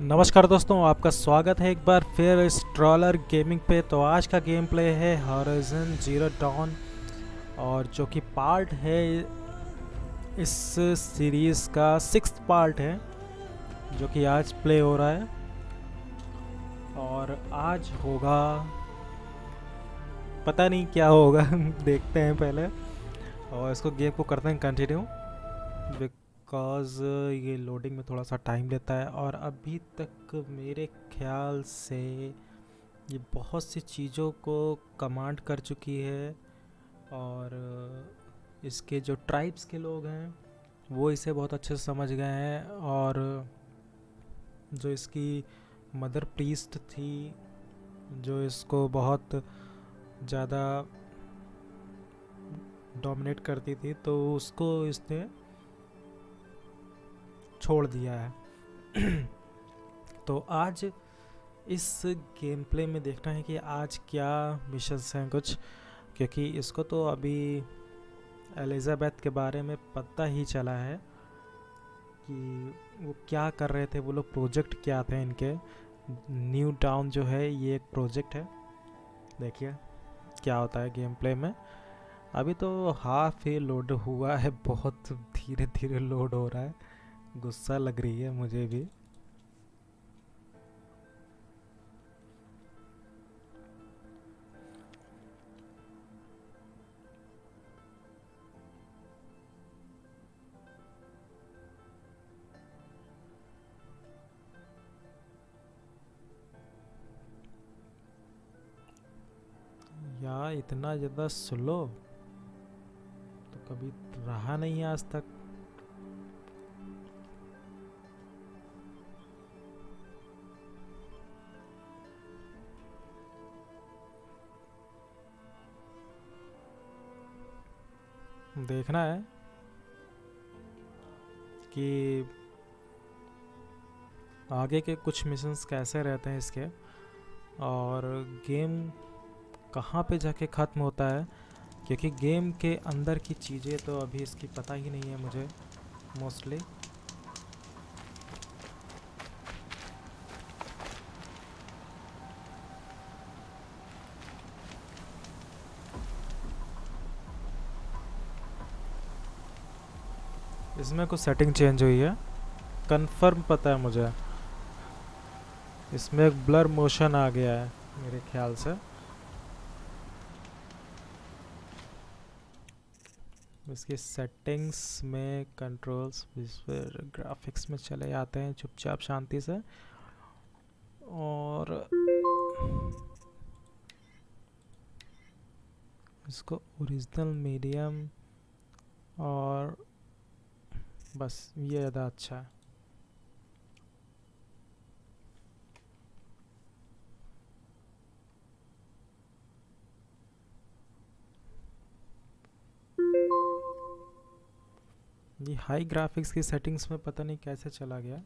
नमस्कार दोस्तों, आपका स्वागत है एक बार फिर स्ट्रॉलर गेमिंग पे। तो आज का गेम प्ले है हॉराइजन ज़ीरो डॉन, और जो कि पार्ट है इस सीरीज़ का 6th पार्ट है जो कि आज प्ले हो रहा है। और आज होगा, पता नहीं क्या होगा देखते हैं पहले, और इसको गेम को करते हैं कंटिन्यू, बिकॉज ये लोडिंग में थोड़ा सा टाइम लेता है। और अभी तक मेरे ख्याल से ये बहुत सी चीज़ों को कमांड कर चुकी है, और इसके जो ट्राइब्स के लोग हैं वो इसे बहुत अच्छे से समझ गए हैं। और जो इसकी मदर प्रीस्ट थी, जो इसको बहुत ज़्यादा डोमिनेट करती थी, तो उसको इसने छोड़ दिया है। तो आज इस गेम प्ले में देखना है कि आज क्या मिशंस हैं कुछ, क्योंकि इसको तो अभी एलिज़ाबेथ के बारे में पता ही चला है कि वो क्या कर रहे थे, वो लोग प्रोजेक्ट क्या थे इनके। न्यू टाउन जो है ये एक प्रोजेक्ट है। देखिए क्या होता है गेम प्ले में। अभी तो हाफ ही लोड हुआ है, बहुत धीरे धीरे लोड हो रहा है, गुस्सा लग रही है मुझे भी। यार इतना ज़्यादा स्लो तो कभी रहा नहीं आज तक। देखना है कि आगे के कुछ मिशंस कैसे रहते हैं इसके, और गेम कहाँ पे जाके ख़त्म होता है, क्योंकि गेम के अंदर की चीज़ें तो अभी इसकी पता ही नहीं है मुझे मोस्टली। इसमें कुछ सेटिंग चेंज हुई है, कंफर्म पता है मुझे। इसमें एक ब्लर मोशन आ गया है मेरे ख्याल से। इसकी सेटिंग्स में कंट्रोल्स, फिर ग्राफिक्स में चले जाते हैं चुपचाप शांति से, और इसको ओरिजिनल मीडियम, और बस ये ज़्यादा अच्छा है। ये हाई ग्राफिक्स की सेटिंग्स में पता नहीं कैसे चला गया।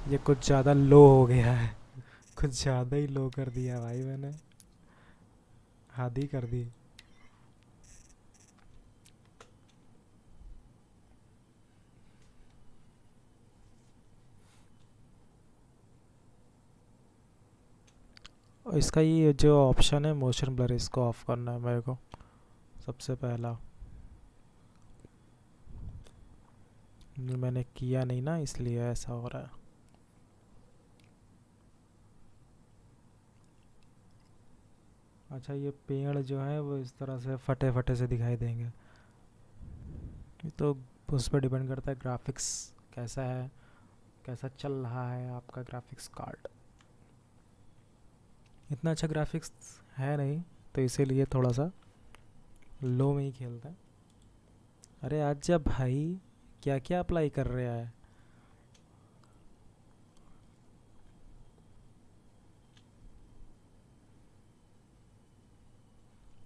ये कुछ ज़्यादा लो हो गया है, कुछ ज़्यादा ही लो कर दिया भाई मैंने, हद ही कर दी। और इसका ये जो ऑप्शन है मोशन ब्लर, इसको ऑफ करना है मेरे को सबसे पहला। मैंने किया नहीं ना, इसलिए ऐसा हो रहा है। अच्छा, ये पेड़ जो है वो इस तरह से फटे फटे से दिखाई देंगे। ये तो उस पर डिपेंड करता है ग्राफिक्स कैसा है, कैसा चल रहा है आपका ग्राफिक्स कार्ड। इतना अच्छा ग्राफिक्स है नहीं, तो इसीलिए थोड़ा सा लो में ही खेलता है। अरे आज जा भाई, क्या क्या अप्लाई कर रहा है।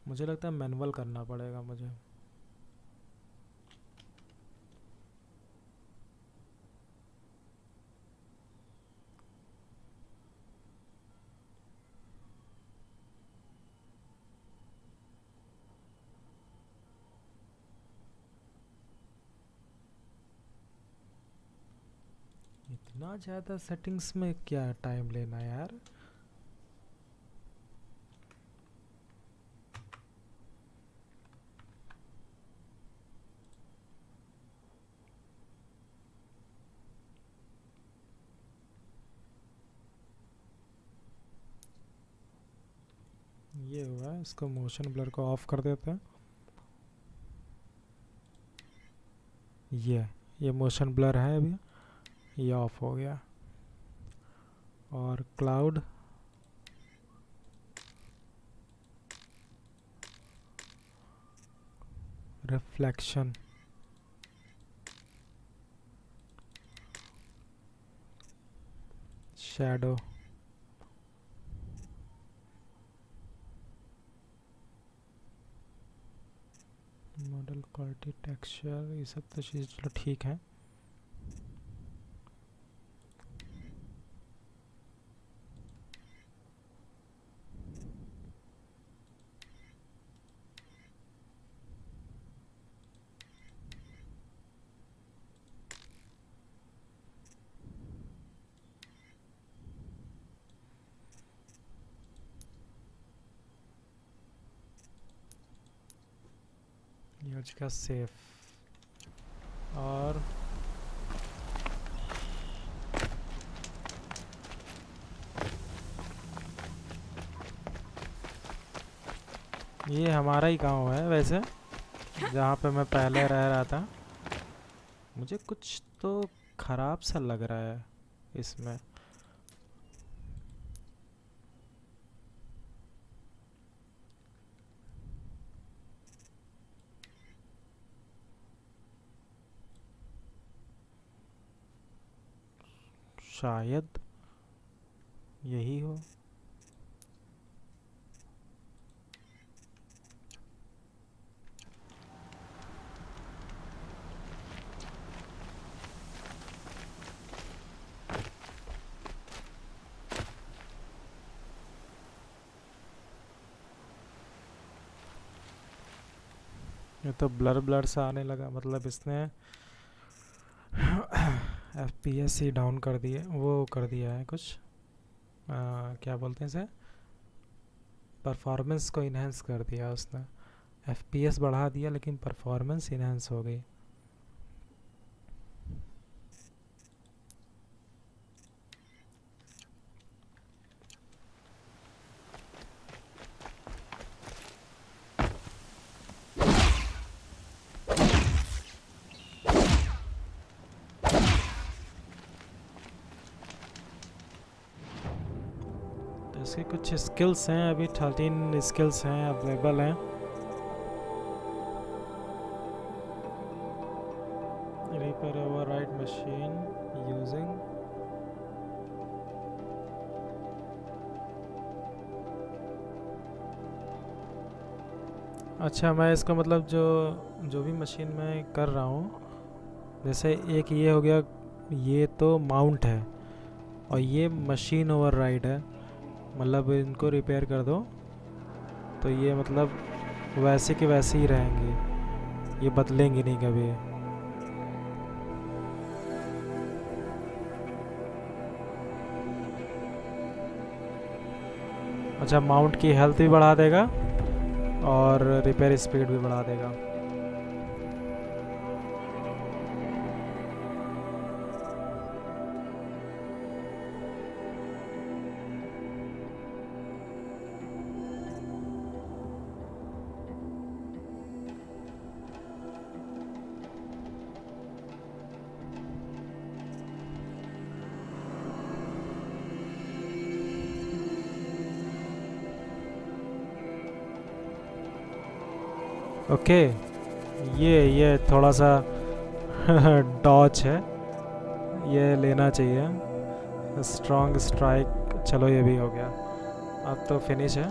मुझे लगता है मैनुअल करना पड़ेगा मुझे। ना ज़्यादा सेटिंग्स में क्या टाइम लेना यार। ये हुआ है, इसको मोशन ब्लर को ऑफ कर देते हैं। ये मोशन ब्लर है अभी, ये ऑफ हो गया। और cloud, reflection, shadow, model quality, texture, ये सब तो चीज़ चलो ठीक है। यूज का सेफ। और ये हमारा ही गांव है वैसे, जहाँ पे मैं पहले रह रहा था। मुझे कुछ तो खराब सा लग रहा है इसमें। शायद यही हो। ये तो ब्लर ब्लर सा आने लगा, मतलब इसने FPS ही डाउन कर दिए, वो कर दिया है कुछ क्या बोलते हैं इसे, परफॉर्मेंस को इन्हेंस कर दिया उसने। FPS बढ़ा दिया लेकिन परफॉर्मेंस इन्हेंस हो गई। इसके कुछ स्किल्स हैं, अभी 13 स्किल्स हैं अवेलेबल हैं। रिपेयर ओवरराइड मशीन यूजिंग, अच्छा मैं इसका मतलब जो जो भी मशीन मैं कर रहा हूँ, जैसे एक ये हो गया, ये तो माउंट है और ये मशीन ओवरराइड है, मतलब इनको रिपेयर कर दो तो ये मतलब वैसे के वैसे ही रहेंगे, ये बदलेंगे नहीं कभी। अच्छा माउंट की हेल्थ भी बढ़ा देगा और रिपेयर स्पीड भी बढ़ा देगा। ओके ये थोड़ा सा डॉज है, ये लेना चाहिए। स्ट्रॉन्ग स्ट्राइक, चलो ये भी हो गया, अब तो फिनिश है।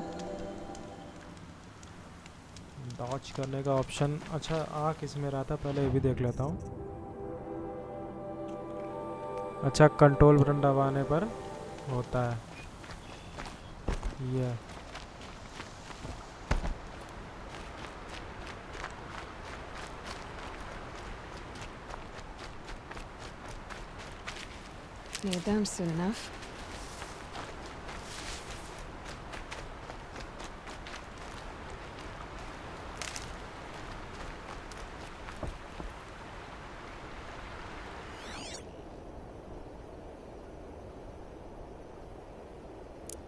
डॉज करने का ऑप्शन, अच्छा आ किस में रहा था पहले ये भी देख लेता हूँ। अच्छा कंट्रोल बटन दबाने पर होता है ये। Need them soon enough.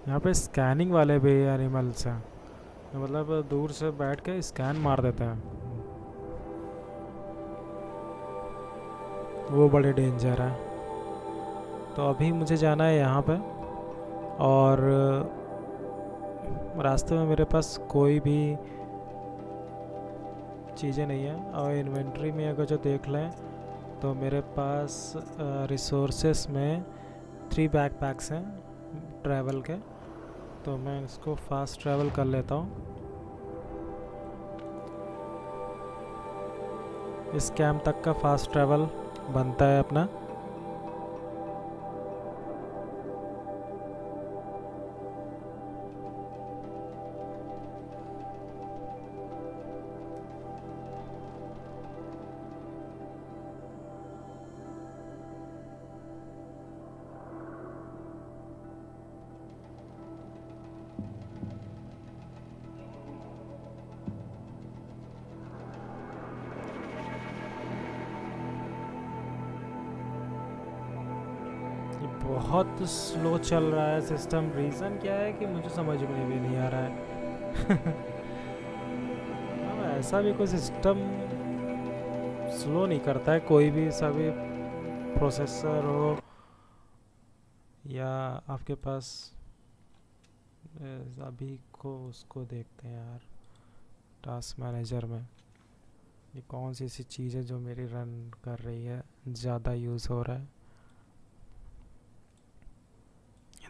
यहाँ पे स्कैनिंग वाले भी एनिमल्स हैं, मतलब दूर से बैठ के स्कैन मार देते हैं, वो बड़े डेंजर है। तो अभी मुझे जाना है यहाँ पे, और रास्ते में मेरे पास कोई भी चीज़ें नहीं है। और इन्वेंट्री में अगर जो देख लें तो मेरे पास रिसोर्सेस में 3 बैकपैक्स हैं ट्रैवल के, तो मैं इसको फास्ट ट्रैवल कर लेता हूँ। इस कैंप तक का फास्ट ट्रैवल बनता है अपना। बहुत स्लो चल रहा है सिस्टम। रीज़न क्या है कि मुझे समझ में भी नहीं आ रहा है। अब ऐसा भी कोई सिस्टम स्लो नहीं करता है, कोई भी सा भी प्रोसेसर हो या आपके पास। अभी को उसको देखते हैं यार, टास्क मैनेजर में ये कौन सी ऐसी चीज़ है जो मेरी रन कर रही है, ज़्यादा यूज़ हो रहा है।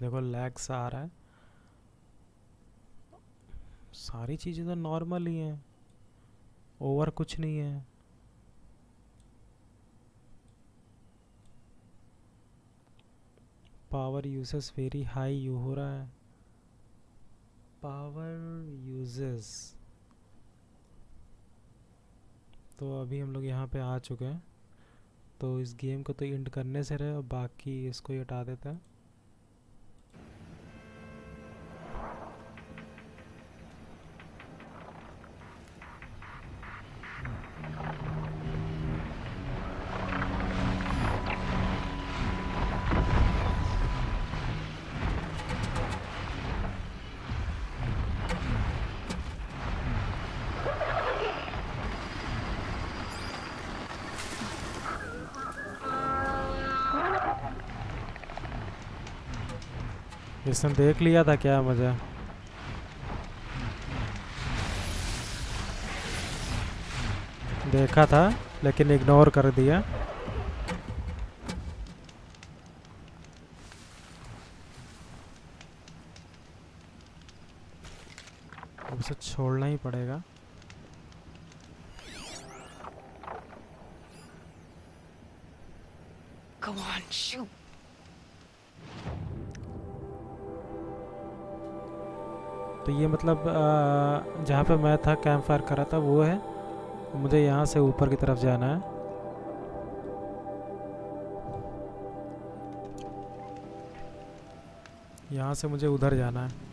देखो लैग्स आ रहा है। सारी चीज़ें तो नॉर्मल ही हैं, ओवर कुछ नहीं है। Power uses very high you हो रहा है। पावर यूजेस, तो अभी हम लोग यहाँ पे आ चुके हैं। तो इस गेम को तो एंड करने से रहे, और बाकी इसको ही हटा देते हैं। इसने देख लिया था क्या मुझे? देखा था लेकिन इग्नोर कर दिया। अब उसे छोड़ना ही पड़ेगा। Go on, shoot. तो ये मतलब जहाँ पे मैं था कैंप फायर कर रहा था वो है। मुझे यहाँ से ऊपर की तरफ जाना है। यहाँ से मुझे उधर जाना है।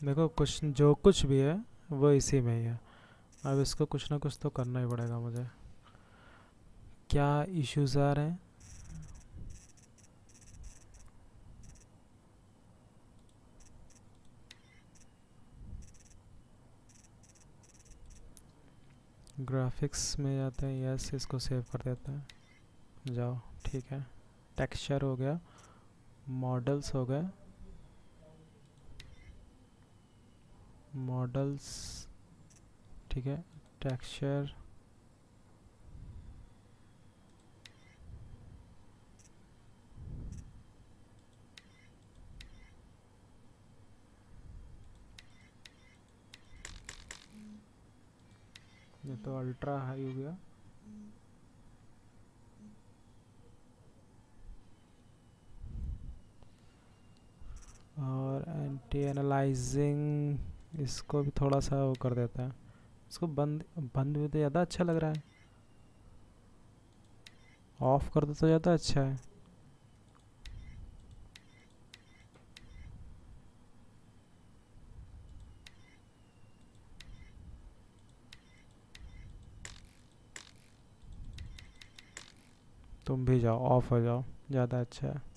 देखो कुछ जो कुछ भी है वो इसी में ही है। अब इसको कुछ ना कुछ तो करना ही पड़ेगा मुझे। क्या इश्यूज आ रहे हैं? ग्राफिक्स में जाते हैं, यस इसको सेव कर देते हैं। जाओ ठीक है। टेक्सचर हो गया, मॉडल्स हो गए, मॉडल्स ठीक है, टेक्सचर ये तो अल्ट्रा हाई हो गया। और एंटी एनालाइजिंग इसको भी थोड़ा सा वो कर देता है। इसको बंद बंद भी तो ज़्यादा अच्छा लग रहा है, ऑफ कर दो तो ज़्यादा अच्छा है। तुम भी जाओ, ऑफ हो जाओ, ज़्यादा अच्छा है।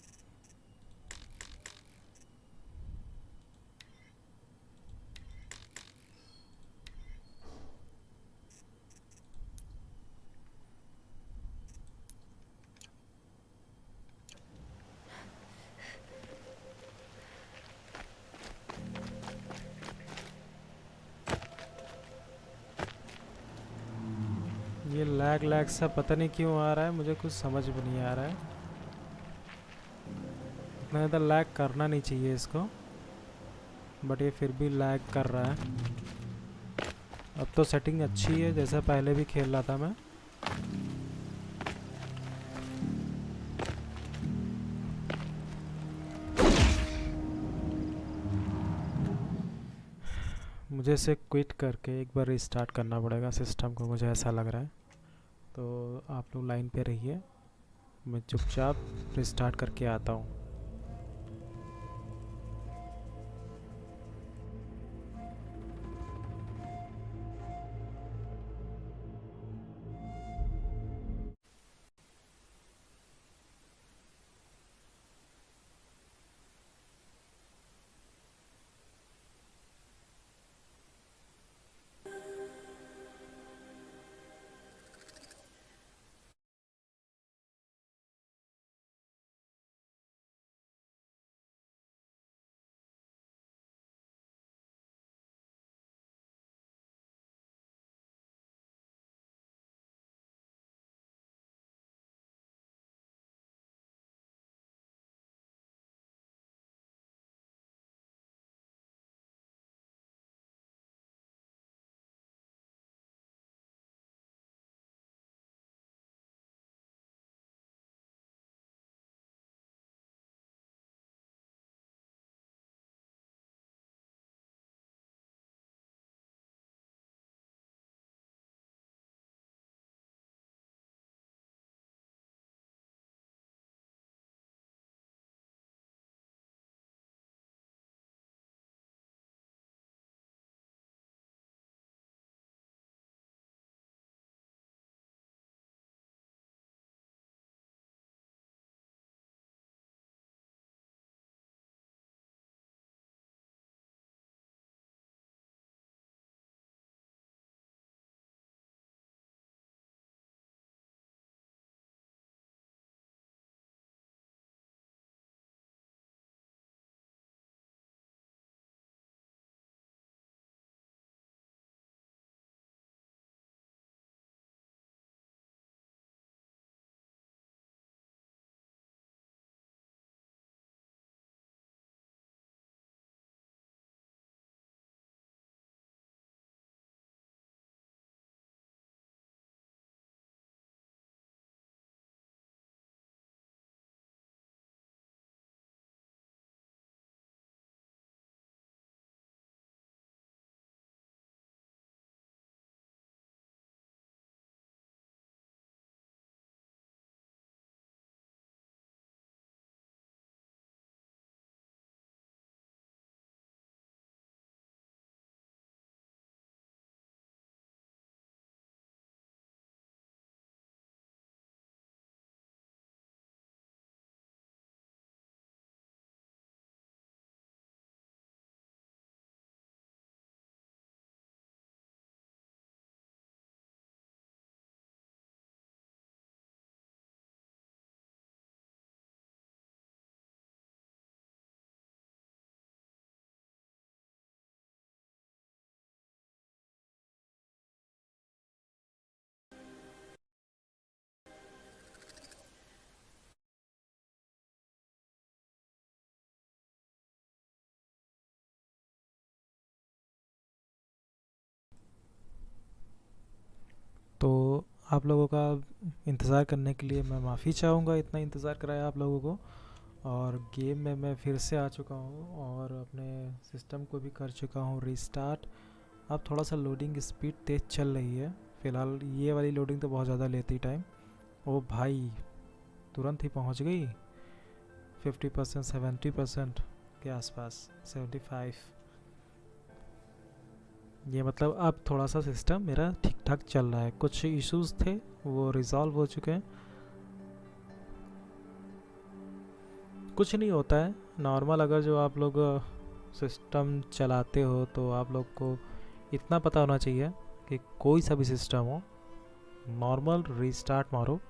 ये लैग लैग सा पता नहीं क्यों आ रहा है, मुझे कुछ समझ में नहीं आ रहा है। इतना ज़्यादा लैग करना नहीं चाहिए इसको, बट ये फिर भी लैग कर रहा है। अब तो सेटिंग अच्छी है, जैसा पहले भी खेल रहा था मैं। मुझे इसे क्विट करके एक बार रिस्टार्ट करना पड़ेगा सिस्टम को, मुझे ऐसा लग रहा है। तो आप लोग लाइन पे रहिए, मैं चुपचाप रिस्टार्ट करके आता हूँ। आप लोगों का इंतज़ार करने के लिए मैं माफ़ी चाहूँगा, इतना इंतज़ार कराया आप लोगों को। और गेम में मैं फिर से आ चुका हूँ और अपने सिस्टम को भी कर चुका हूँ रीस्टार्ट। अब थोड़ा सा लोडिंग स्पीड तेज़ चल रही है फ़िलहाल। ये वाली लोडिंग तो बहुत ज़्यादा लेती टाइम। ओ भाई, तुरंत ही पहुँच गई 50%, 70% के आसपास, 75। ये मतलब अब थोड़ा सा सिस्टम मेरा ठीक ठाक चल रहा है। कुछ इश्यूज थे वो रिज़ॉल्व हो चुके हैं। कुछ नहीं होता है नॉर्मल। अगर जो आप लोग सिस्टम चलाते हो तो आप लोग को इतना पता होना चाहिए कि कोई सा भी सिस्टम हो, नॉर्मल रीस्टार्ट मारो,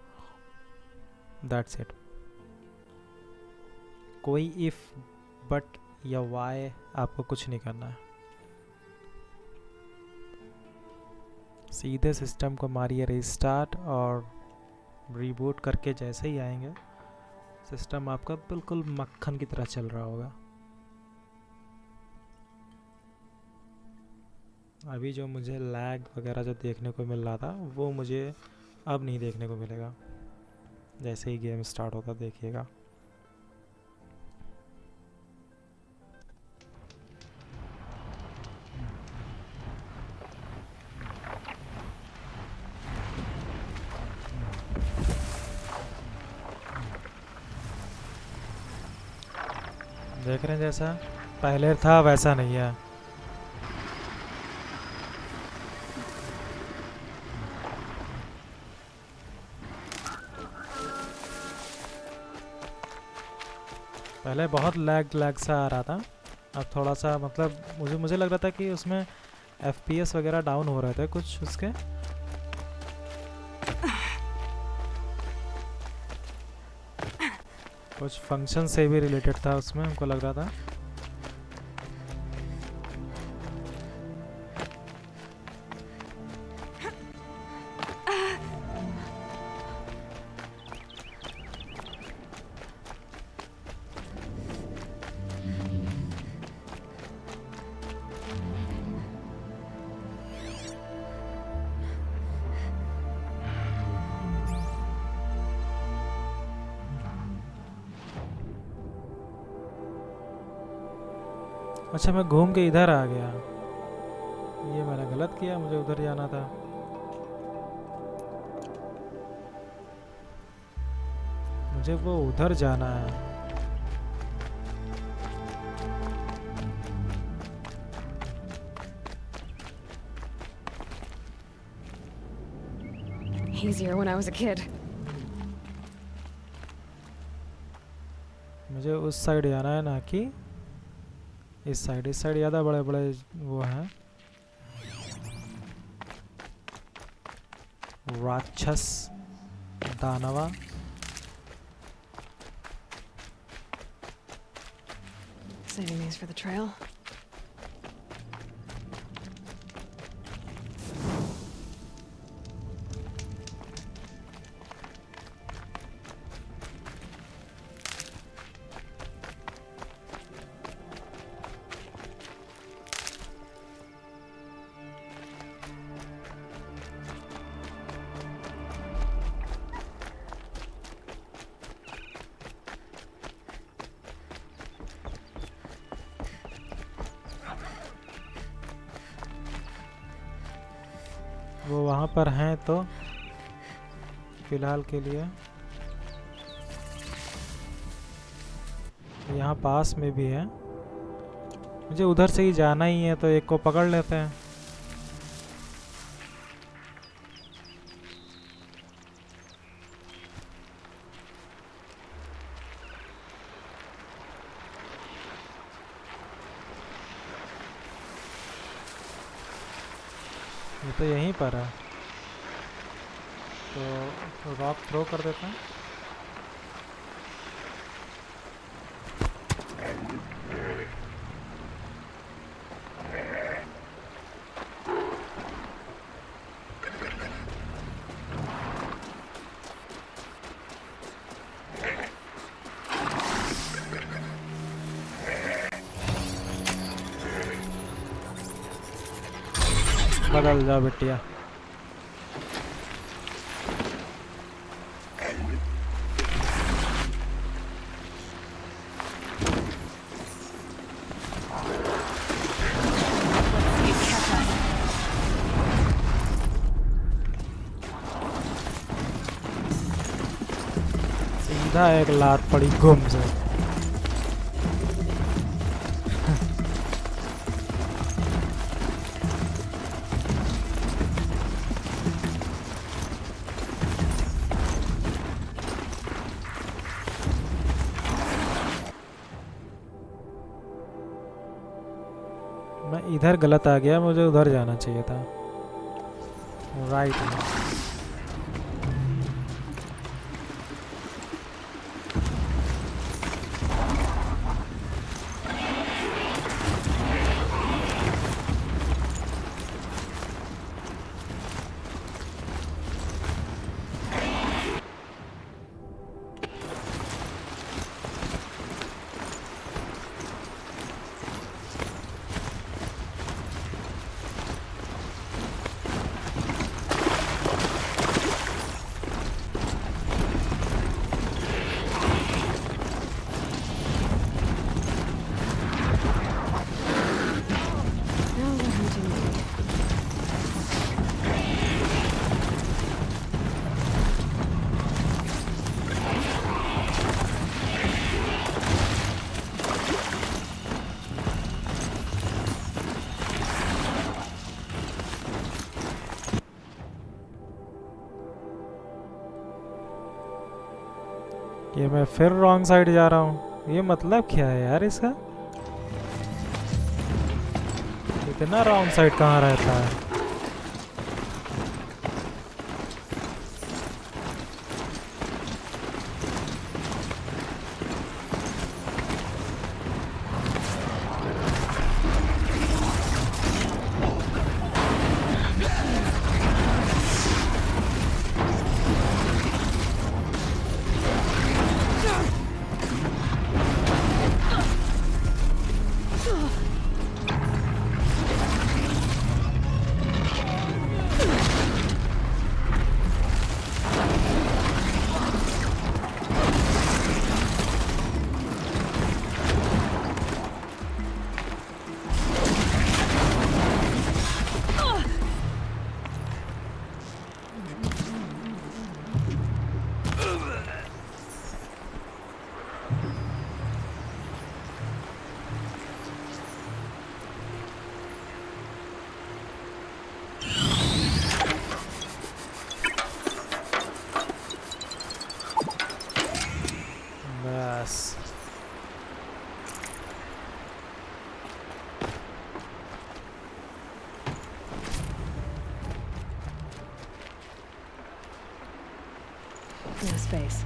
दैट्स इट। कोई इफ़, बट या वाई आपको कुछ नहीं करना है। सीधे सिस्टम को मारिए रीस्टार्ट और रीबूट करके जैसे ही आएंगे सिस्टम आपका बिल्कुल मक्खन की तरह चल रहा होगा। अभी जो मुझे लैग वगैरह जो देखने को मिल रहा था वो मुझे अब नहीं देखने को मिलेगा। जैसे ही गेम स्टार्ट होता देखिएगा। देख रहे हैं जैसा पहले था वैसा नहीं है। पहले बहुत लैग लैग सा आ रहा था। अब थोड़ा सा मतलब मुझे लग रहा था कि उसमें FPS वगैरह डाउन हो रहे थे कुछ उसके। कुछ फंक्शन से भी रिलेटेड था उसमें, हमको लग रहा था। अच्छा, मैं घूम के इधर आ गया। ये मैंने गलत किया, मुझे उधर जाना था। मुझे वो उधर जाना है। Easier when I was a kid. मुझे उस साइड जाना है ना कि इस साइड ज़्यादा बड़े बड़े वो हैं राक्षस दानवा। Saving these for the trail. वो वहाँ पर हैं तो फिलहाल के लिए। यहाँ पास में भी है। मुझे उधर से ही जाना ही है तो एक को पकड़ लेते हैं। ये तो यहीं पर है तो रॉक थ्रो कर देते हैं। बदल जा बिटिया। सीधा एक लात पड़ी घुम से। मैं इधर गलत आ गया, मुझे उधर जाना चाहिए था, राइट में। Now we're hunting me. ये मैं फिर रॉन्ग साइड जा रहा हूँ, ये मतलब क्या है यार इसका? इतना रॉन्ग साइड कहाँ रहता है? बस No space.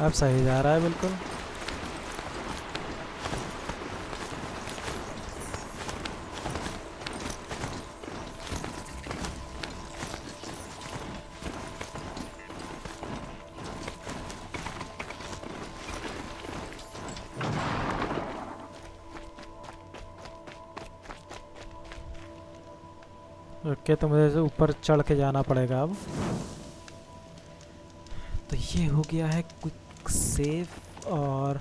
अब सही जा रहा है बिल्कुल। ओके, तो मुझे ऊपर चढ़ के जाना पड़ेगा अब। तो ये हो गया है क्विक सेव, और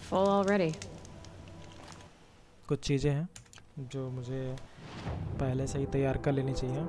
Full already. कुछ चीज़ें हैं जो मुझे पहले से ही तैयार कर लेनी चाहिए।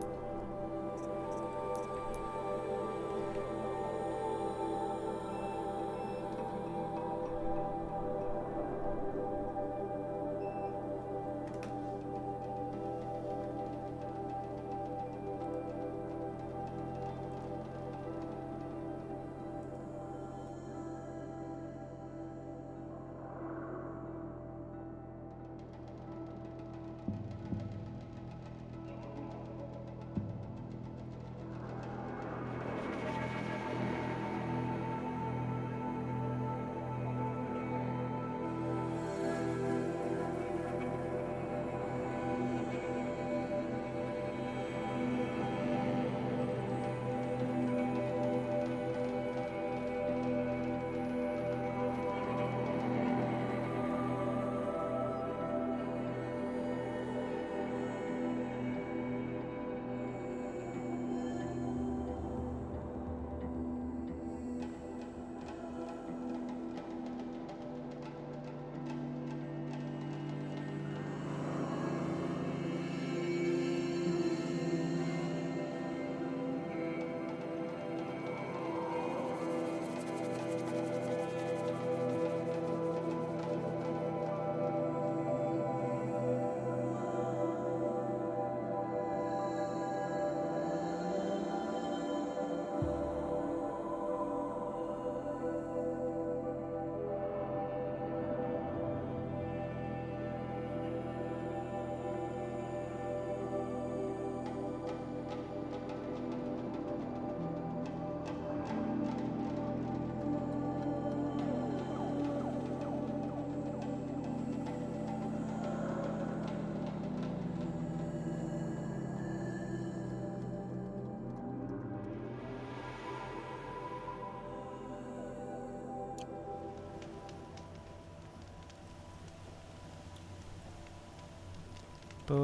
तो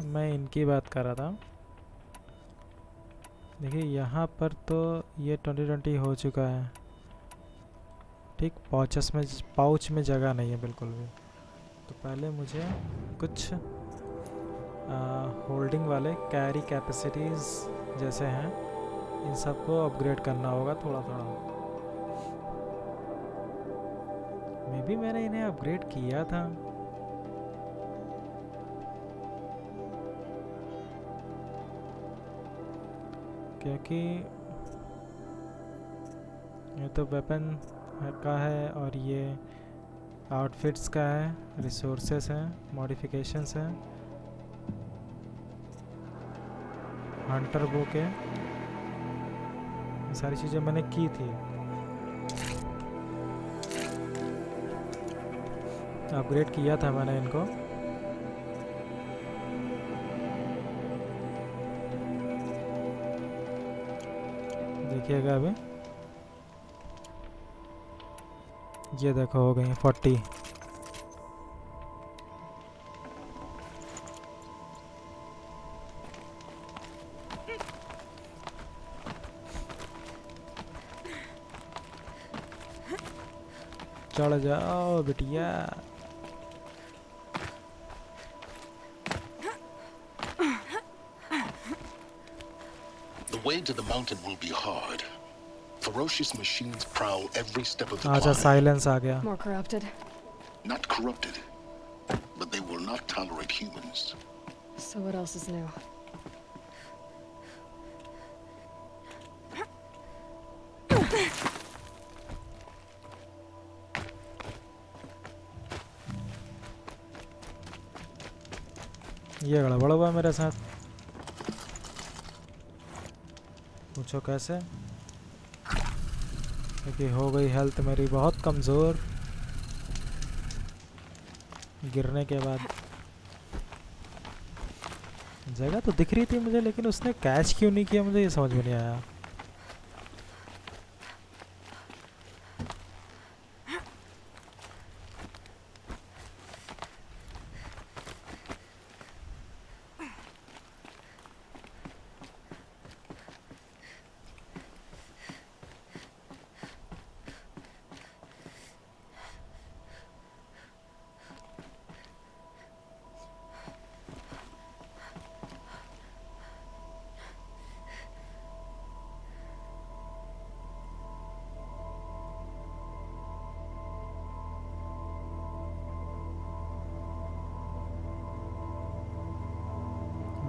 मैं इनकी बात कर रहा था। देखिए यहाँ पर तो ये 2020 हो चुका है, ठीक। पाउच में जगह नहीं है बिल्कुल भी। तो पहले मुझे कुछ होल्डिंग वाले कैरी कैपेसिटीज़ जैसे हैं, इन सबको अपग्रेड करना होगा थोड़ा थोड़ा। मे बी मैंने इन्हें अपग्रेड किया था। क्योंकि ये तो वेपन का है और ये आउटफिट्स का है, रिसोर्सेस हैं, मॉडिफिकेशंस हैं, हंटर बो के, ये सारी चीज़ें मैंने की थी। अपग्रेड किया था मैंने इनको। देखिएगा अभी, ये देखो हो गई 40। चढ़ जाओ बिटिया। The way to the mountain will be hard. Ferocious machines prowl every step of the अच्छा climb. साइलेंस आ गया। More corrupted. Not corrupted, but they will not tolerate humans. So what else is new? ये गड़बड़ हुआ मेरे साथ। पूछो कैसे? क्योंकि हो गई हेल्थ मेरी बहुत कमज़ोर गिरने के बाद। जगह तो दिख रही थी मुझे, लेकिन उसने कैच क्यों नहीं किया मुझे ये समझ में नहीं आया।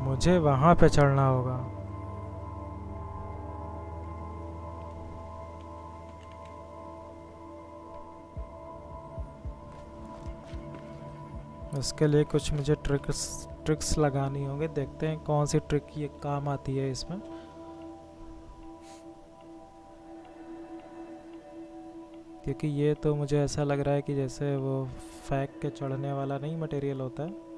मुझे वहाँ पे चढ़ना होगा। इसके लिए कुछ मुझे ट्रिक्स लगानी होंगे। देखते हैं कौन सी ट्रिक ये काम आती है इसमें। क्योंकि ये तो मुझे ऐसा लग रहा है कि जैसे वो फेंक के चढ़ने वाला नहीं मटेरियल होता है।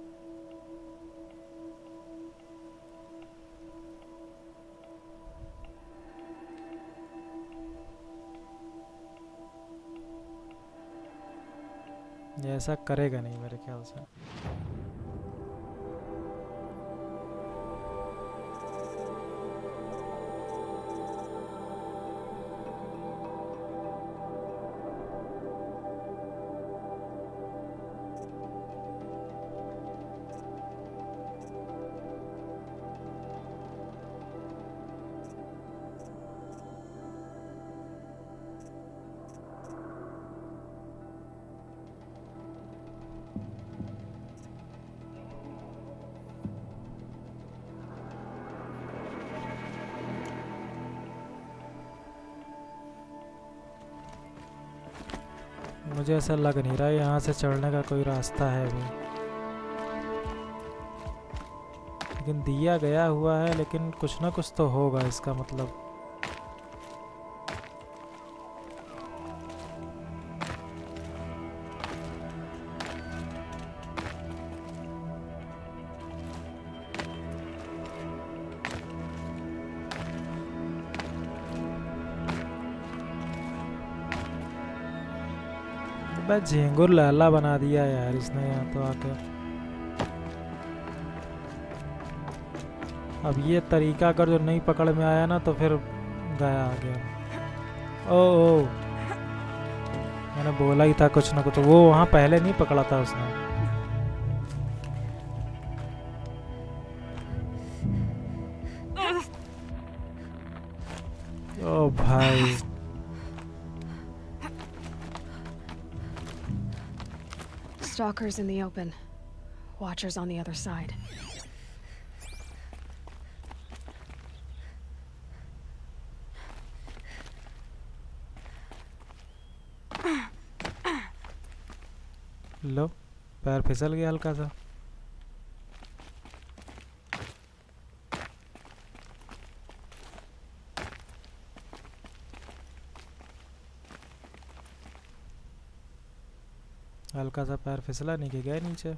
ये ऐसा करेगा नहीं मेरे ख्याल से। मुझे ऐसा लग नहीं रहा है यहाँ से चढ़ने का कोई रास्ता है अभी। लेकिन दिया गया हुआ है, लेकिन कुछ ना कुछ तो होगा इसका मतलब। अबे झिंगुर लैला बना दिया यार इसने यहाँ तो आके। अब ये तरीका अगर जो नहीं पकड़ में आया ना तो फिर गया आ गया। ओ मैंने बोला ही था कुछ ना कुछ, वो वहाँ पहले नहीं पकड़ा था उसने। ओ भाई Stalkers in the open. Watchers on the other side. लो पैर फिसल गया हल्का सा। हल्का सा पैर फिसला, नहीं कि गए नीचे।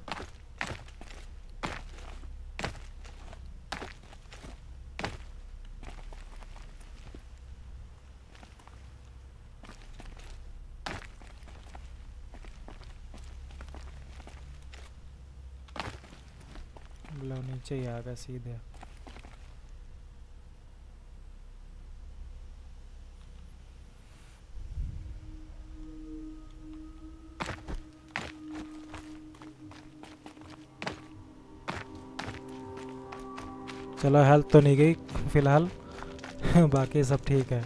लो नीचे ही आ गए सीधे। चलो हेल्थ तो नहीं गई फिलहाल। बाकी सब ठीक है।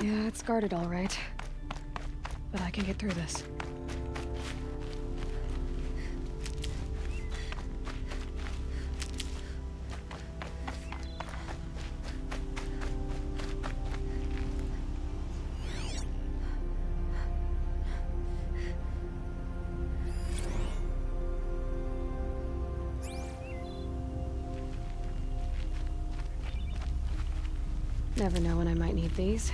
Yeah, it's guarded all right. But I can get through this. Never know when I might need these.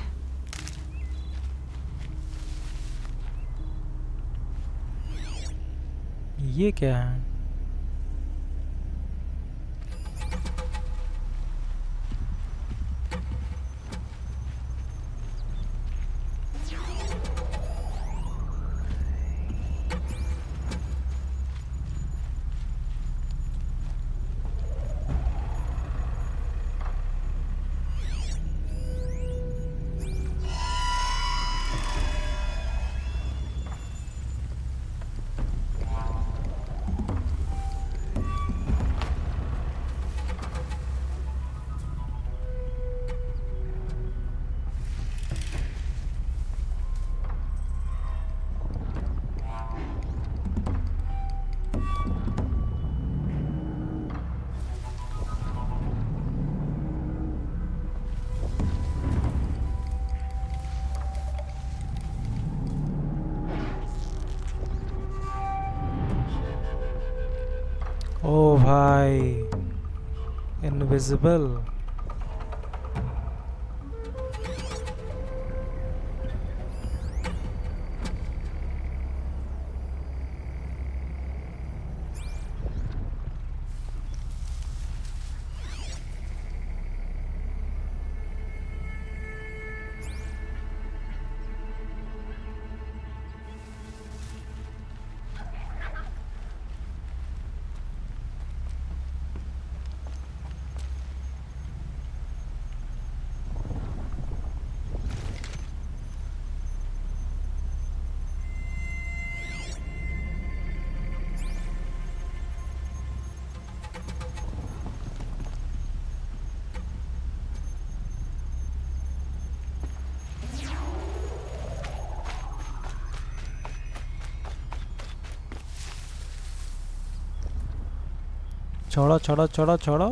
ये क्या है? ओ भाई इनविजिबल। छोड़ो छोड़ो छोड़ो छोड़ो।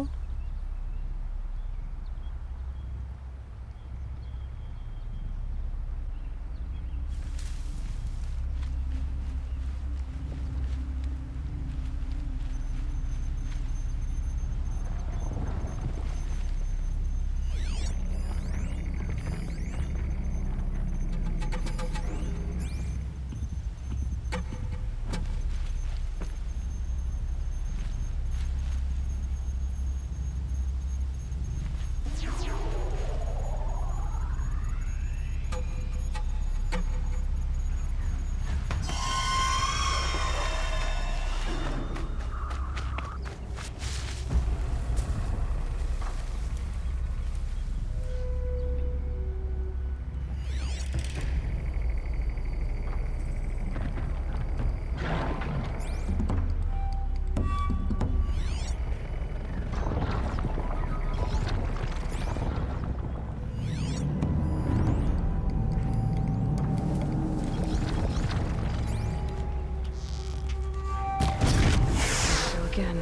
Go again.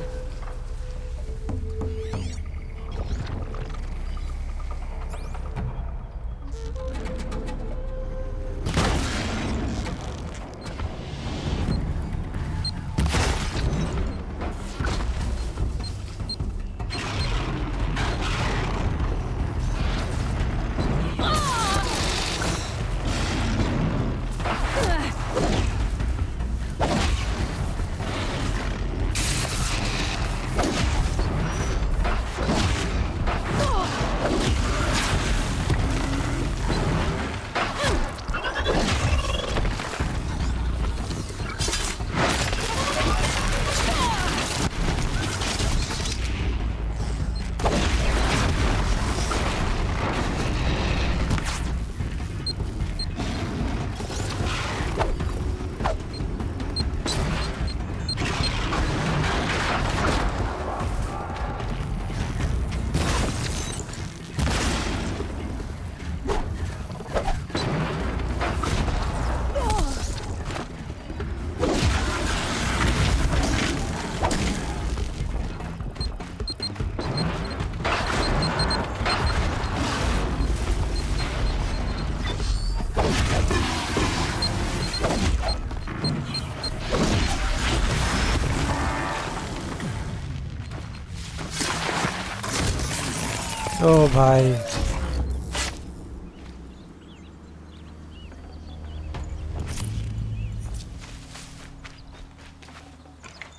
ओ भाई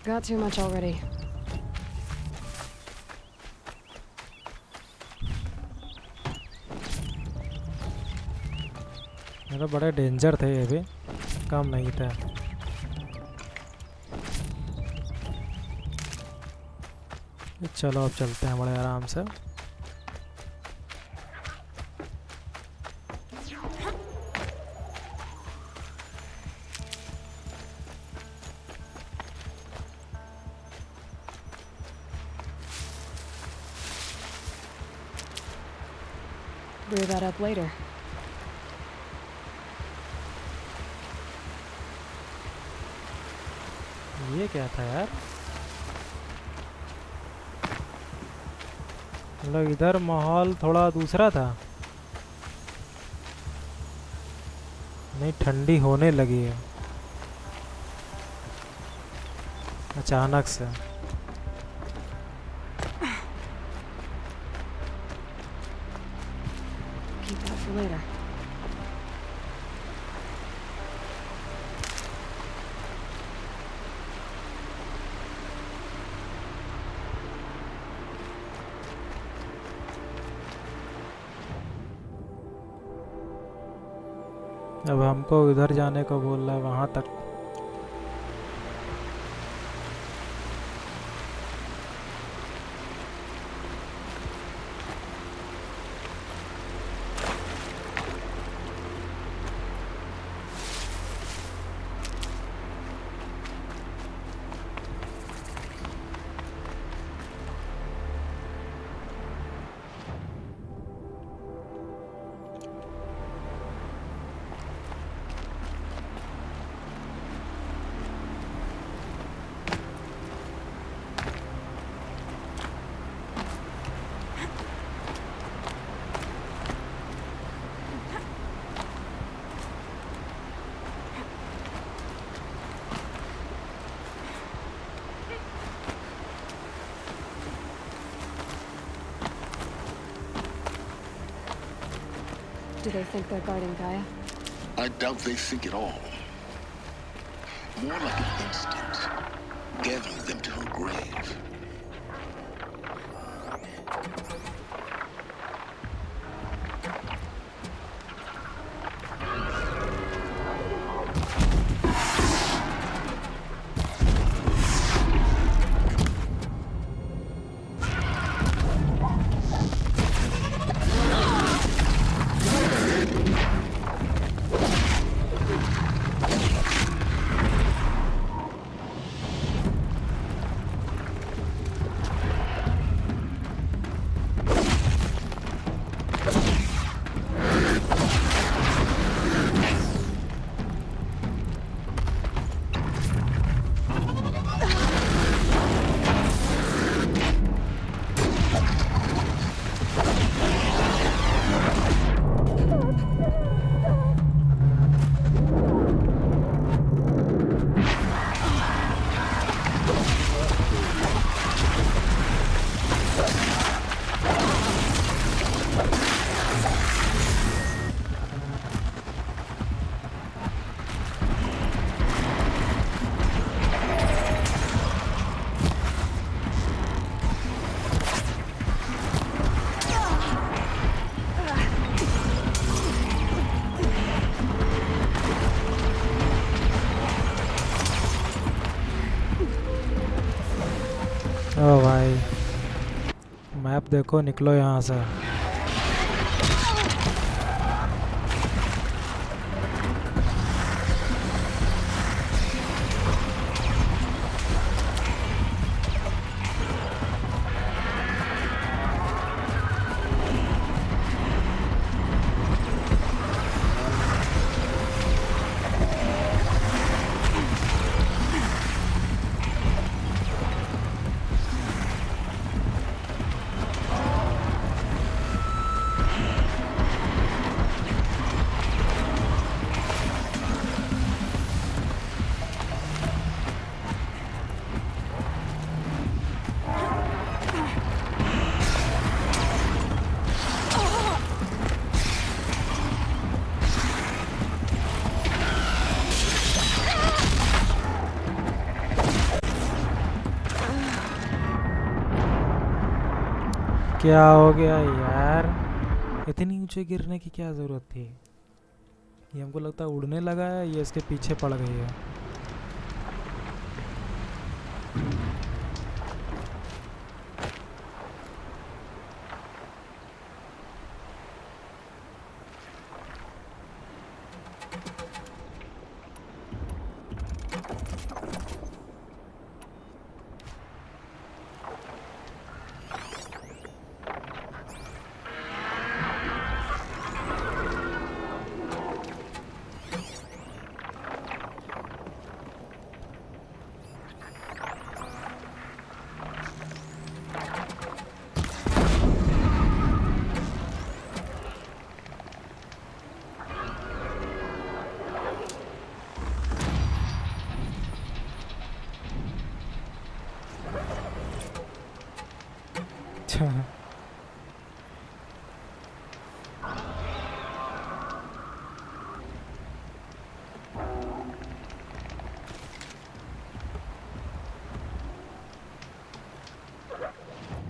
Got too much already. मेरा बड़े डेंजर थे ये भी, कम नहीं था। चलो अब चलते हैं बड़े आराम से। Brew that up later. ये क्या था यार? मतलब इधर माहौल थोड़ा दूसरा था। नहीं, ठंडी होने लगी है अचानक से। Keep that for later. अब हमको इधर जाने को बोल रहा है, वहां तक। Do they think they're guarding Gaia? I doubt they think at all. More like an instinct, gathering them to her grave. ओ भाई, मैप देखो, निकलो यहाँ से। क्या हो गया यार, इतनी ऊंचे गिरने की क्या ज़रूरत थी? ये हमको लगता है उड़ने लगा है, ये इसके पीछे पड़ गई है। अच्छा,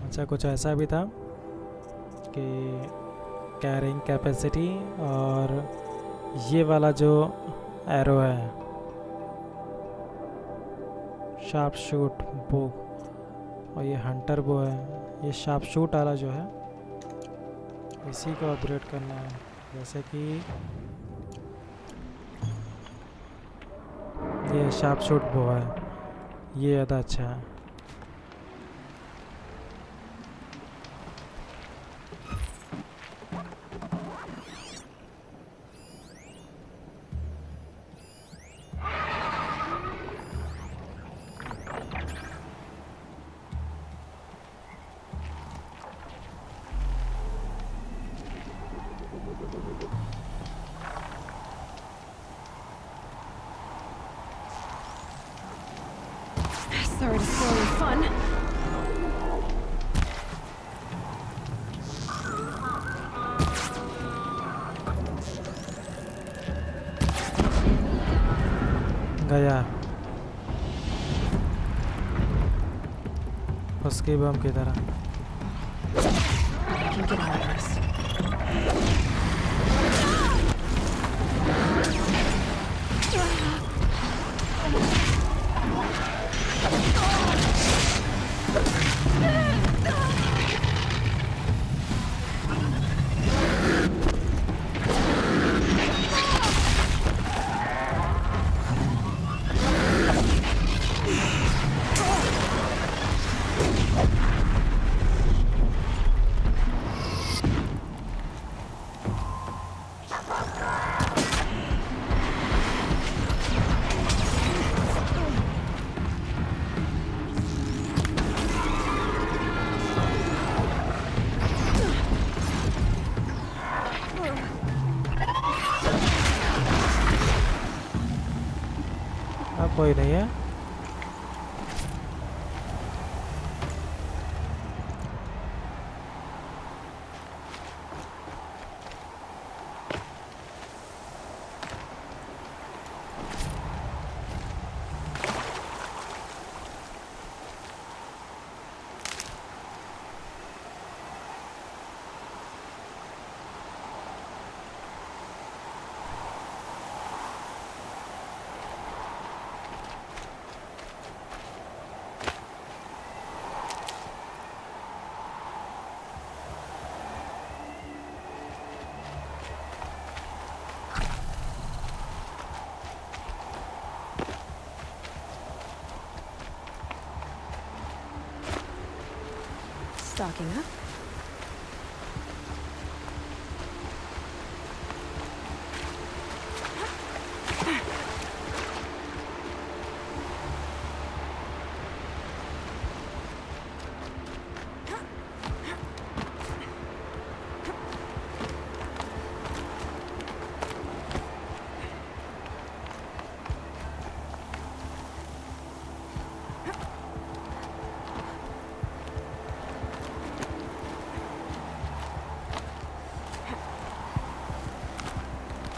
अच्छा कुछ ऐसा भी था कि कैरिंग कैपेसिटी और ये वाला जो एरो है, शार्प शूट बो, और ये हंटर बो है, ये शार्प शूट वाला जो है इसी को अपग्रेड करना है। जैसे कि ये शार्प शूट बो है, ये ज़्यादा अच्छा है। Sorry to spoil your fun. गया। उसकी बम की तरह। I can get out of this. अब कोई नहीं है। Stocking up.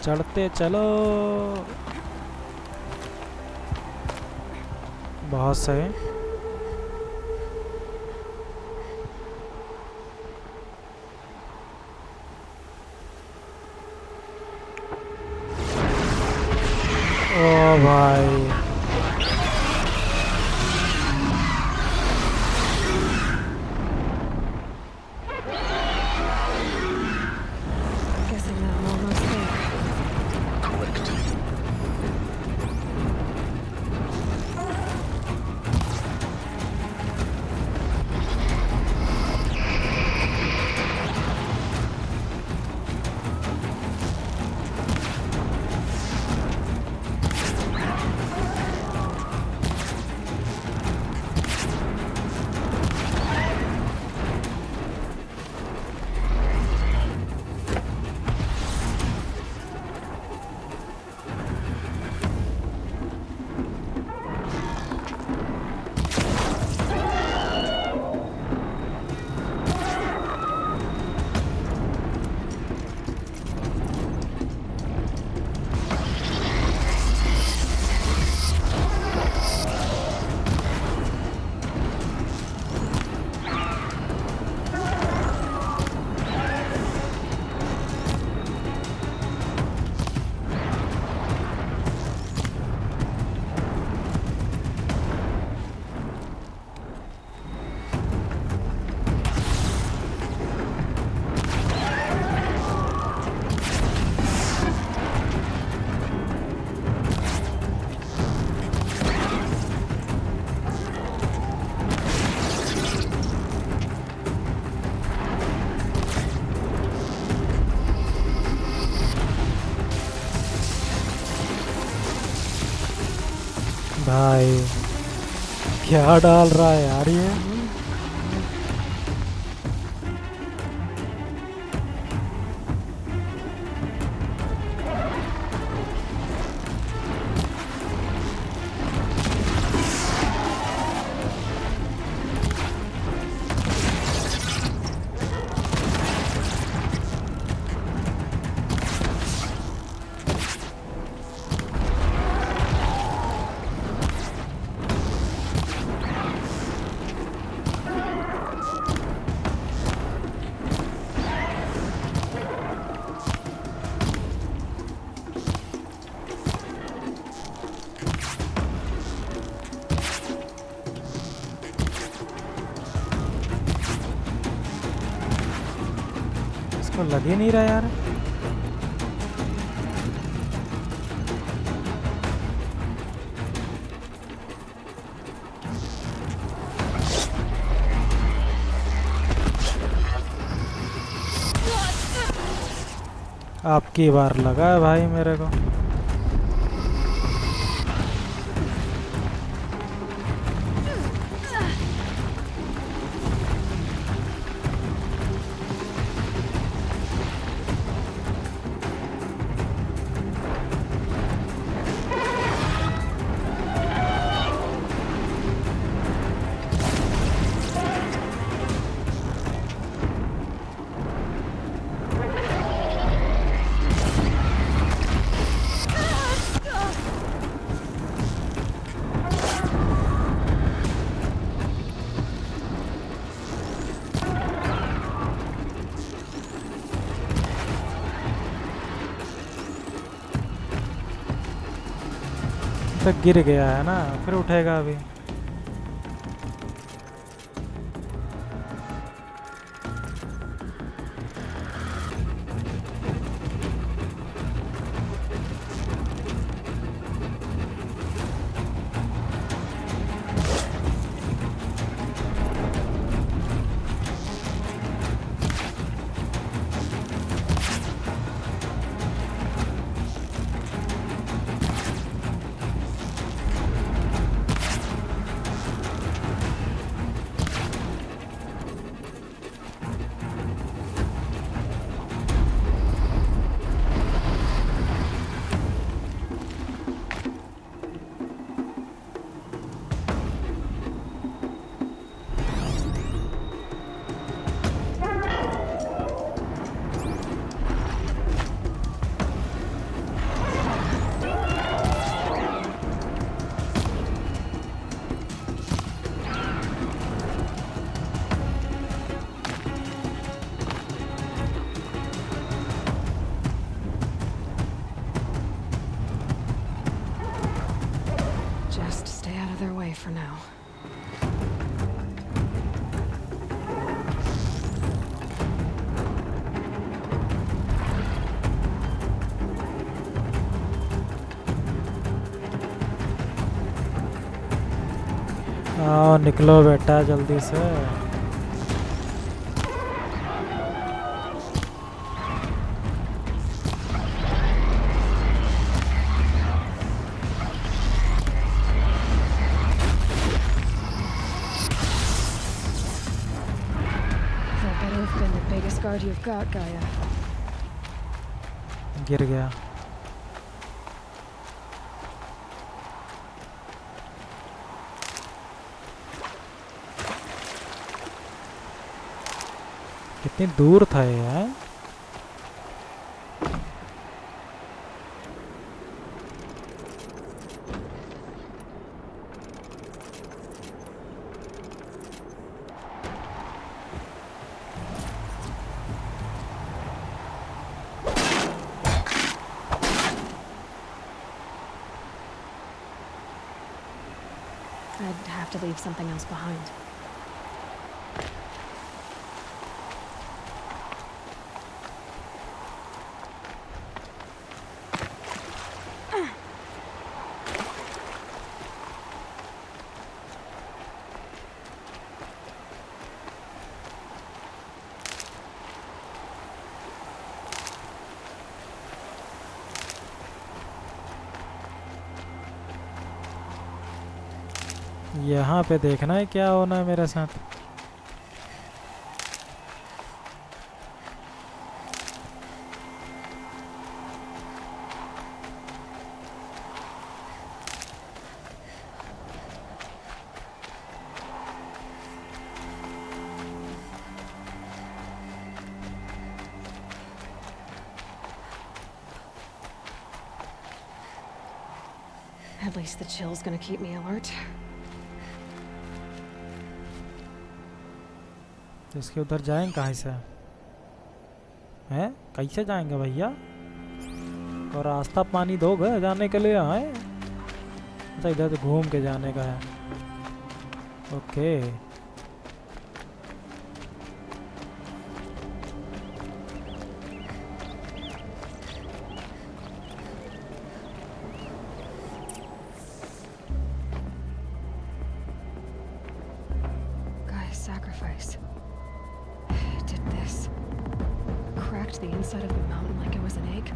चढ़ते चलो। बहुत सही। ओ भाई, Guessing that I'm almost there. Correct. भाई क्या डाल रहा है यार ये। इसको लग ही नहीं रहा यार। आपकी बार लगा है भाई मेरे को। तो गिर गया है ना, फिर उठेगा अभी। Just stay out of their way for now. आओ निकलो बेटा जल्दी से। That better have been the biggest guard you've got, Gaia. गिर गया। कितनी दूर था ये है? I'd have to leave something else behind. यहाँ पे देखना है क्या होना है मेरे साथ। At least the chill's gonna keep me alert. तो इसके उधर जाएंगे कहाँ से? हैं कैसे जाएंगे भैया? और रास्ता पानी दोगे जाने के लिए? हैं अच्छा इधर से घूम के जाने का है। Okay sacrifice. It did this. Cracked the inside of the mountain like it was an egg.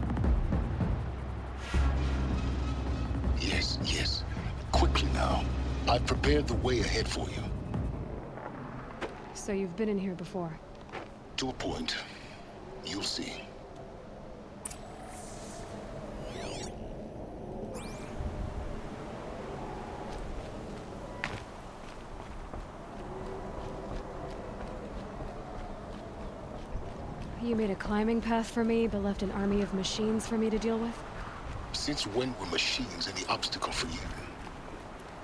Yes, yes. Quickly now. I've prepared the way ahead for you. So you've been in here before. To a point. You'll see. You made a climbing path for me, but left an army of machines for me to deal with? Since when were machines any obstacle for you?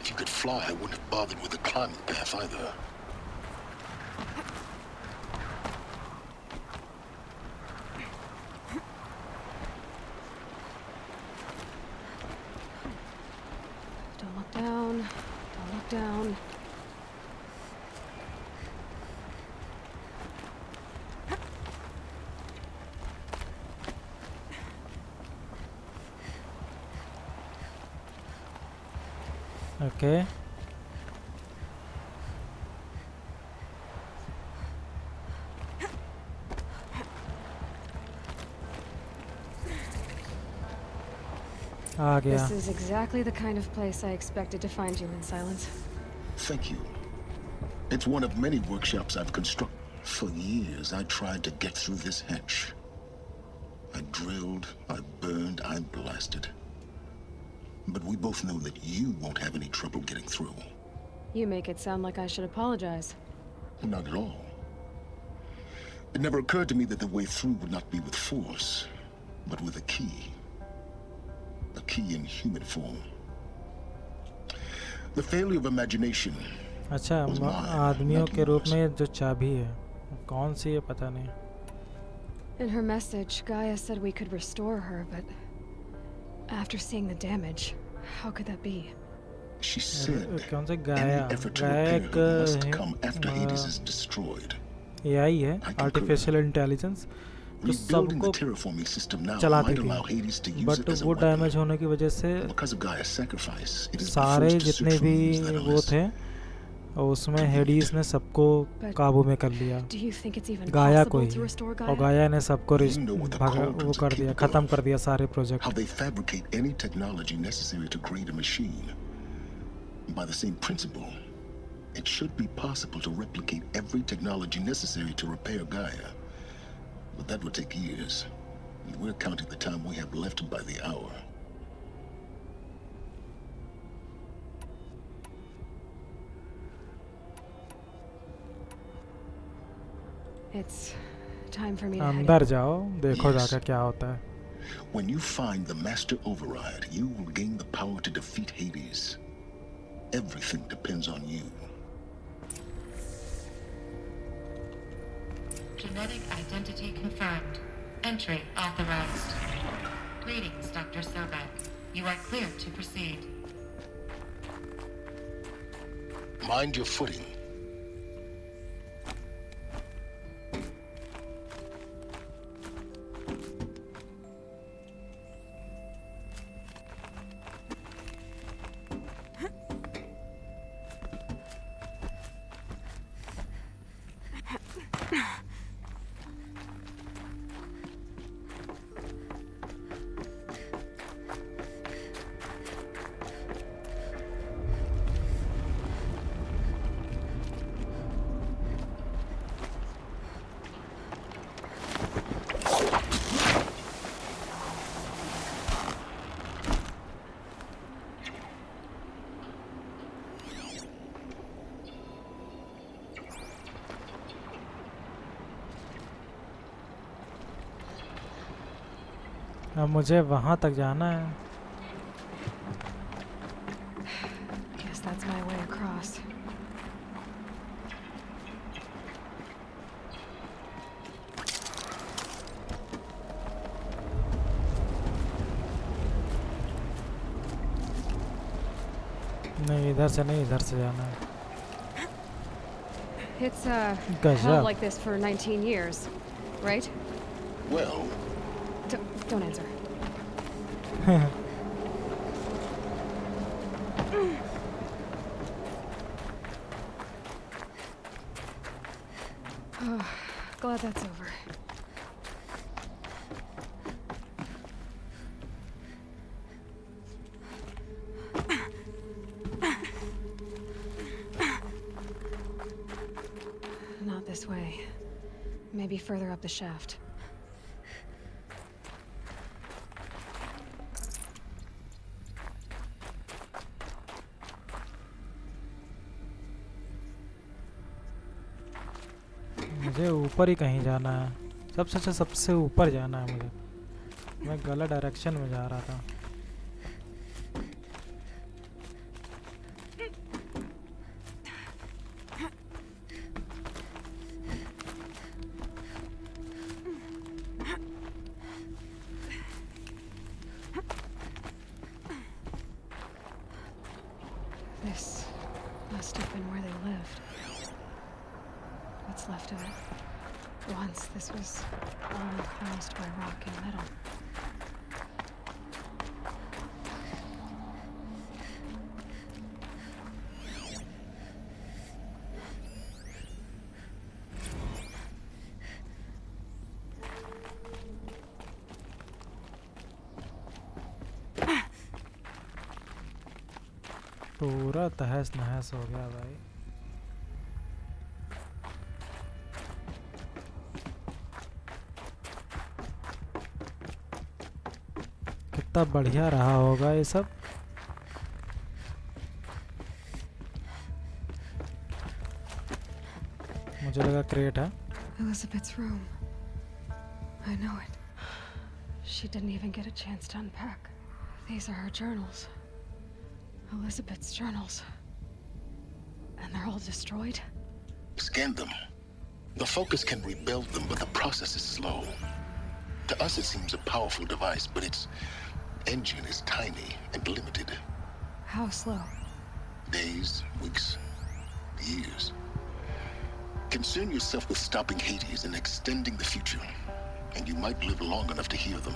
If you could fly, I wouldn't have bothered with the climbing path either. Don't look down. Don't look down. Okay. आ गया. This is exactly the kind of place I expected to find you in, Silence. Thank you. It's one of many workshops I've constructed. For years, I tried to get through this hatch. I drilled, I burned, I blasted. But we both know that you won't have any trouble getting through. You make it sound like I should apologize. Not at all. It never occurred to me that the way through would not be with force, but with a key. A key in human form. The failure of imagination. अच्छा, आदमियों के रूप में जो चाबी है कौन सी है पता नहीं. In her message, Gaia said we could restore her, but after seeing the damage, how could that be? She said कौन सा any गाया effort to गाया repair her must एक come after Hades is destroyed. AI है, I concur. Artificial intelligence, तो Rebuilding the सबको terraforming system now चलाती might थी. allow Hades to use but it as a वो weapon. डैमेज होने की वजह से Because of Gaia's sacrifice, it is the सारे first to जितने search भी rooms that are वो less थे और उसमें हेडीज ने सबको But काबू में कर लिया. do you think it's even गाया को possible ही, to restore और Gaia? गाया ने सबको You know what the वो cauldrons कर are दिया, capable खत्म of. कर दिया सारे how project. they fabricate any technology necessary to create a machine. By the same principle, it should be possible to replicate every technology necessary to repair Gaia. But that would take years. And we're counting the time we have left by the hour. It's time for me to head अंदर in. जाओ, देखो Yes. जाकर क्या होता है. When you find the Master Override, you will gain the power to defeat Hades. Everything depends on you. Genetic identity confirmed. Entry authorized. Greetings, Dr. Sobek. You are clear to proceed. Mind your footing. अब मुझे वहाँ तक जाना है. Guess that's my way across. नहीं, इधर से नहीं, इधर से जाना है. It's Gazelle. held like this for 19 years, right? Well, Don't answer. Oh, glad that's over. Not this way. Maybe further up the shaft. मुझे ऊपर ही कहीं जाना है, सबसे अच्छा सबसे ऊपर जाना है मुझे। मैं गलत डायरेक्शन में जा रहा था। This must have been where they lived. What's left of it. Once this was all enclosed by rock and metal. पूरा तहस नहस हो गया भाई। कितना बढ़िया रहा होगा ये सब। मुझे लगा क्रेट है। Elizabeth's room. I know it. She didn't even get a chance to unpack. These are her journals. Elizabeth's journals. And they're all destroyed? Scan them. The Focus can rebuild them, but the process is slow. To us it seems a powerful device, but its engine is tiny and limited. How slow? Days, weeks, years. Concern yourself with stopping Hades and extending the future, and you might live long enough to hear them.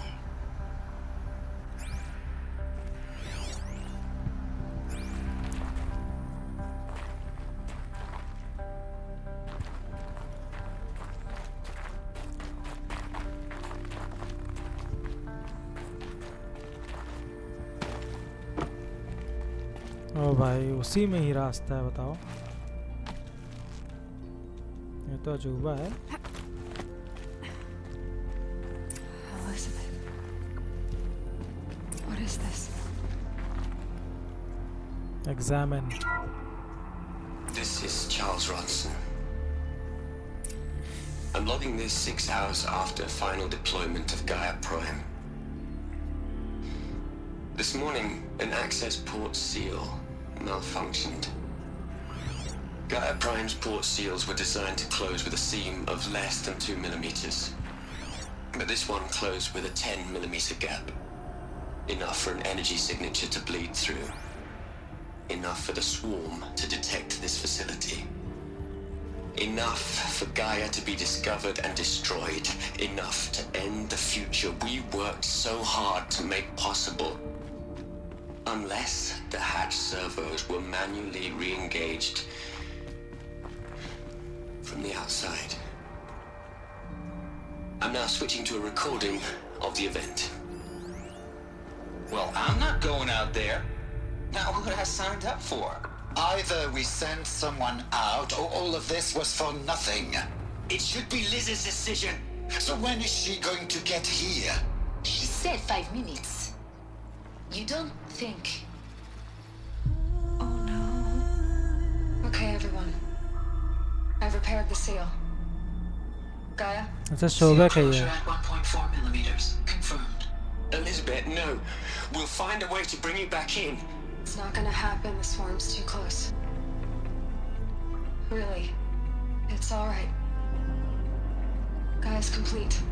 ओ भाई उसी में ही रास्ता है, बताओ। ये तो अजूबा है। Elizabeth. What is this? Examine. This is Charles Ronson. I'm logging this 6 hours after final deployment of Gaia Prime. This morning, an access port seal malfunctioned. Gaia Prime's port seals were designed to close with a seam of less than 2 millimeters. But this one closed with a 10 millimeter gap. Enough for an energy signature to bleed through. Enough for the swarm to detect this facility. Enough for Gaia to be discovered and destroyed. Enough to end the future we worked so hard to make possible. Unless the hatch servos were manually re-engaged from the outside. I'm now switching to a recording of the event. Well, I'm not going out there. Now, what I signed up for? Either we send someone out, or all of this was for nothing. It should be Liz's decision. So when is she going to get here? She said 5 minutes. You don't think... Oh no. Okay, everyone. I've repaired the seal. Gaia? अच्छा शोबैक है Closure ये। at 1.4 millimeters. Confirmed. Elizabeth, no. We'll find a way to bring you back in. It's not gonna happen. The swarm's too close. Really. It's alright. Gaia's complete.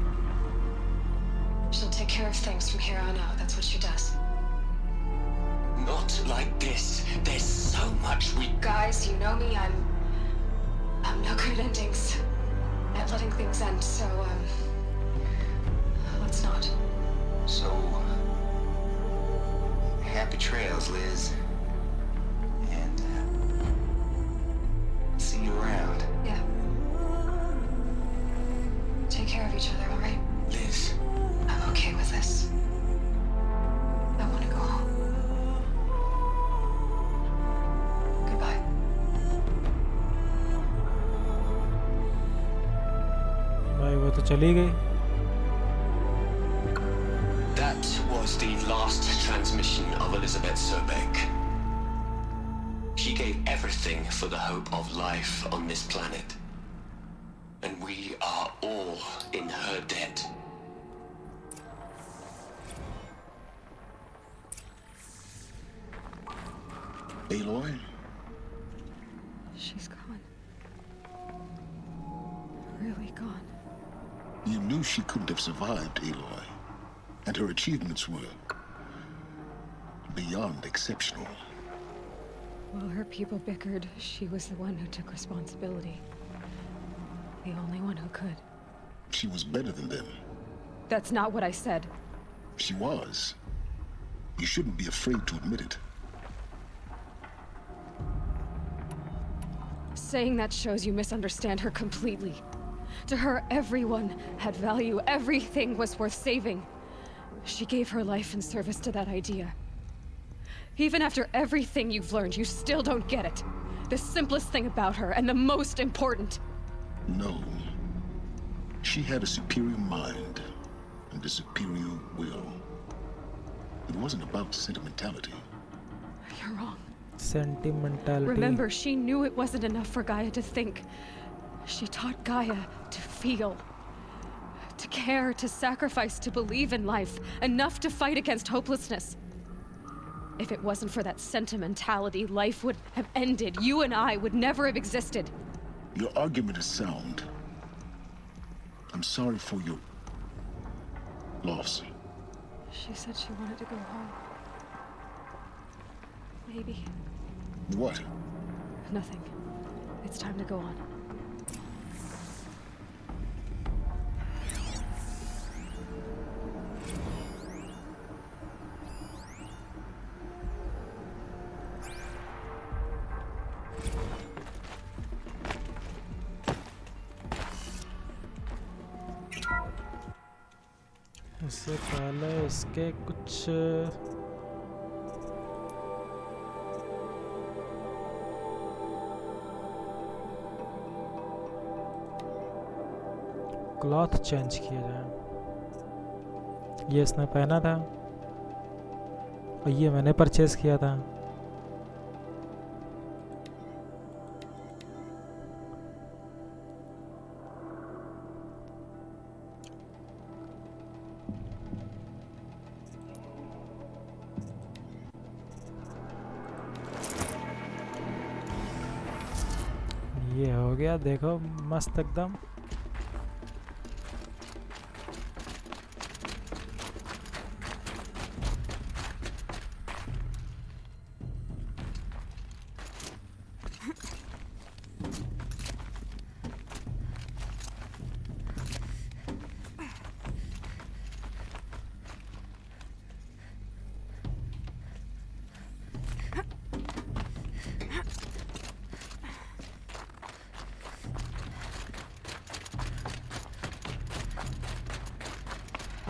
She'll take care of things from here on out. That's what she does. Not like this. There's so much we... Guys, you know me. I'm no good at endings. At letting things end, so, let's not. So... happy trails, Liz. And, see you around. Yeah. I'll see you. चली गई। That was the last transmission of Elizabeth Sobeck. She gave everything for the hope of life on this planet. And we are all in her debt. Aloy? She's gone. Really gone. You knew she couldn't have survived, Aloy. And her achievements were beyond exceptional. While her people bickered, she was the one who took responsibility. The only one who could. She was better than them. That's not what I said. She was. You shouldn't be afraid to admit it. Saying that shows you misunderstand her completely. To her, everyone had value. Everything was worth saving. She gave her life in service to that idea. Even after everything you've learned, you still don't get it. The simplest thing about her, and the most important. No. She had a superior mind and a superior will. It wasn't about sentimentality. You're wrong. Sentimentality. Remember, she knew it wasn't enough for Gaia to think. She taught Gaia to feel. To care, to sacrifice, to believe in life. Enough to fight against hopelessness. If it wasn't for that sentimentality, life would have ended. You and I would never have existed. Your argument is sound. I'm sorry for your loss. She said she wanted to go home. Maybe. What? Nothing. It's time to go on. इससे पहले इसके कुछ cloth change किया जाए। ये इसने पहना था और ये मैंने परचेज किया था। ये हो गया, देखो मस्त एकदम।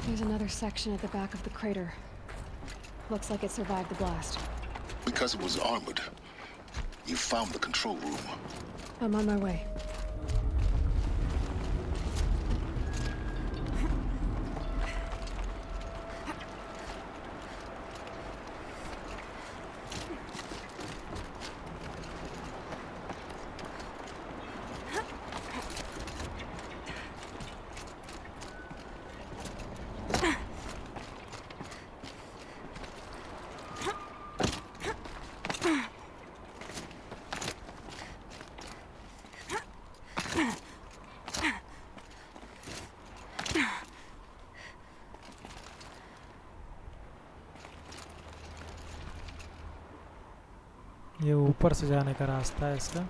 There's another section at the back of the crater. Looks like it survived the blast. Because it was armored. You found the control room. I'm on my way. ये ऊपर से जाने का रास्ता है इसका।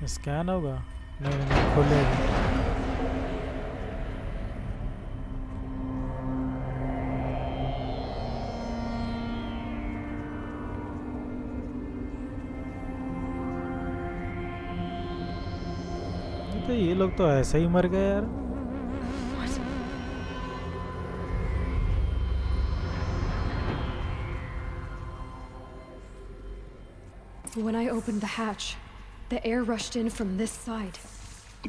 स्कैन होगा? नहीं नहीं, खोलेगा। ये लोग तो ऐसे ही मर गए यार। What? When I opened the hatch, the air rushed in from this side.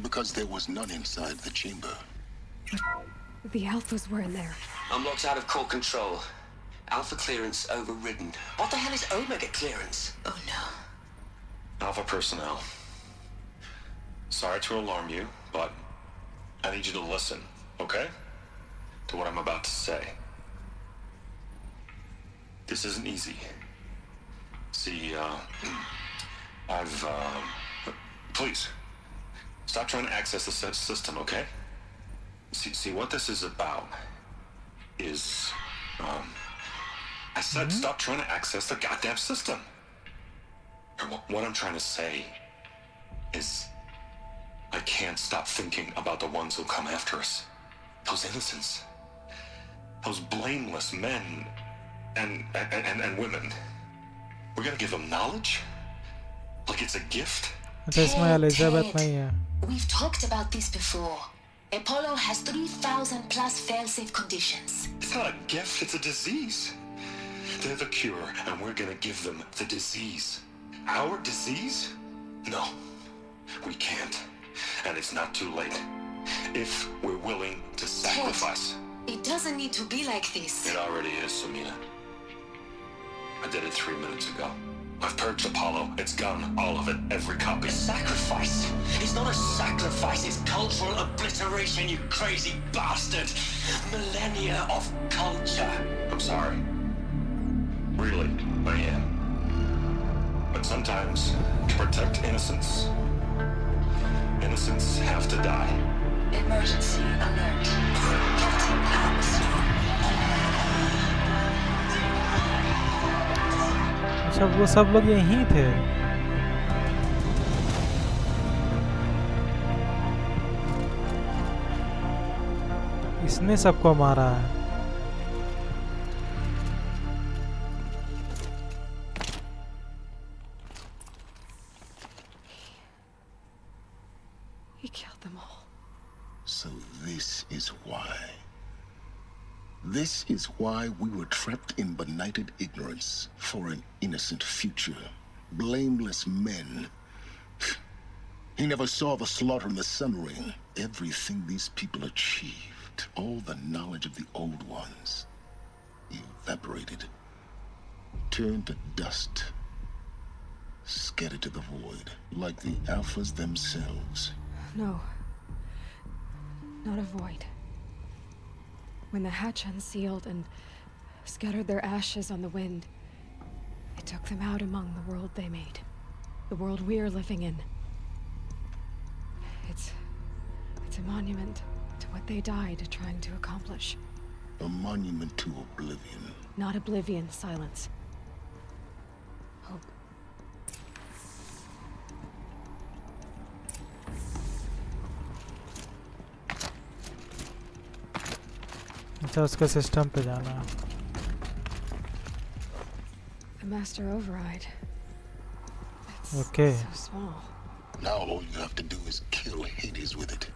Because there was none inside the chamber. The Alphas were in there. I'm locked out of core control. Alpha clearance overridden. What the hell is Omega clearance? Oh no. Alpha personnel. Sorry to alarm you, but I need you to listen, okay? To what I'm about to say. This isn't easy. See, please, stop trying to access the system, okay? See, what this is about is, I said stop trying to access the goddamn system. What I'm trying to say is, I can't stop thinking about the ones who come after us. Those innocents. Those blameless men and women. We're gonna give them knowledge? Like it's a gift? अच्छा इसमें Elizabeth नहीं है। We've talked about this before. Apollo has 3,000 plus fail-safe conditions. It's not a gift, it's a disease. They're the cure, and we're gonna give them the disease. Our disease? No, we can't. And it's not too late. If we're willing to sacrifice. It doesn't need to be like this. It already is, Samina. I did it 3 minutes ago. I've purged Apollo. It's gone. All of it. Every copy. Sacrifice? It's not a sacrifice, it's cultural obliteration, you crazy bastard! Millennia of culture. I'm sorry. Really, I am. But sometimes, to protect innocence, innocents have to die. Emergency alert. Captain Armstrong. अच्छा वो सब लोग यहीं थे। इसने सबको मारा है। He killed them all. So this is why. This is why we were trapped in benighted ignorance for an innocent future. Blameless men. He never saw the slaughter in the Sun Ring. Everything these people achieved, all the knowledge of the old ones, evaporated, turned to dust, scattered to the void, like the Alphas themselves. No. Not a void. When the hatch unsealed and scattered their ashes on the wind, it took them out among the world they made. The world we're living in. It's a monument to what they died trying to accomplish. A monument to oblivion. Not oblivion, silence. Hope. अच्छा उसका system पे जाना है। The master override. It's Okay. so small. Now all you have to do is kill Hades with it.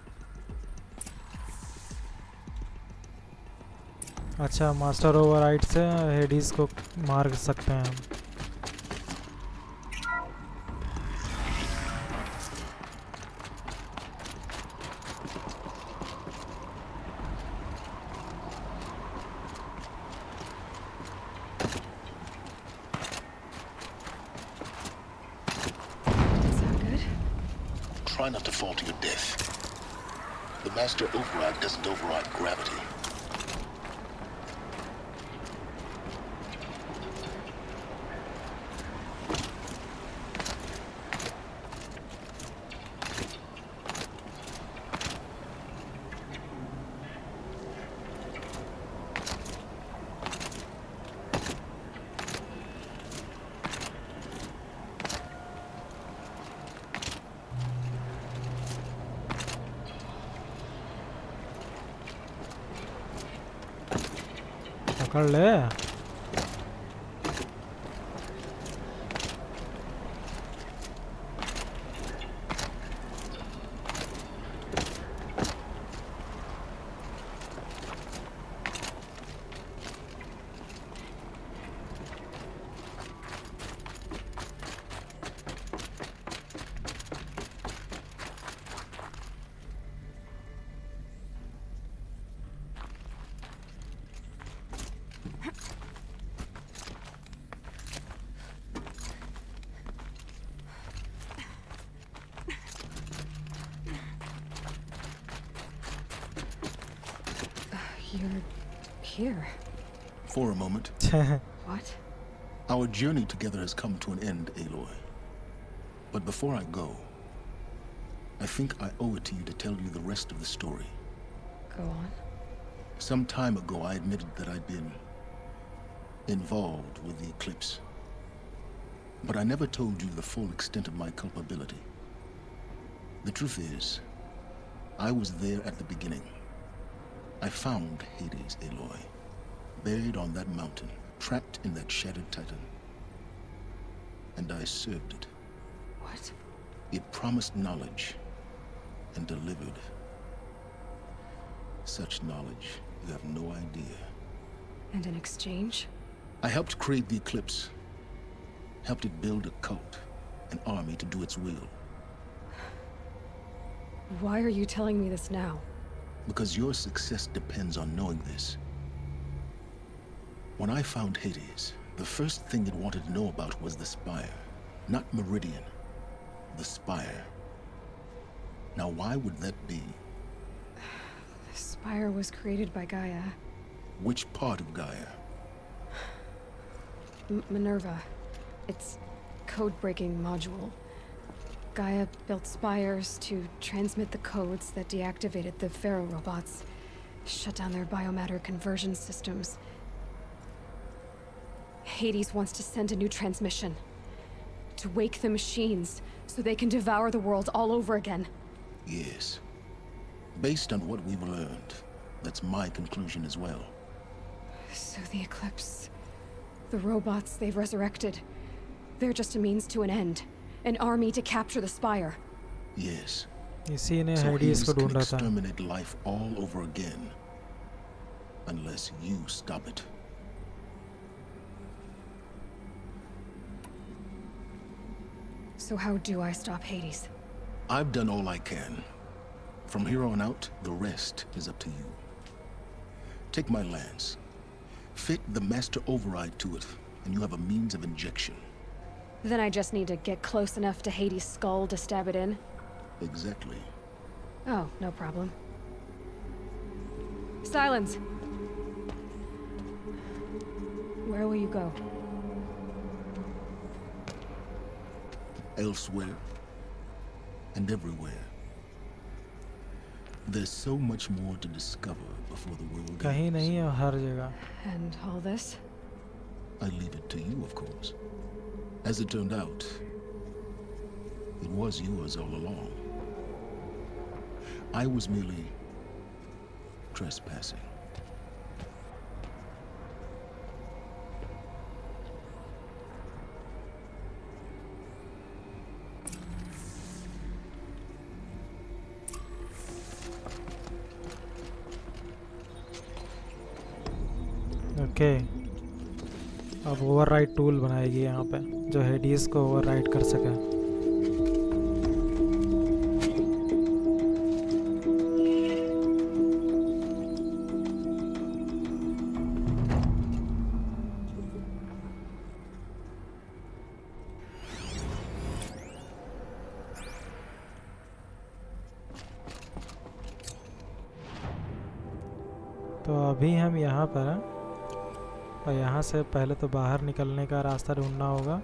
अच्छा master override से हेडिस को मार सकते हैं हम। Is that good? Try not to fall to your death. The master override doesn't override gravity. पकड़ ले। You're here. For a moment. What? Our journey together has come to an end, Aloy. But before I go, I think I owe it to you to tell you the rest of the story. Go on. Some time ago, I admitted that I'd been involved with the eclipse. But I never told you the full extent of my culpability. The truth is, I was there at the beginning. I found Hades, Aloy, buried on that mountain, trapped in that shattered titan. And I served it. What? It promised knowledge and delivered. Such knowledge, you have no idea. And in exchange? I helped create the eclipse. Helped it build a cult, an army to do its will. Why are you telling me this now? Because your success depends on knowing this. When I found Hades, the first thing it wanted to know about was the Spire. Not Meridian. The Spire. Now why would that be? The Spire was created by Gaia. Which part of Gaia? Minerva. It's code-breaking module. Gaia built spires to transmit the codes that deactivated the Pharaoh robots, shut down their biomatter conversion systems. Hades wants to send a new transmission. To wake the machines, so they can devour the world all over again. Yes. Based on what we've learned, that's my conclusion as well. So the Eclipse... the robots they've resurrected... they're just a means to an end. An army to capture the Spire. Yes. इसी ने So हेडिस Hades को can ढूंढा था. exterminate life all over again. Unless you stop it. So how do I stop Hades? I've done all I can. From here on out, the rest is up to you. Take my lance. Fit the master override to it, and you have a means of injection. Then I just need to get close enough to Hades' skull to stab it in? Exactly. Oh, no problem. Silence! Where will you go? Elsewhere. And everywhere. There's so much more to discover before the world कहीं ends. नहीं है हर जगह. And all this? I leave it to you, of course. As it turned out, it was yours all along. I was merely trespassing. Okay. अब override tool बनाएगी यहाँ पे जो Hades को ओवरराइड कर सके. तो अभी हम यहाँ पर हैं और यहाँ से पहले तो बाहर निकलने का रास्ता ढूंढना होगा.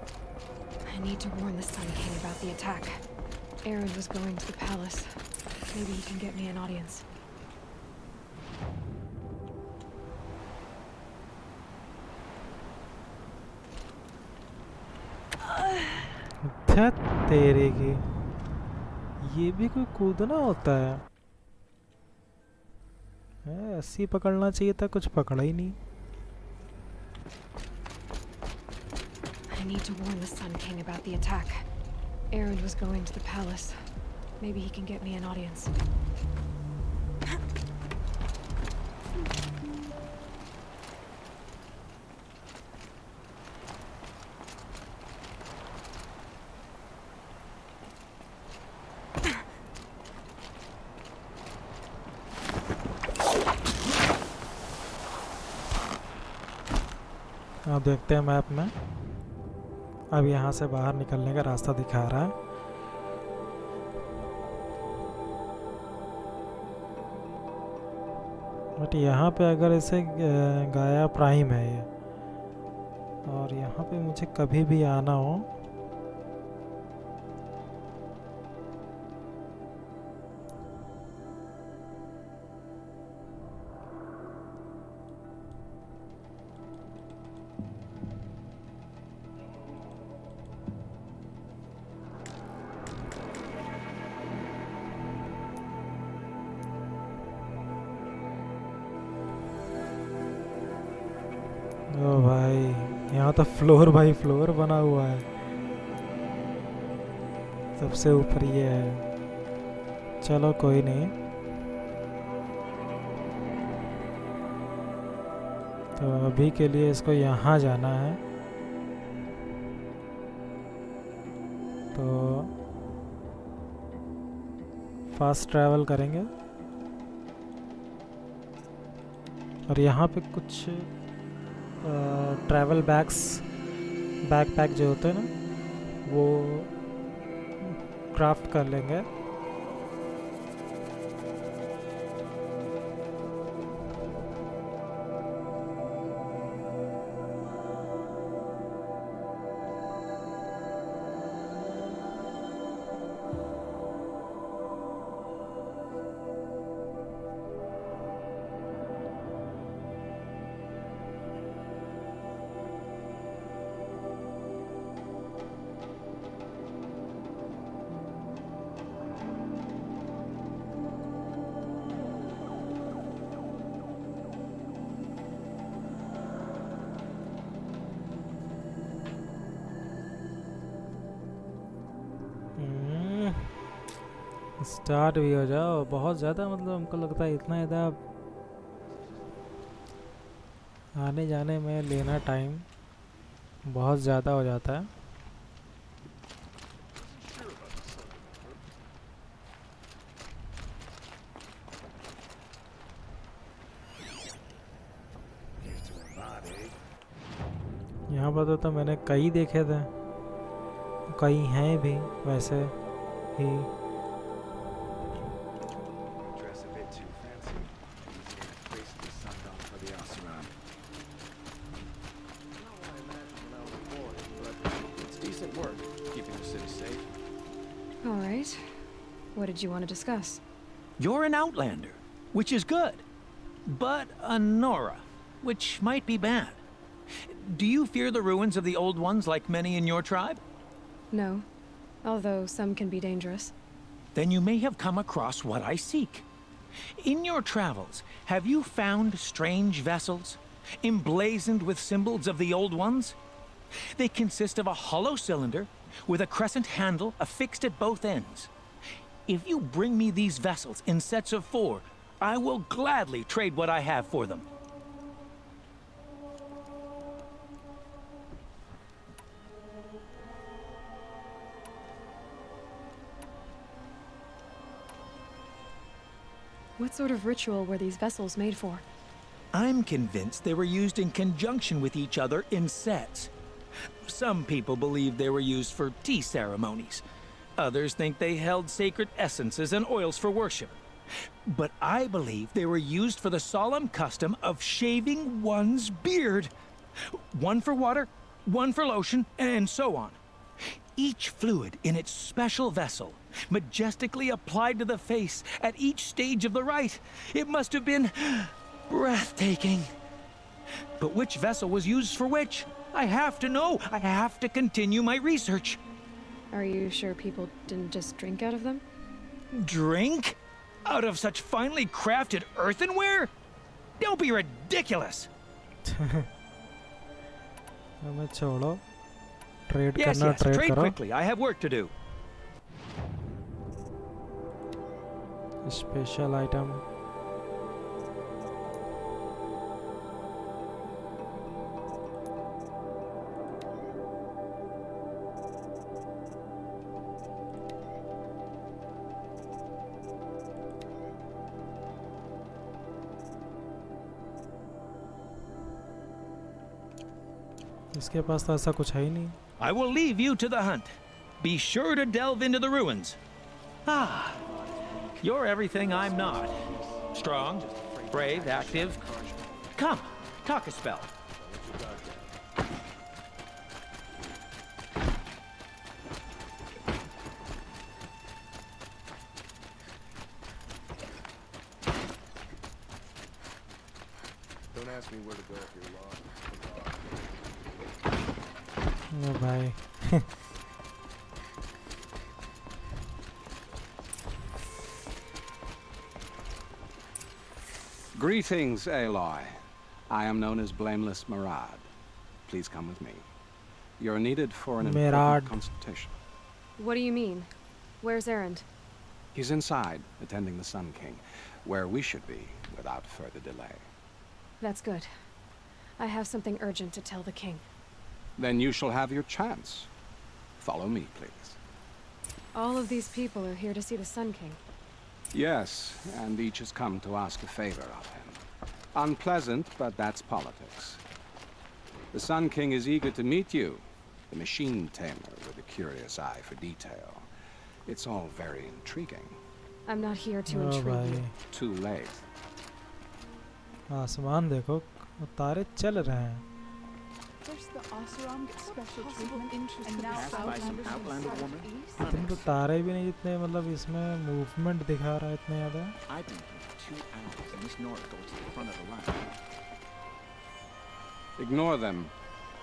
I need to warn the Sun King about the attack. Aaron was going to the palace. Maybe he can get me an audience. धत तेरे की. ये भी कोई कूदना होता है. ऐसी पकड़ना चाहिए था, कुछ पकड़ा ही नहीं. I need to warn the Sun King about the attack. Aaron was going to the palace. Maybe he can get me an audience. अब देखते हैं मैप में. अब यहाँ से बाहर निकलने का रास्ता दिखा रहा है. बट यहाँ पे अगर इसे गाया प्राइम है ये, और यहाँ पे मुझे कभी भी आना हो ओ भाई, यहाँ तो फ्लोर बाई फ्लोर बना हुआ है। सबसे ऊपर ये है। चलो कोई नहीं। तो अभी के लिए इसको यहाँ जाना है, तो फास्ट ट्रैवल करेंगे। और यहाँ पे कुछ ट्रैवल बैकपैक जो होते हैं ना, वो क्राफ्ट कर लेंगे। स्टार्ट भी हो जाओ। बहुत ज़्यादा, मतलब हमको लगता है इतना ज़्यादा आने जाने में लेना टाइम बहुत ज़्यादा हो जाता है। यहाँ पर तो मैंने कई देखे थे, कई हैं भी वैसे ही। All right. What did you want to discuss? You're an outlander, which is good. But a Nora, which might be bad. Do you fear the ruins of the old ones like many in your tribe? No. Although some can be dangerous. Then you may have come across what I seek. In your travels, have you found strange vessels, emblazoned with symbols of the old ones? They consist of a hollow cylinder with a crescent handle affixed at both ends. If you bring me these vessels in sets of 4, I will gladly trade what I have for them. What sort of ritual were these vessels made for? I'm convinced they were used in conjunction with each other in sets. Some people believe they were used for tea ceremonies. Others think they held sacred essences and oils for worship. But I believe they were used for the solemn custom of shaving one's beard. One for water, one for lotion, and so on. Each fluid in its special vessel, majestically applied to the face at each stage of the rite. It must have been breathtaking. But which vessel was used for which? I have to know. I have to continue my research. Are you sure people didn't just drink out of them? Drink? Out of such finely crafted earthenware? Don't be ridiculous. हमें छोड़ो, trade Yes, करना yes, trade trade करो। quickly. I have work to do. Special item. इसके पास तो ऐसा कुछ है ही नहीं। I will leave you to the hunt. Be sure to delve into the ruins. Ah, you're everything I'm not. Strong, Brave, active. Come, talk a spell. Don't ask me where to go if you're lost. ओ भाई Greetings, Aloy. I am known as Blameless Murad. Please come with me. You're needed for an Murad. important consultation. What do you mean? Where's Erend? He's inside, attending the Sun King, where we should be without further delay. That's good. I have something urgent to tell the king. Then you shall have your chance. Follow me, please. All of these people are here to see the Sun King. Yes, and each has come to ask a favor of him. Unpleasant, but that's politics. The Sun King is eager to meet you, the machine tamer with a curious eye for detail. It's all very intriguing. I'm not here to O intrigue भाई you. Too late. आसमान देखो वो तारे चल रहे हैं First the Oseram gets special treatment, and now Outlander woman. इतने तो तारे भी नहीं जितने मतलब इसमें मूवमेंट दिखा रहा है इतने ज़्यादा I've been here for 2 hours, and Miss Nora goes to the front of the line. Ignore them.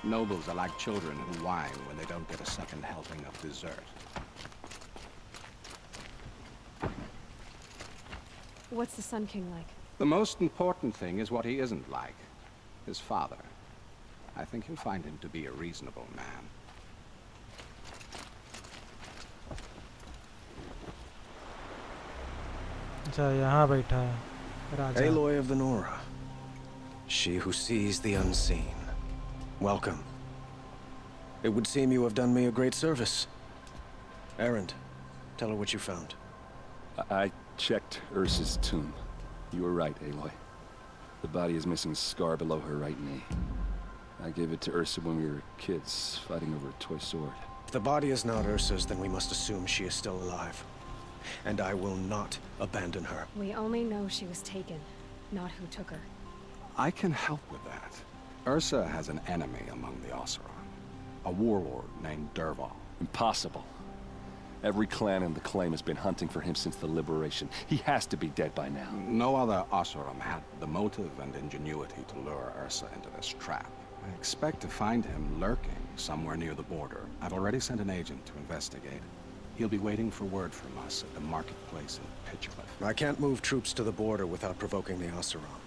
Nobles are like children who whine when they don't get a second helping of dessert. What's the Sun King like? The most important thing is what he isn't like. His father. I think you'll find him to be a reasonable man. अच्छा यहाँ बैठा है राजा Aloy of the Nora. She who sees the unseen. Welcome. It would seem you have done me a great service. Erend, tell her what you found. I checked Ursa's tomb. You were right, Aloy. The body is missing a scar below her right knee. I gave it to Ursa when we were kids, fighting over a toy sword. If the body is not Ursa's, then we must assume she is still alive. And I will not abandon her. We only know she was taken, not who took her. I can help with that. Ursa has an enemy among the Oseram. A warlord named Dervahl. Impossible. Every clan in the claim has been hunting for him since the liberation. He has to be dead by now. No other Oseram had the motive and ingenuity to lure Ursa into this trap. I expect to find him lurking somewhere near the border. I've already sent an agent to investigate. He'll be waiting for word from us at the marketplace in Pitchcliff. I can't move troops to the border without provoking the Oseram.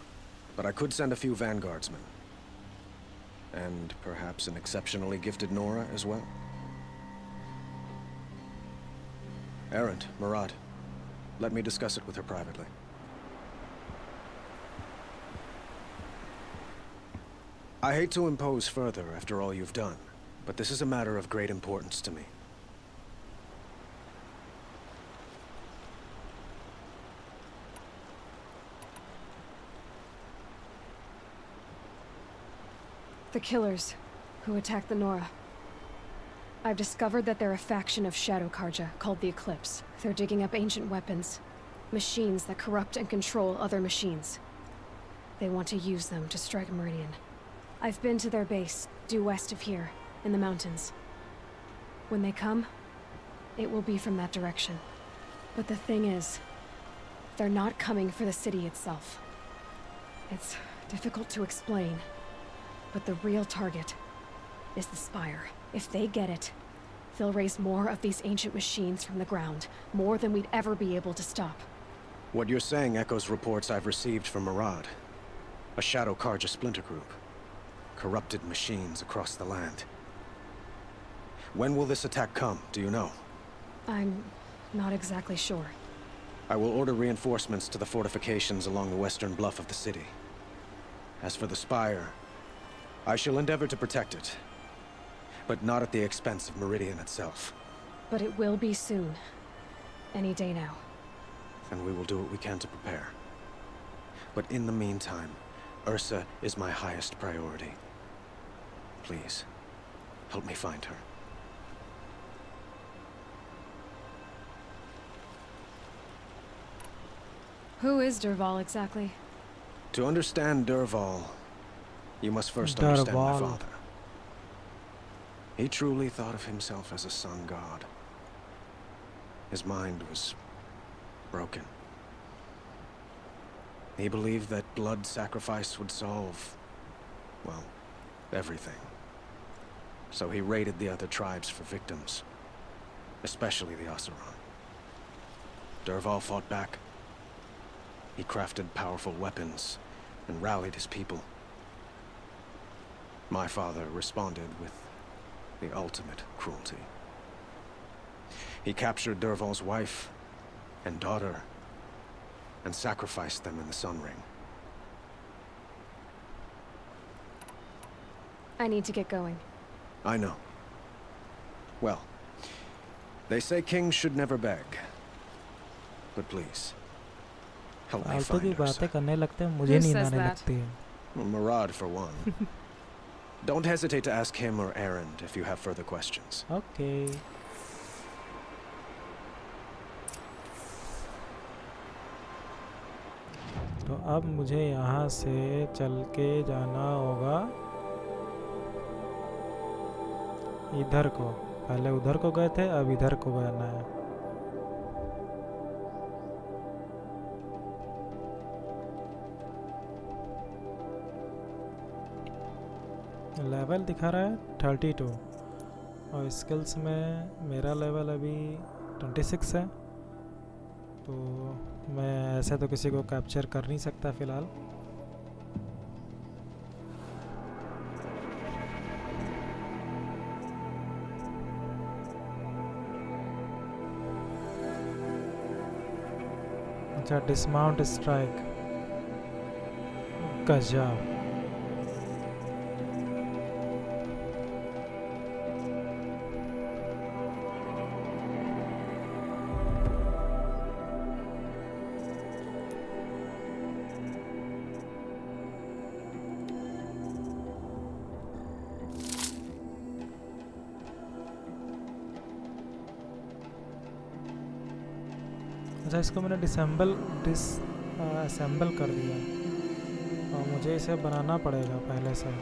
But I could send a few vanguardsmen. And perhaps an exceptionally gifted Nora as well. Erend, Murad, let me discuss it with her privately. I hate to impose further after all you've done, but this is a matter of great importance to me. The killers who attacked the Nora. I've discovered that they're a faction of Shadow Karja called the Eclipse. They're digging up ancient weapons, machines that corrupt and control other machines. They want to use them to strike Meridian. I've been to their base, due west of here, in the mountains. When they come, it will be from that direction. But the thing is, they're not coming for the city itself. It's difficult to explain, but the real target is the Spire. If they get it, they'll raise more of these ancient machines from the ground, more than we'd ever be able to stop. What you're saying echoes reports I've received from Murad, a Shadow Karja splinter group. Corrupted machines across the land. When will this attack come, do you know? I'm not exactly sure. I will order reinforcements to the fortifications along the western bluff of the city. As for the Spire, I shall endeavor to protect it, but not at the expense of Meridian itself. But it will be soon. Any day now. And we will do what we can to prepare. But in the meantime, Ursa is my highest priority. Please, help me find her. Who is Dervahl exactly? To understand Dervahl, you must first understand my Dervahl. father. He truly thought of himself as a sun god. His mind was broken. He believed that blood sacrifice would solve, well, everything. So he raided the other tribes for victims, especially the Oseram. Dervahl fought back. He crafted powerful weapons and rallied his people. My father responded with the ultimate cruelty. He captured Dervahl's wife and daughter and sacrificed them in the Sun Ring. I need to get going. I know. Well, they say kings should never beg. But please, help me फालतू की find बातें Ursa. करने लगते हैं, मुझे Who नींद says आने that? लगती है. Murad, for one. Don't hesitate to ask him or Erend if you have further questions. Okay. तो अब मुझे यहाँ से चल के जाना होगा इधर को. पहले उधर को गए थे, अब इधर को जाना है. लेवल दिखा रहा है 32 और स्किल्स में मेरा लेवल अभी 26 है. तो मैं ऐसे तो किसी को कैप्चर कर नहीं सकता फ़िलहाल. अच्छा, डिसमाउंट स्ट्राइक. गजब. अच्छा, इसको मैंने असेंबल कर दिया और मुझे इसे बनाना पड़ेगा पहले से.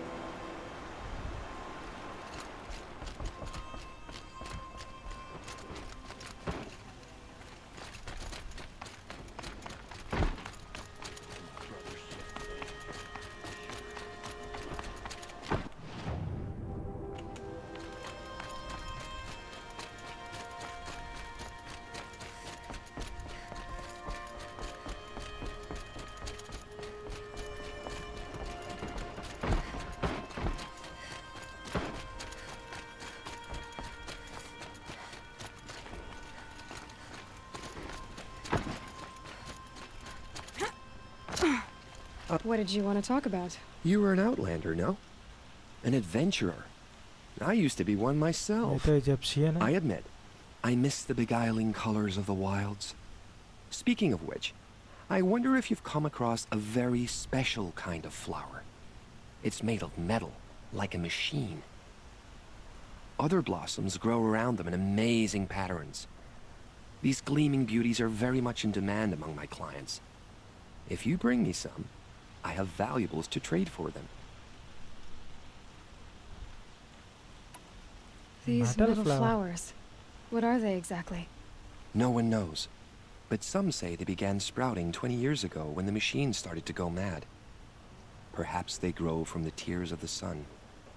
What did you want to talk about? You were an outlander, no? An adventurer. I used to be one ये myself. तो इजिप्शियन है. I admit, I miss the beguiling colors of the wilds. Speaking of which, I wonder if you've come across a very special kind of flower. It's made of metal, like a machine. Other blossoms grow around them in amazing patterns. These gleaming beauties are very much in demand among my clients. If you bring me some, I have valuables to trade for them. These Metal metal flower. flowers. What are they exactly? No one knows. But some say they began sprouting 20 years ago when the machine started to go mad. Perhaps they grow from the tears of the sun,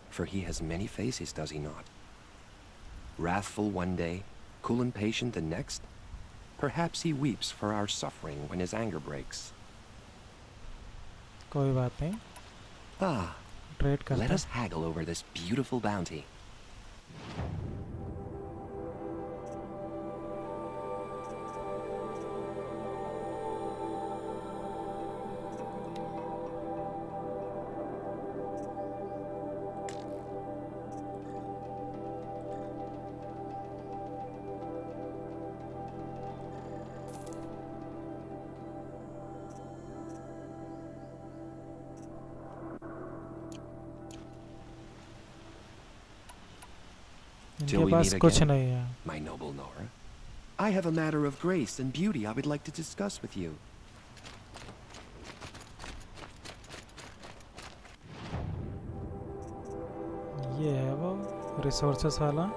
for he has many faces, does he not? Wrathful one day, cool and patient the next. Perhaps he weeps for our suffering when his anger breaks. कोई बात नहीं, Ah, trade करते let हैं. us haggle over this beautiful bounty. इनके Till we pass meet कुछ again, नहीं है. my noble Nora. I have a matter of grace and beauty I would like to discuss with you. Resources वाला।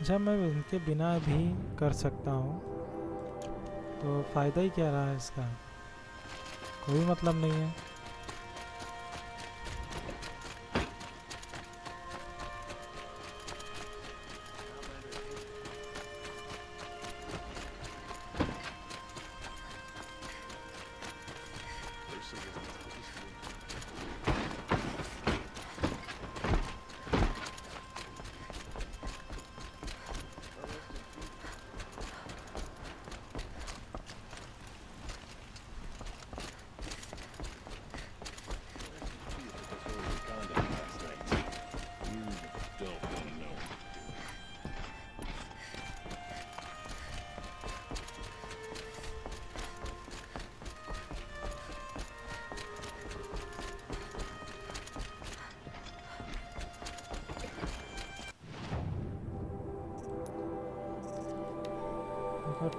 जब मैं इनके बिना भी कर सकता हूँ तो फ़ायदा ही क्या रहा है इसका, कोई मतलब नहीं है।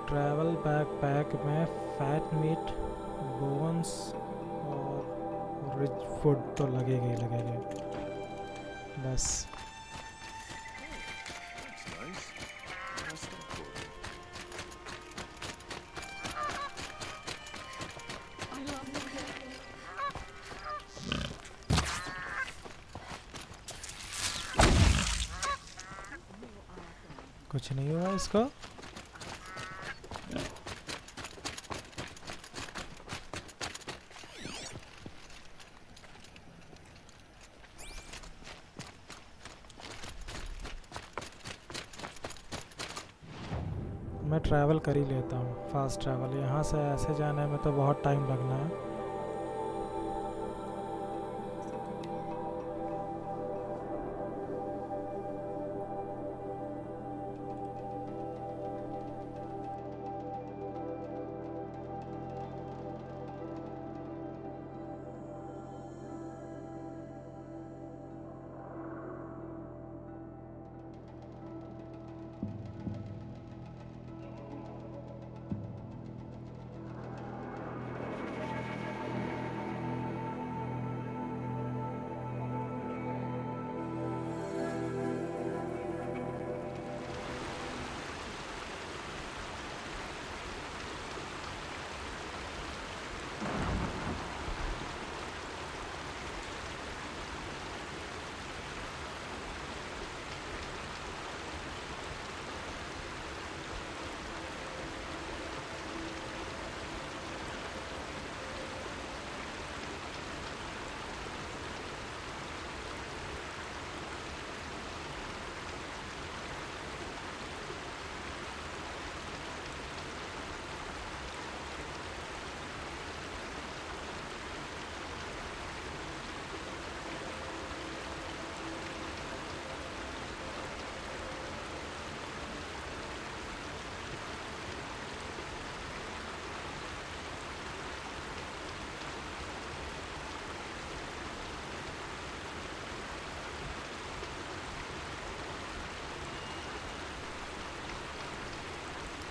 ट्रैवल बैकपैक में फैट मीट, बोन्स और रिच फूड तो लगेगा ही लगेगा बस। कुछ नहीं हुआ इसको। मैं ट्रैवल कर ही लेता हूँ, फास्ट ट्रैवल। यहाँ से ऐसे जाने में तो बहुत टाइम लगना है।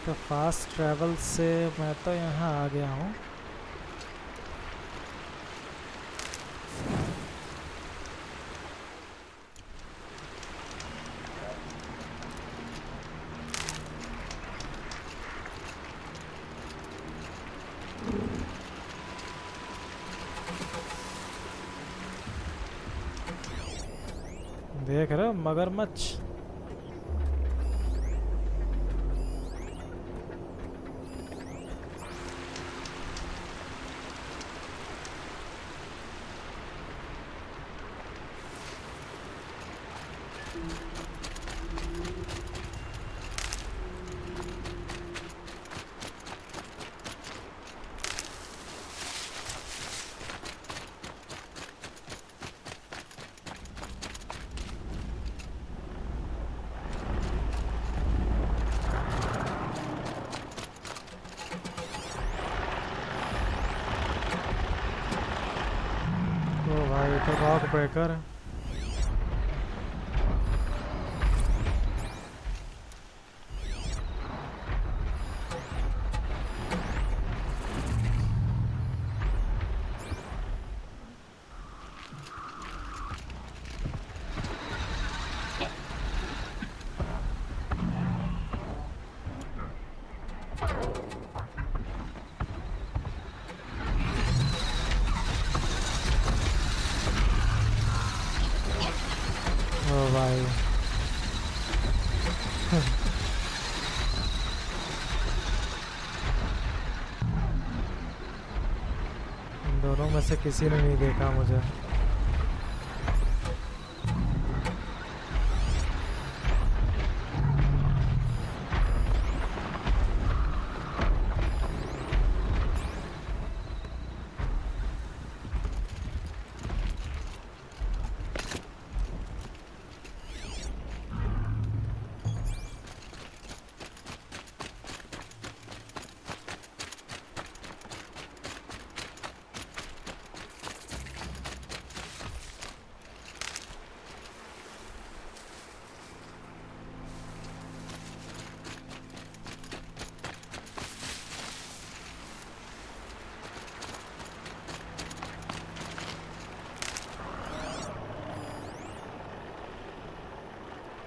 तो फास्ट ट्रैवल से मैं तो यहाँ आ गया हूँ। देख रहे हो मगरमच्छ। ओ भाई तो रॉक ब्रेकर है। ओ भाई इन दोनों में से किसी ने नहीं देखा मुझे।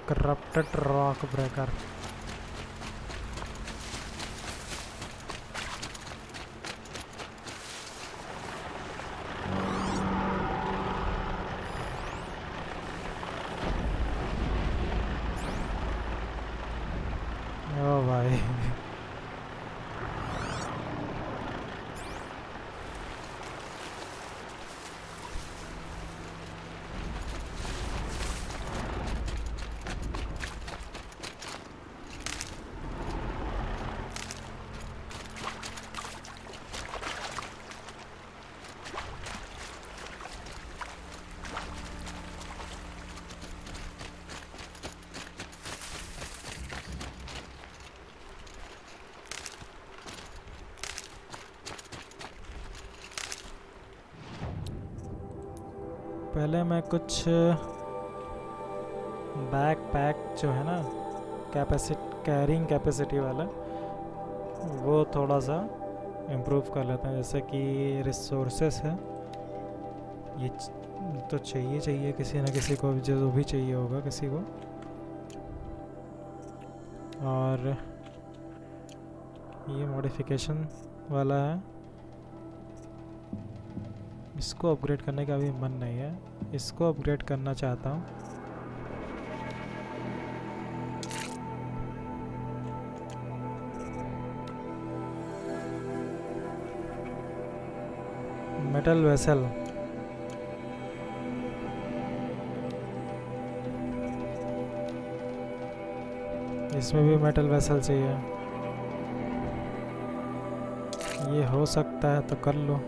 Corrupted rock breaker. ओ भाई पहले मैं कुछ बैक पैक जो है ना कैरिंग कैपेसिटी वाला वो थोड़ा सा इम्प्रूव कर लेते हैं। जैसे कि रिसोर्सेस है ये तो चाहिए किसी ना किसी को, जो भी चाहिए होगा किसी को। और ये मॉडिफिकेशन वाला है, इसको अपग्रेड करने का अभी मन नहीं है, इसको अपग्रेड करना चाहता हूँ। मेटल वेसल इसमें भी मेटल वेसल चाहिए। ये हो सकता है तो कर लो।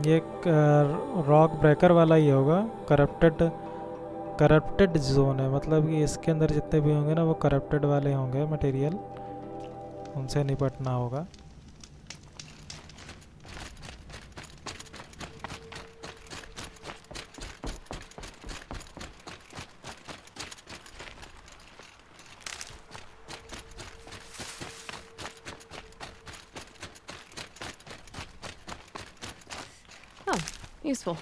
ये रॉक ब्रेकर वाला ही होगा। करप्टेड जोन है, मतलब कि इसके अंदर जितने भी होंगे ना वो करप्टेड वाले होंगे मटेरियल, उनसे निपटना होगा। Oh, useful.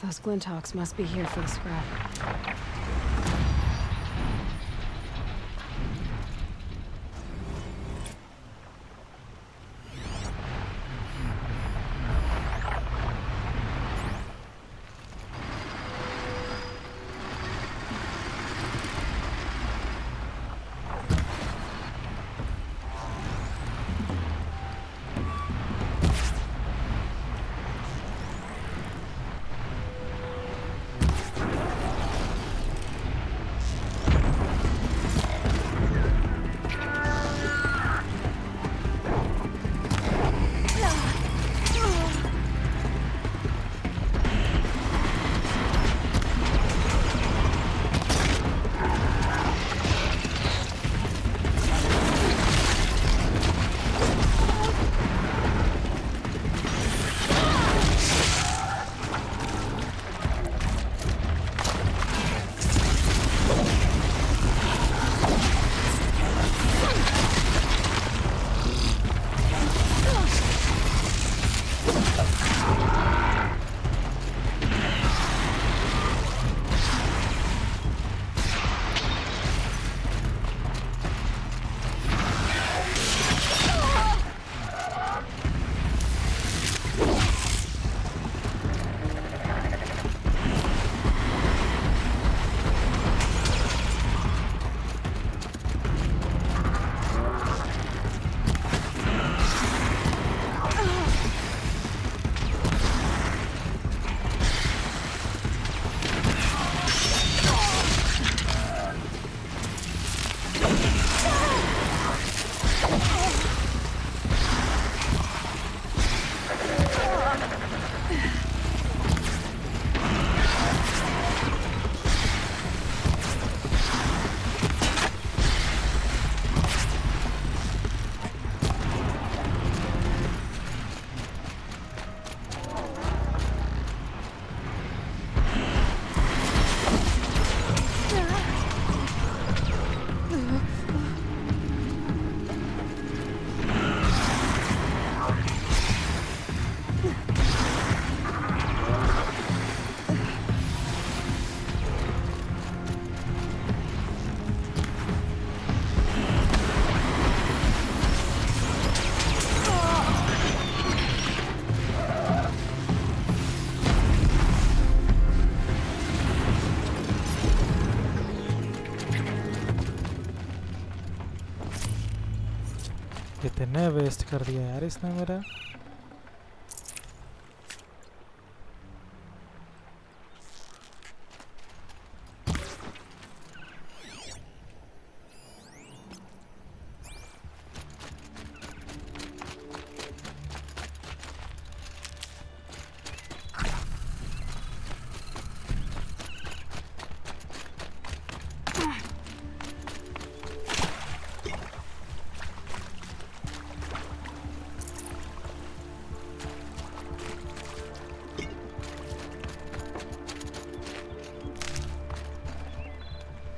Those Glinthawks must be here for the scrap. कितने वेस्ट कर दिया यार इसने मेरा।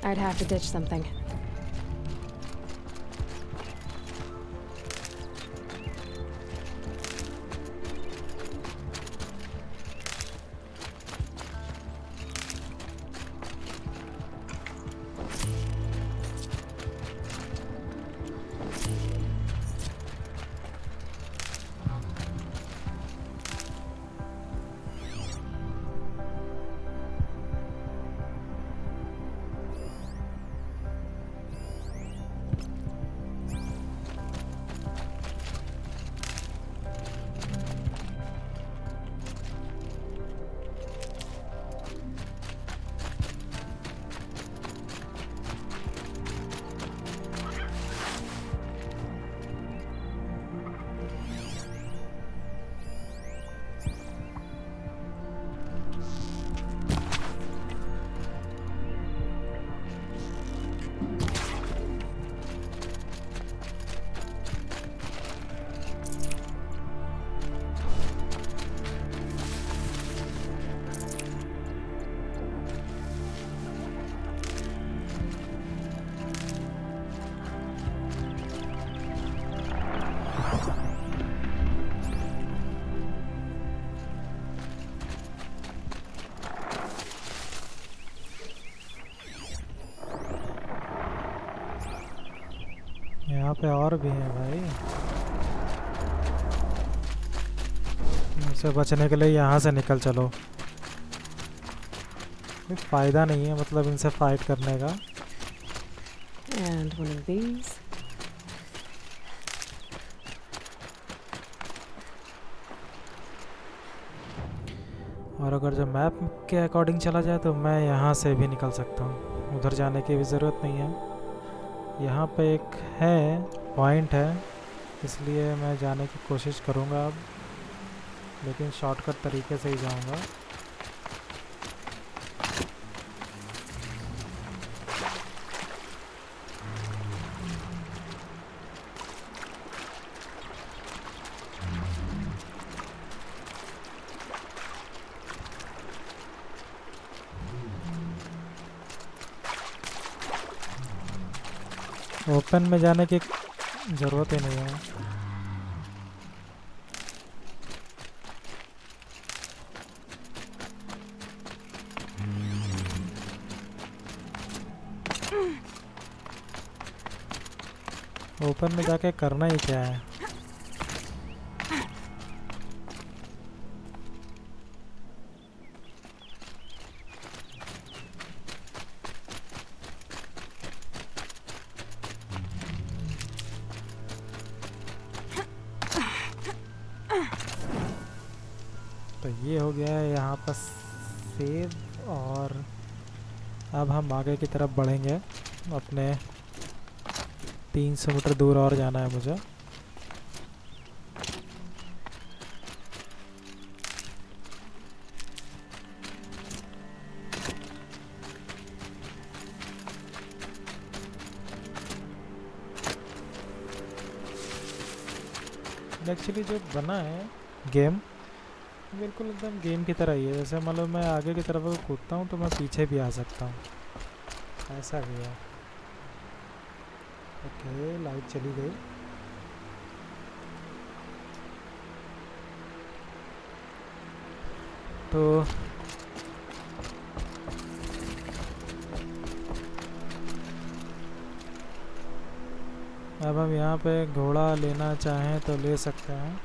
I'd have to ditch something. पे और भी हैं भाई। इनसे बचने के लिए यहाँ से निकल चलो। कोई फ़ायदा नहीं है मतलब इनसे फाइट करने का। And one of these. और अगर जो मैप के अकॉर्डिंग चला जाए तो मैं यहाँ से भी निकल सकता हूँ, उधर जाने की भी ज़रूरत नहीं है। यहाँ पे एक है पॉइंट है, इसलिए मैं जाने की कोशिश करूँगा अब, लेकिन शॉर्टकट तरीके से ही जाऊँगा। ओपन में जाने की ज़रूरत ही नहीं है। ओपन में जाके करना ही क्या है। तो ये हो गया है यहाँ पर सेव, और अब हम आगे की तरफ बढ़ेंगे। अपने 300 मीटर दूर और जाना है मुझे। एक्चुअली जो बना है गेम बिल्कुल एकदम गेम की तरह ही है। जैसे मान लो मैं आगे की तरफ अगर कूदता हूँ तो मैं पीछे भी आ सकता हूँ, ऐसा भी है। ओके, लाइट चली गई। तो अब हम यहाँ पे घोड़ा लेना चाहें तो ले सकते हैं।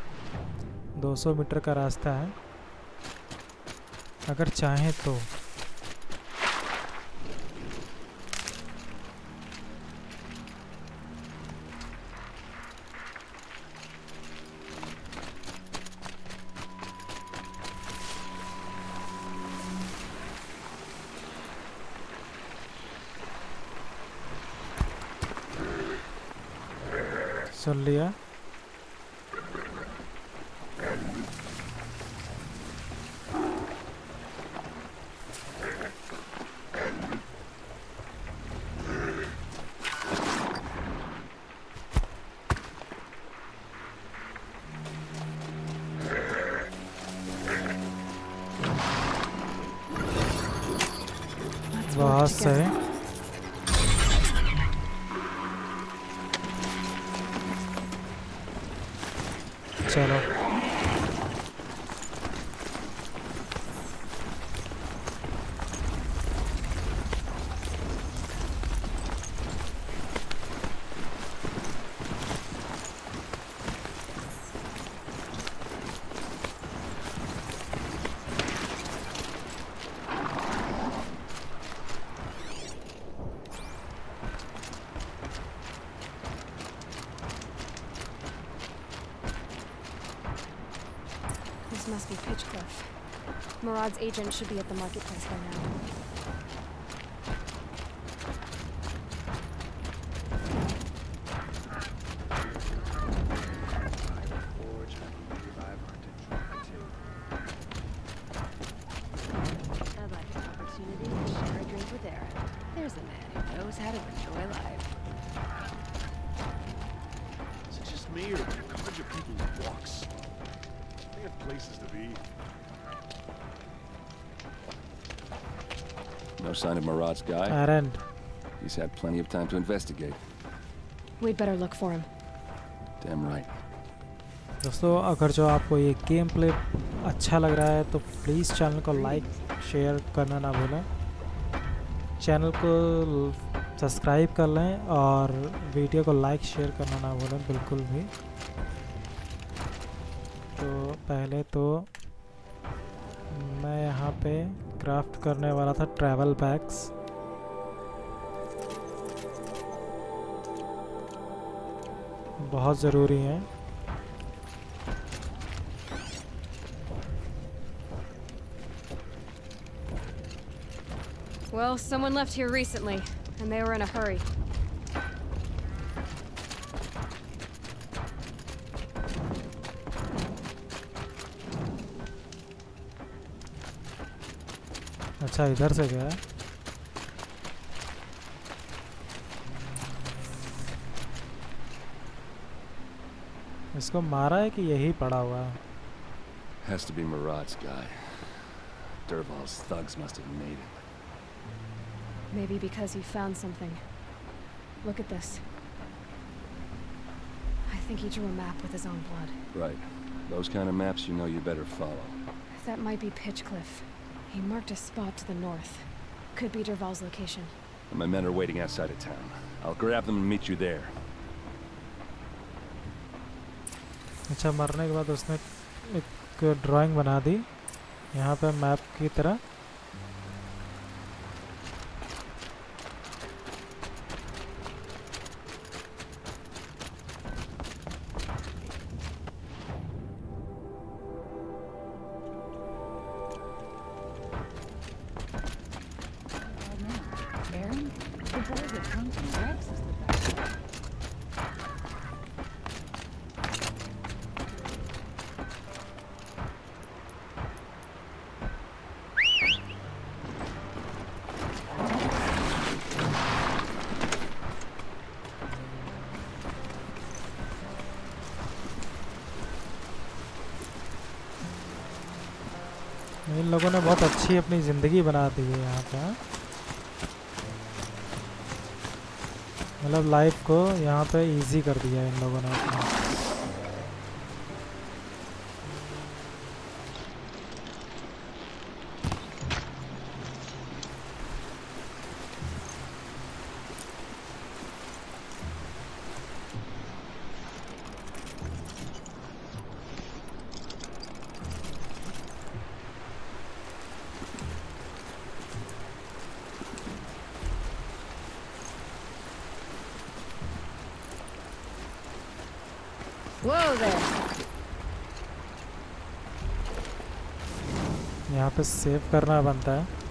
200 मीटर का रास्ता है अगर चाहें तो। सुन लिया। बहुत सही। चलो This must be Pitchcliff. Murad's agent should be at the marketplace by now. I'd like an opportunity to share a drink with Aaron. There's a man who knows how to enjoy life. Is it just me, or do you conjure people with walks? They have places to be. No sign of Murad's guy? Aaron. He's had plenty of time to investigate. We'd better look for him. Damn right. दोस्तों, अगर जो आपको ये game play अच्छा लग रहा है तो प्लीज़ चैनल को लाइक शेयर करना ना भूलें। चैनल को सब्सक्राइब कर लें और वीडियो को लाइक शेयर करना ना भूलें बिल्कुल भी। तो पहले तो मैं यहाँ पे क्राफ्ट करने वाला था ट्रैवल बैग्स। बहुत ज़रूरी हैं। Well, someone left here recently, and they were in a hurry. अच्छा इधर से गया। इसको मारा है कि यही पड़ा हुआ है? Has to be Murad's guy. Dervahl's thugs must have made him. Maybe because he found something. Look at this. I think he drew a map with his own blood. Right. Those kind of maps you know you better follow. That might be Pitchcliff. He marked a spot to the north. Could be Dervahl's location. My men are waiting outside of town. I'll grab them and meet you there. अच्छा मरने के बाद उसने एक drawing बना दी यहाँ पे map की तरह। इन लोगों ने बहुत अच्छी अपनी ज़िंदगी बना दी है यहाँ पे। मतलब लाइफ को यहाँ पे इजी कर दिया है इन लोगों ने अपना। Whoa there! यहाँ पे सेव करना बनता है।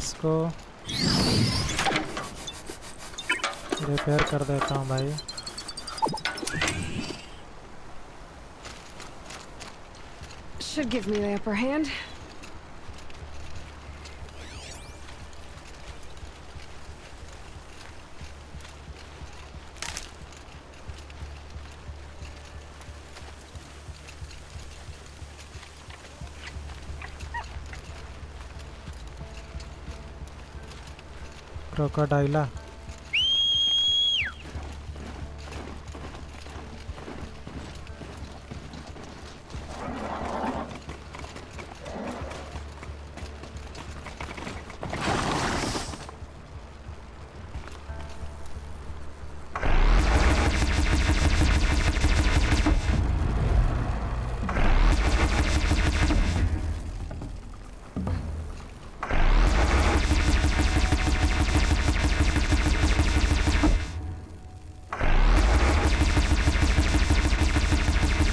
इसको रिपेयर कर देता हूँ भाई। Should give me the upper hand. क्रोकोडाइला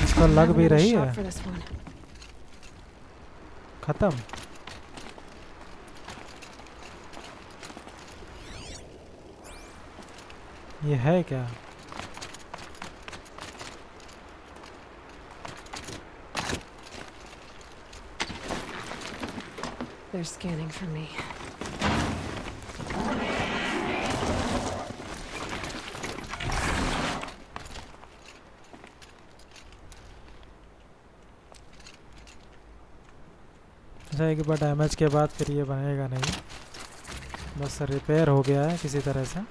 इसको लग भी रही है। खत्म। ये है क्या? They're scanning for me. अच्छा, एक बार डैमेज के बाद फिर ये बनेगा नहीं, बस रिपेयर हो गया है किसी तरह से।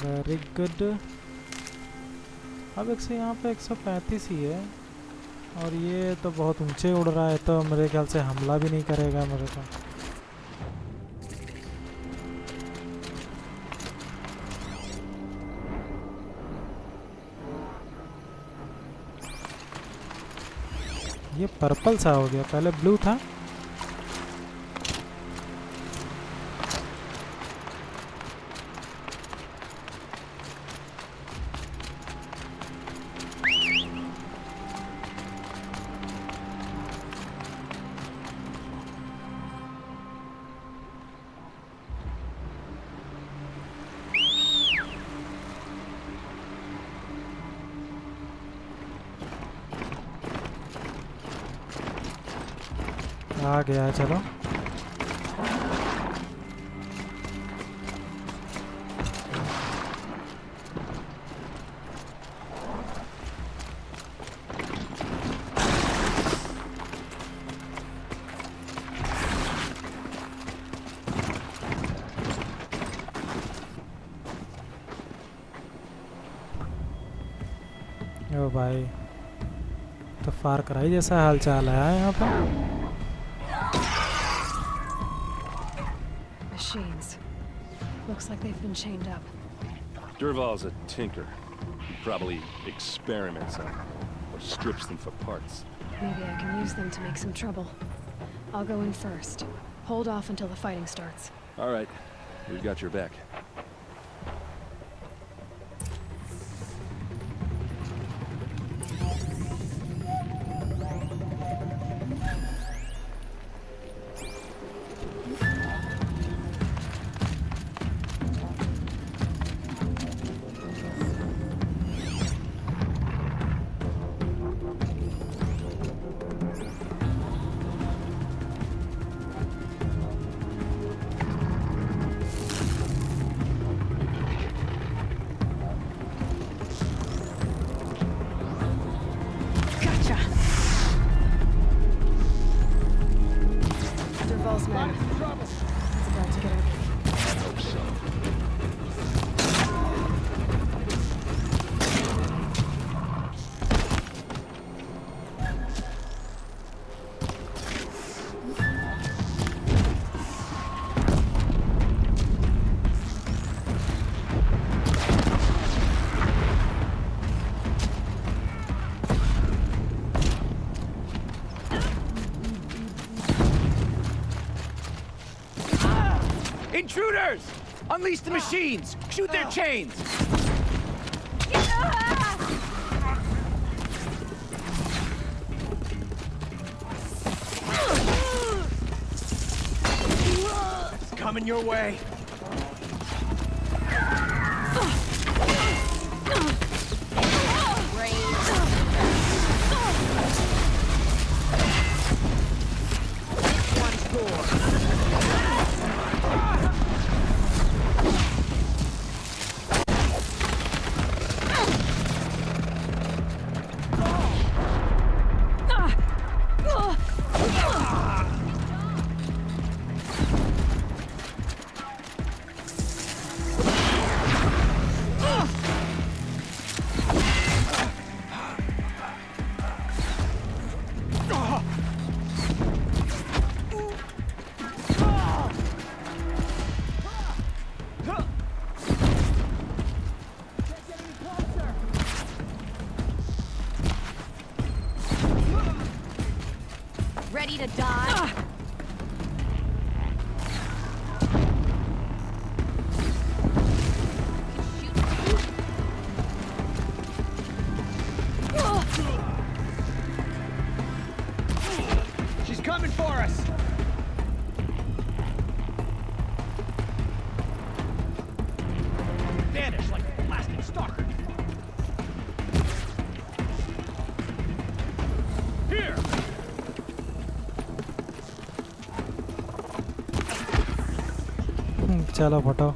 Very good. अब एक से यहाँ पे 135 ही है और ये तो बहुत ऊंचे उड़ रहा है, तो मेरे ख्याल से हमला भी नहीं करेगा मेरे को। ये पर्पल सा हो गया, पहले ब्लू था। आ गया है, चलो। ओ भाई, तो फार कराई जैसा हाल चाल है यहाँ पे। Machines. Looks like they've been chained up. Dervahl's a tinker. He probably experiments on them, or strips them for parts. Maybe I can use them to make some trouble. I'll go in first. Hold off until the fighting starts. All right, we've got your back. Intruders! Unleash the machines! Shoot their chains! It's coming your way. Ready to die? She's coming for us! Vanish like a blasting stalker! Here! चलो फटो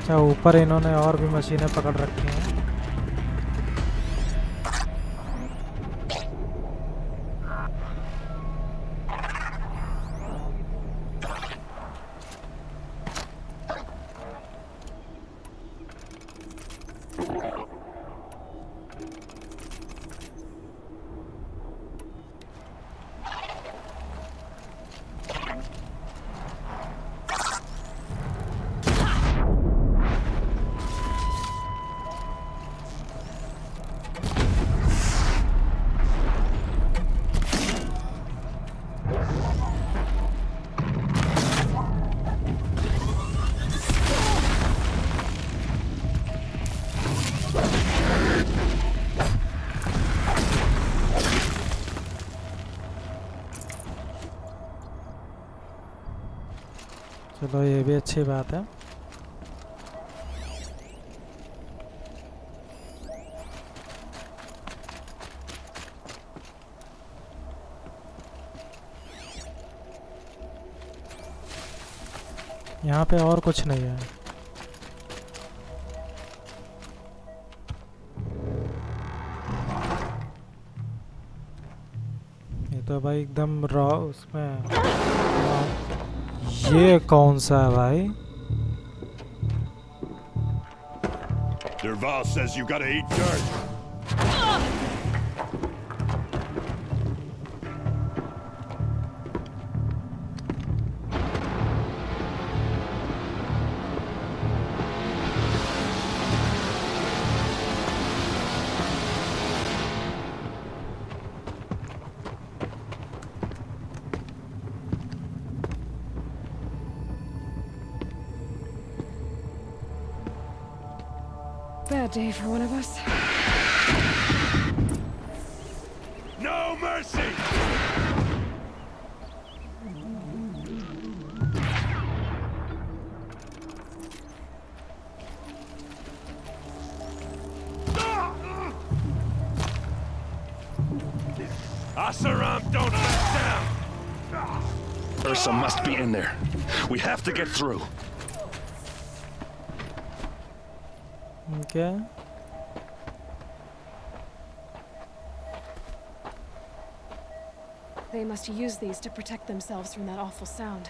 अच्छा ऊपर इन्होंने और भी मशीनें पकड़ रखी हैं चलो ये भी अच्छी बात है यहाँ पे और कुछ नहीं है ये तो भाई एकदम रॉ उसमें ये कौन सा है भाई Derval says you gotta eat dirt. Bad day for one of us. No mercy! Asaram, don't back down! Ursa must be in there. We have to get through. Okay. They must use these to protect themselves from that awful sound.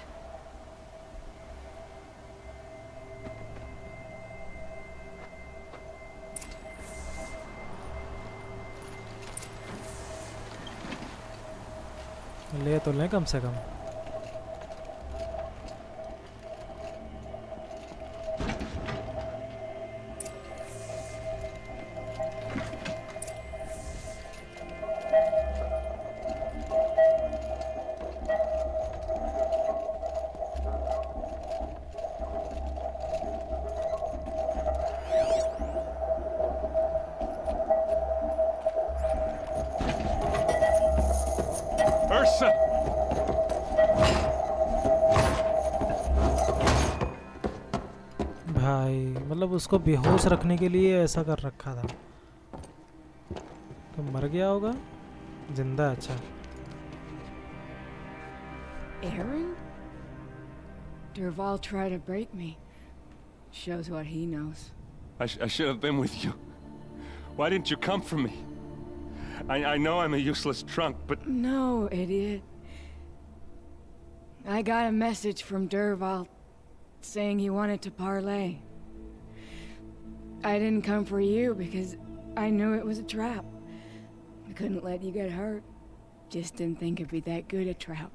ले तो लें कम से कम. Ursa! भाई मतलब उसको बेहोश रखने के लिए ऐसा कर रखा था. तो मर गया होगा, जिंदा. अच्छा. Aaron? Durval tried to break me. Shows what he knows. I should have been with you. Why didn't you come for me? I know I'm a useless trunk, but... No, idiot. I got a message from Durval saying he wanted to parlay. I didn't come for you because I knew it was a trap. I couldn't let you get hurt. Just didn't think it'd be that good a trap.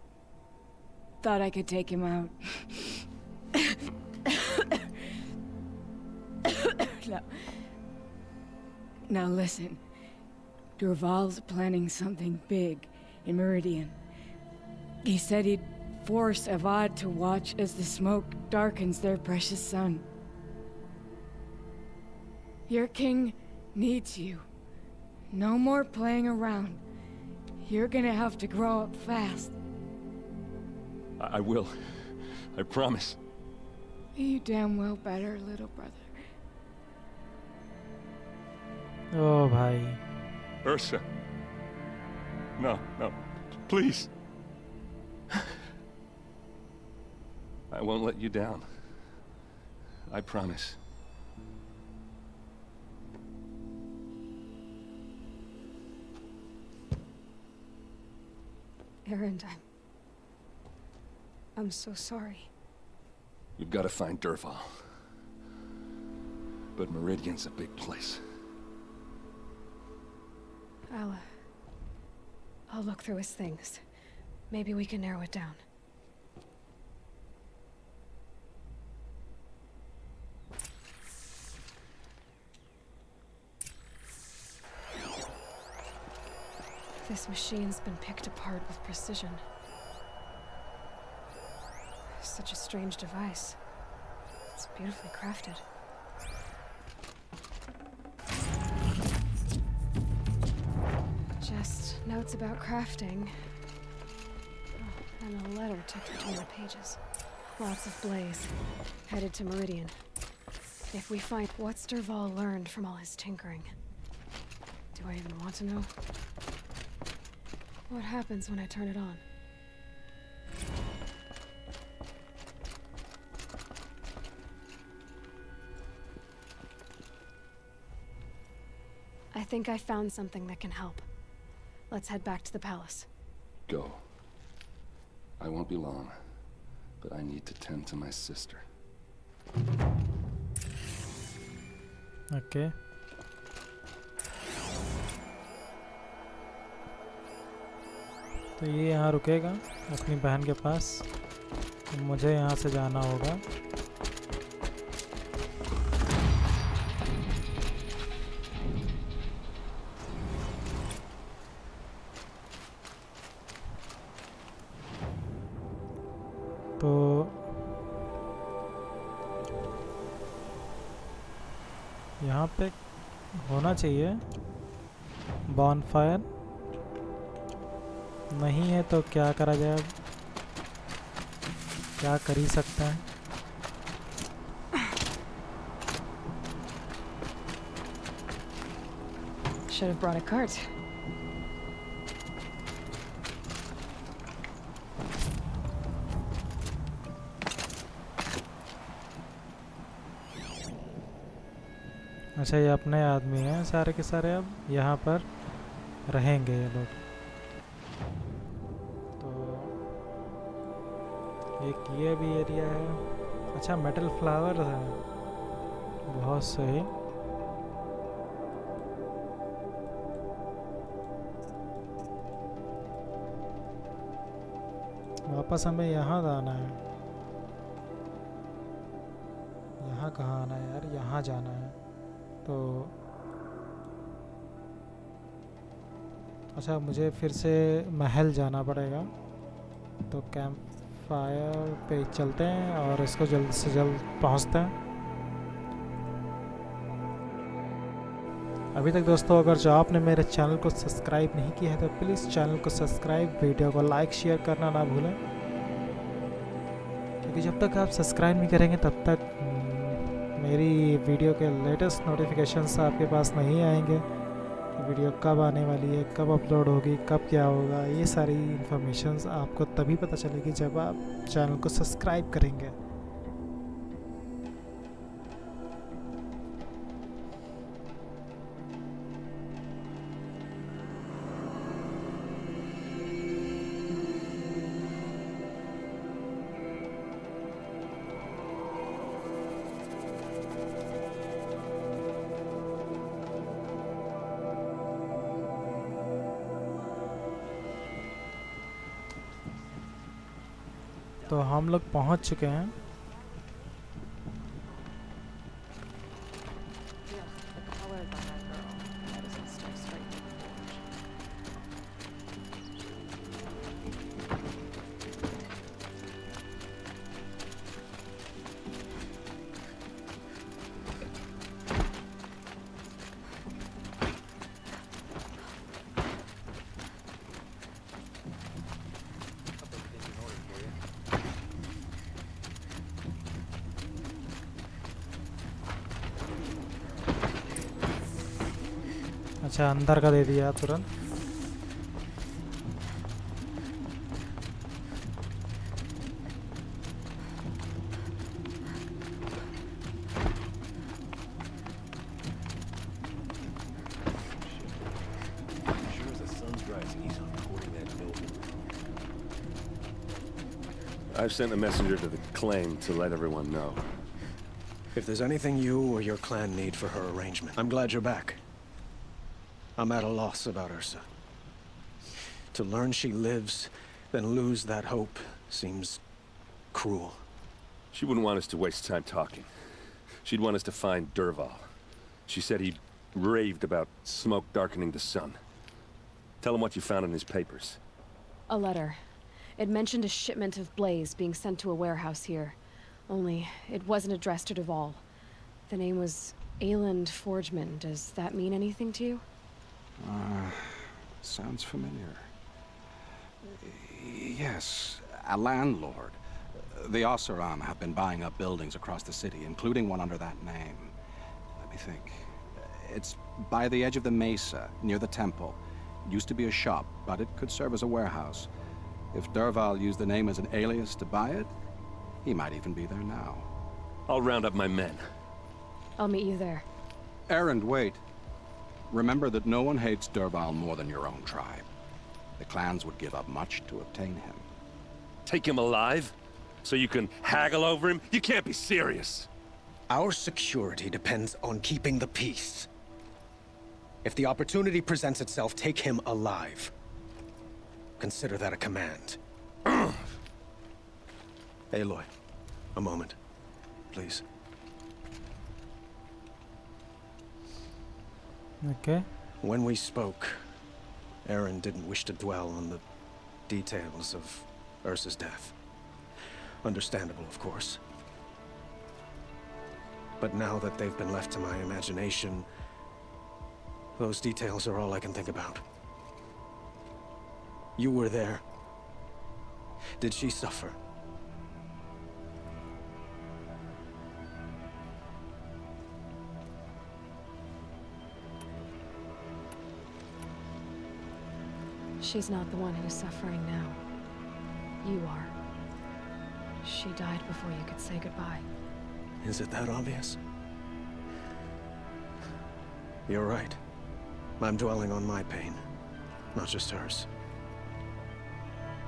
Thought I could take him out. Now listen. Durval's planning something big in Meridian. He said he'd force Avad to watch as the smoke darkens their precious sun. Your king needs you. No more playing around. You're gonna have to grow up fast. I will. I promise. You damn well better, little brother. Oh, भाई. Ursa. No, no. Please. I won't let you down. I promise. Aaron, I'm so sorry. You've got to find Durval. But Meridian's a big place. I'll look through his things. Maybe we can narrow it down. This machine's been picked apart with precision. Such a strange device. It's beautifully crafted. Just notes about crafting. Oh, and a letter tucked between the pages. Lots of blaze. Headed to Meridian. If we find what's Durval learned from all his tinkering. Do I even want to know? What happens when I turn it on? I think I found something that can help. Let's head back to the palace. Go. I won't be long, but I need to tend to my sister. Okay. तो ये यहाँ रुकेगा अपनी बहन के पास. तो मुझे यहाँ से जाना होगा. तो यहाँ पे होना चाहिए बॉनफायर. नहीं है तो क्या करा जाए अब? क्या कर ही सकते हैं. Should have brought a cart. अच्छा, ये अपने आदमी हैं सारे के सारे, अब यहाँ पर रहेंगे ये लोग। तो एक ये भी एरिया है। अच्छा, मेटल फ्लावर है, बहुत सही। वापस हमें यहाँ आना है। यहाँ कहाँ आना है यार? यहाँ जाना है। तो अच्छा, मुझे फिर से महल जाना पड़ेगा। तो कैंप फायर पे चलते हैं और इसको जल्द से जल्द पहुंचते हैं। अभी तक दोस्तों, अगर जो आपने मेरे चैनल को सब्सक्राइब नहीं किया है तो प्लीज़ चैनल को सब्सक्राइब, वीडियो को लाइक शेयर करना ना भूलें, क्योंकि जब तक आप सब्सक्राइब नहीं करेंगे तब तक मेरी वीडियो के लेटेस्ट नोटिफिकेशंस आपके पास नहीं आएंगे। वीडियो कब आने वाली है, कब अपलोड होगी, कब क्या होगा, ये सारी इन्फॉर्मेशंस आपको तभी पता चलेगी जब आप चैनल को सब्सक्राइब करेंगे। तो हम लोग पहुंच चुके हैं। अच्छा, अंदर का दे दिया तुरंत। I've sent a messenger to the claim to let everyone know. If there's anything you or your clan need for her arrangement, I'm glad you're back. I'm at a loss about Ursa. To learn she lives, then lose that hope, seems cruel. She wouldn't want us to waste time talking. She'd want us to find Dervahl. She said he raved about smoke darkening the sun. Tell him what you found in his papers. A letter. It mentioned a shipment of blaze being sent to a warehouse here. Only, it wasn't addressed to Dervahl. The name was Ayland Forgeman. Does that mean anything to you? Sounds familiar. Yes, a landlord. The Oseram have been buying up buildings across the city, including one under that name. Let me think. It's by the edge of the mesa, near the temple. It used to be a shop, but it could serve as a warehouse. If Dervahl used the name as an alias to buy it, he might even be there now. I'll round up my men. I'll meet you there. Erend, wait. Remember that no one hates Dervahl more than your own tribe. The clans would give up much to obtain him. Take him alive? So you can haggle over him? You can't be serious. Our security depends on keeping the peace. If the opportunity presents itself, take him alive. Consider that a command. Aloy, a moment, please. Okay. When we spoke, Aaron didn't wish to dwell on the details of Ursa's death. Understandable, of course. But now that they've been left to my imagination, those details are all I can think about. You were there. Did she suffer? She's not the one who's suffering now. You are. She died before you could say goodbye. Is it that obvious? You're right. I'm dwelling on my pain, not just hers.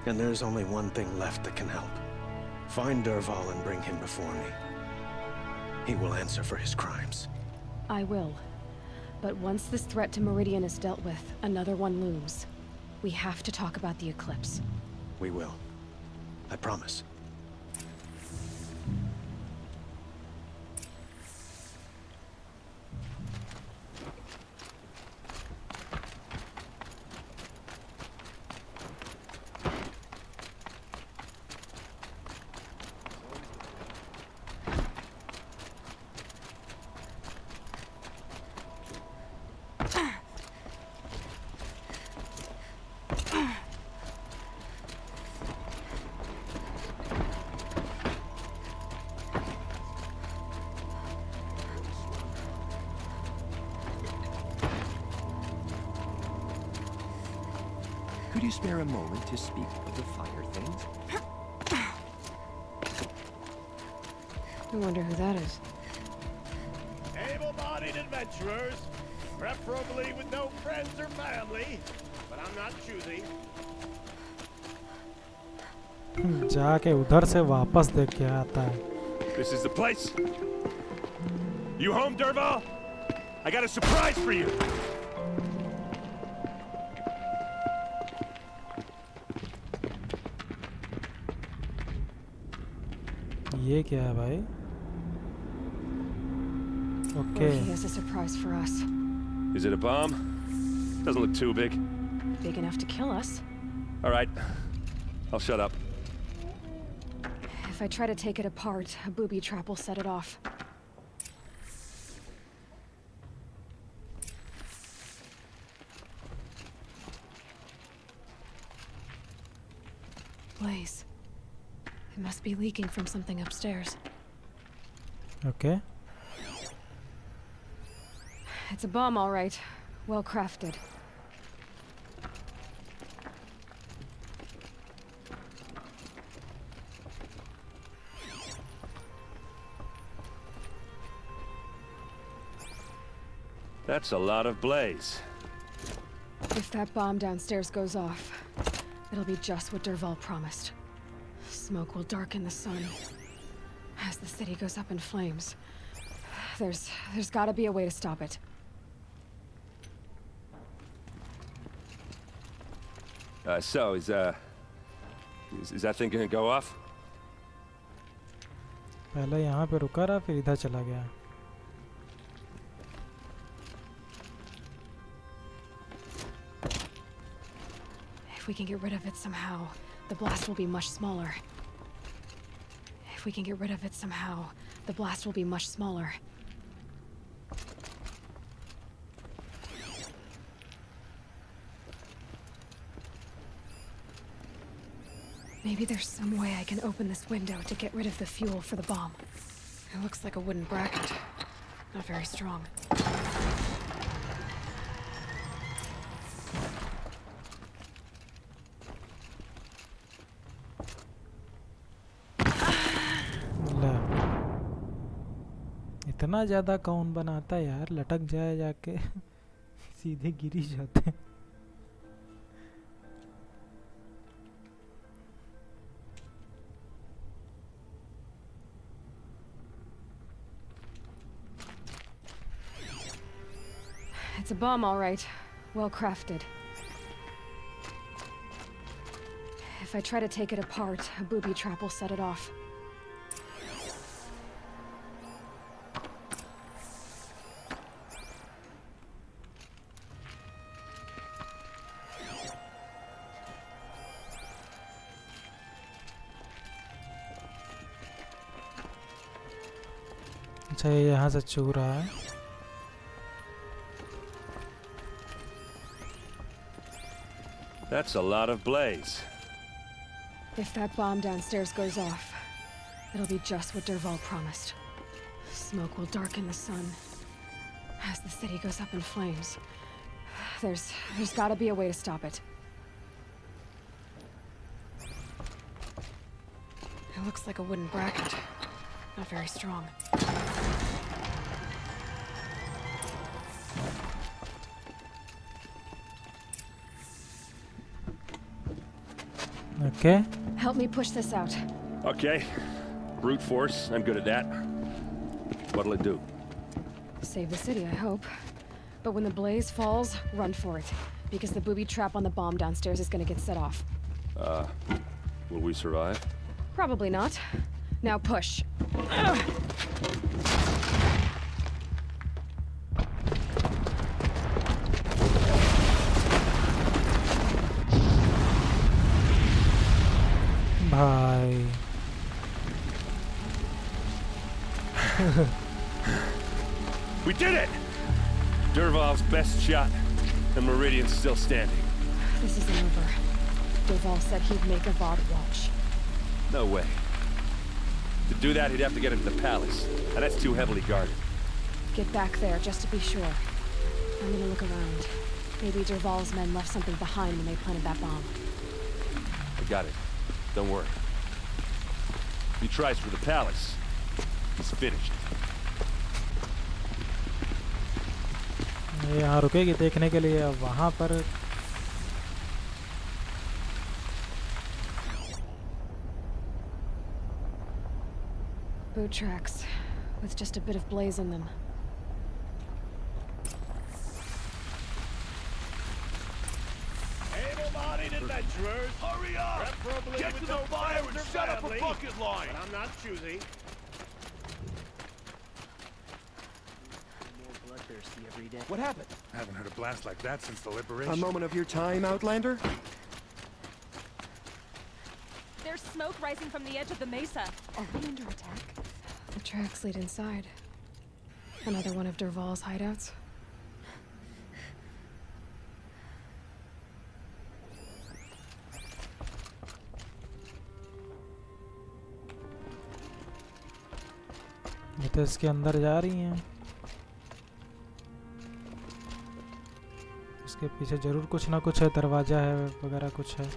And there's only one thing left that can help. Find Dervahl and bring him before me. He will answer for his crimes. I will. But once this threat to Meridian is dealt with, another one looms. We have to talk about the eclipse. We will. I promise. Could you spare a moment to speak of the fire things? I wonder who that is. Able-bodied adventurers, preferably with no friends or family, but I'm not choosy. जाके उधर से वापस देख के आता है. This is the place. You home, Dervahl? I got a surprise for you. ये क्या है भाई? Okay. He has a surprise for us. Is it a bomb? Doesn't look too big. Big enough to kill us. All right. I'll shut up. If I try to take it apart, a booby trap will set it off. Blaze. It must be leaking from something upstairs. Okay. It's a bomb, all right. Well crafted. That's a lot of blaze. If that bomb downstairs goes off, it'll be just what Dervahl promised. Smoke will darken the sun. As the city goes up in flames, there's gotta be a way to stop it. So is that thing gonna go off? पहले यहाँ पे रुका रहा फिर इधर चला गया. If we can get rid of it somehow, the blast will be much smaller. If we can get rid of it somehow, the blast will be much smaller. Maybe there's some way I can open this window to get rid of the fuel for the bomb. It looks like a wooden bracket. Not very strong. इतना ज़्यादा कौन बनाता है यार, लटक जाए जाके सीधे गिरी जाते हैं. It's a bomb, all right. Well crafted. If I try to take it apart, a booby trap will set it off. अच्छा ये यहाँ से छू रहा है. That's a lot of blaze. If that bomb downstairs goes off, it'll be just what Dervahl promised. Smoke will darken the sun. As the city goes up in flames, there's gotta be a way to stop it. It looks like a wooden bracket. Not very strong. Okay. Help me push this out. Okay. Brute force, I'm good at that. What'll it do? Save the city, I hope. But when the blaze falls, run for it. Because the booby trap on the bomb downstairs is gonna get set off. Will we survive? Probably not. Now push. भाई We did it! Dervahl's best shot, and Meridian's still standing. This isn't over. Dervahl said he'd make Avad watch. No way. To do that, he'd have to get into the palace, and that's too heavily guarded. Get back there, just to be sure. I'm gonna look around. Maybe Dervahl's men left something behind when they planted that bomb. I got it. Don't worry. If he tries for the palace, he's finished. ये यहाँ रुकेगी देखने के लिए अब वहाँ पर Boot tracks, with just a bit of blaze in them. Able-bodied adventurers, hurry up! Preferably get to the fire and set up a bucket line. But I'm not choosy. More bloodthirsty every day. What happened? I haven't heard a blast like that since the liberation. A moment of your time, Outlander? There's smoke rising from the edge of the mesa. Are we under attack? The tracks lead inside. Another one of Dervahl's hideouts. ये तो इसके अंदर जा रही हैं इसके पीछे जरूर कुछ ना कुछ है दरवाजा है वगैरह कुछ है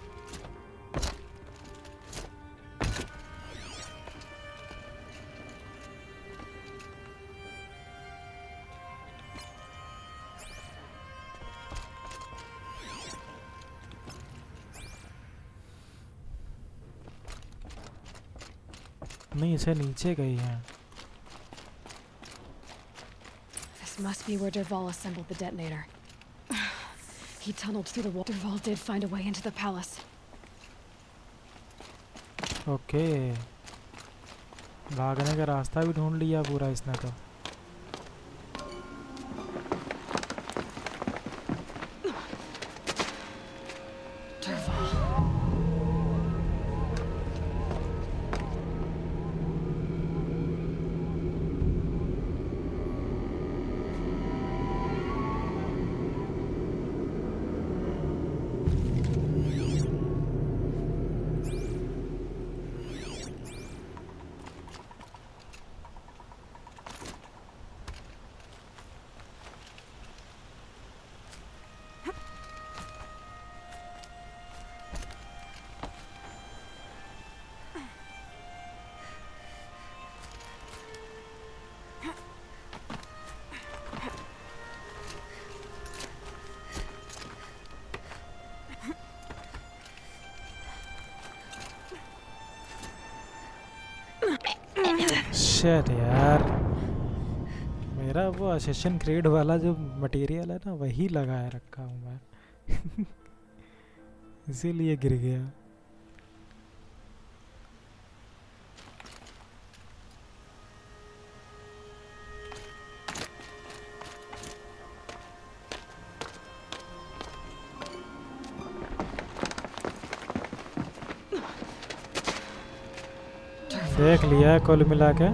नहीं इसे नीचे गई है This must be where Dervahl assembled the detonator. He tunneled through the wall. Dervahl did find a way into the palace. Okay भागने का रास्ता भी ढूंढ लिया पूरा इसने तो शिट यार मेरा वो असेशन क्रीड वाला जो मटेरियल है ना वही लगाए रखा हूँ मैं इसीलिए गिर गया देख लिया कुल मिला के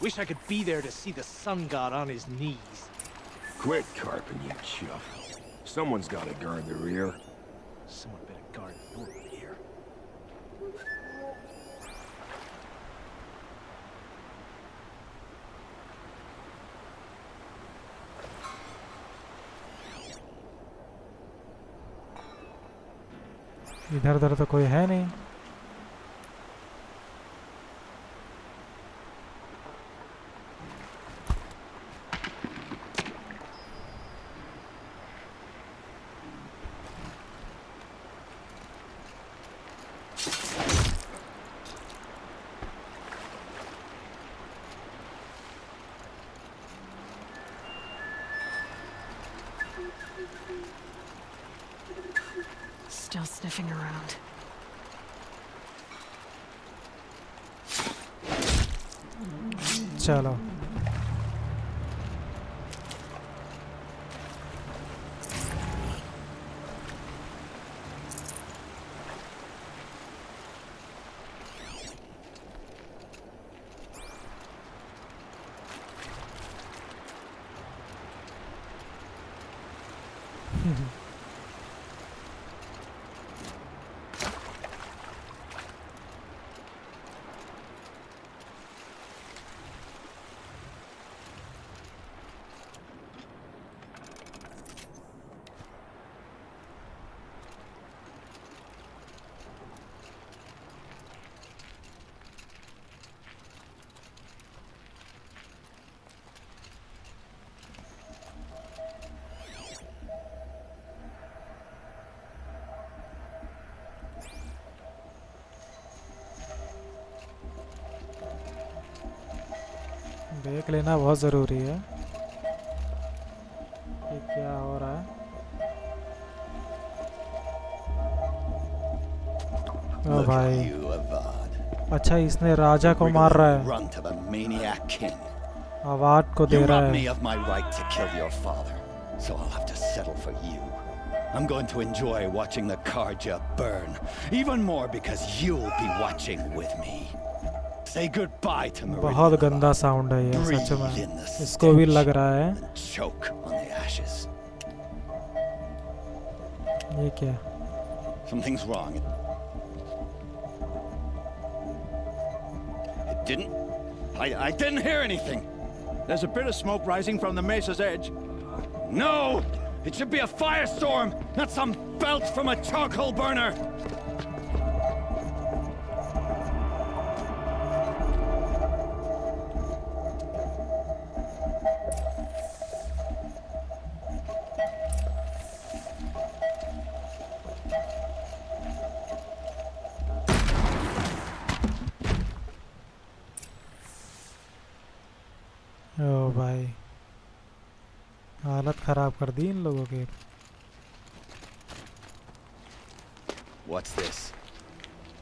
Wish I could be there to see the sun god on his knees. Quit carping, you chuff. Someone's gotta guard the rear. Someone better guard your rear. इधर उधर तो कोई है नहीं। Still sniffing around. चलो देख लेना बहुत ज़रूरी है कि क्या हो रहा है। ओ भाई, अच्छा इसने राजा को मार रहा है, आवाज को दे रहा है। I'm going to enjoy watching the Karja burn, even more because you'll be watching with me. Say goodbye to Maria. बहुत गंदा साउंड है ये सच में, इसको भी लग रहा है। Choke on the ashes. ये क्या? Something's wrong. It didn't. I didn't hear anything. There's a bit of smoke rising from the mesa's edge. No! It should be a firestorm, not some belt from a charcoal burner! ओ भाई, हालत खराब कर दी इन लोगों के। What's this?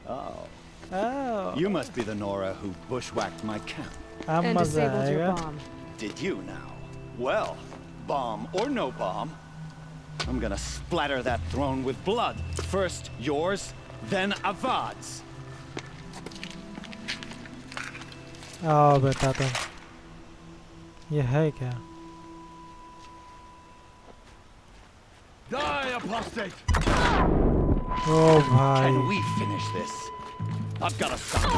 Oh. Oh. You must be the Nora who bushwhacked my camp. And disabled your bomb. Did you now? Well, bomb or no bomb, I'm gonna splatter that throne with blood. First yours, then Avad's. आओ बेटा तुम, ये है क्या? Die, apostate! ओ भाई, Can we finish this? I've got a son.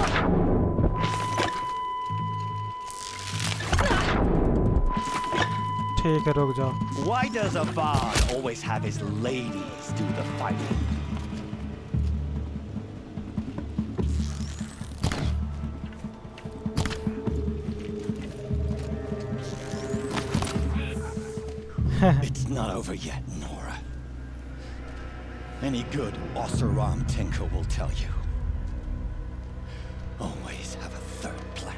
ठीक है रुक जाओ। Why does Avad always have his ladies do the fighting? It's not over yet, Nora. Any good Oseram tinker will tell you. Always have a third plan.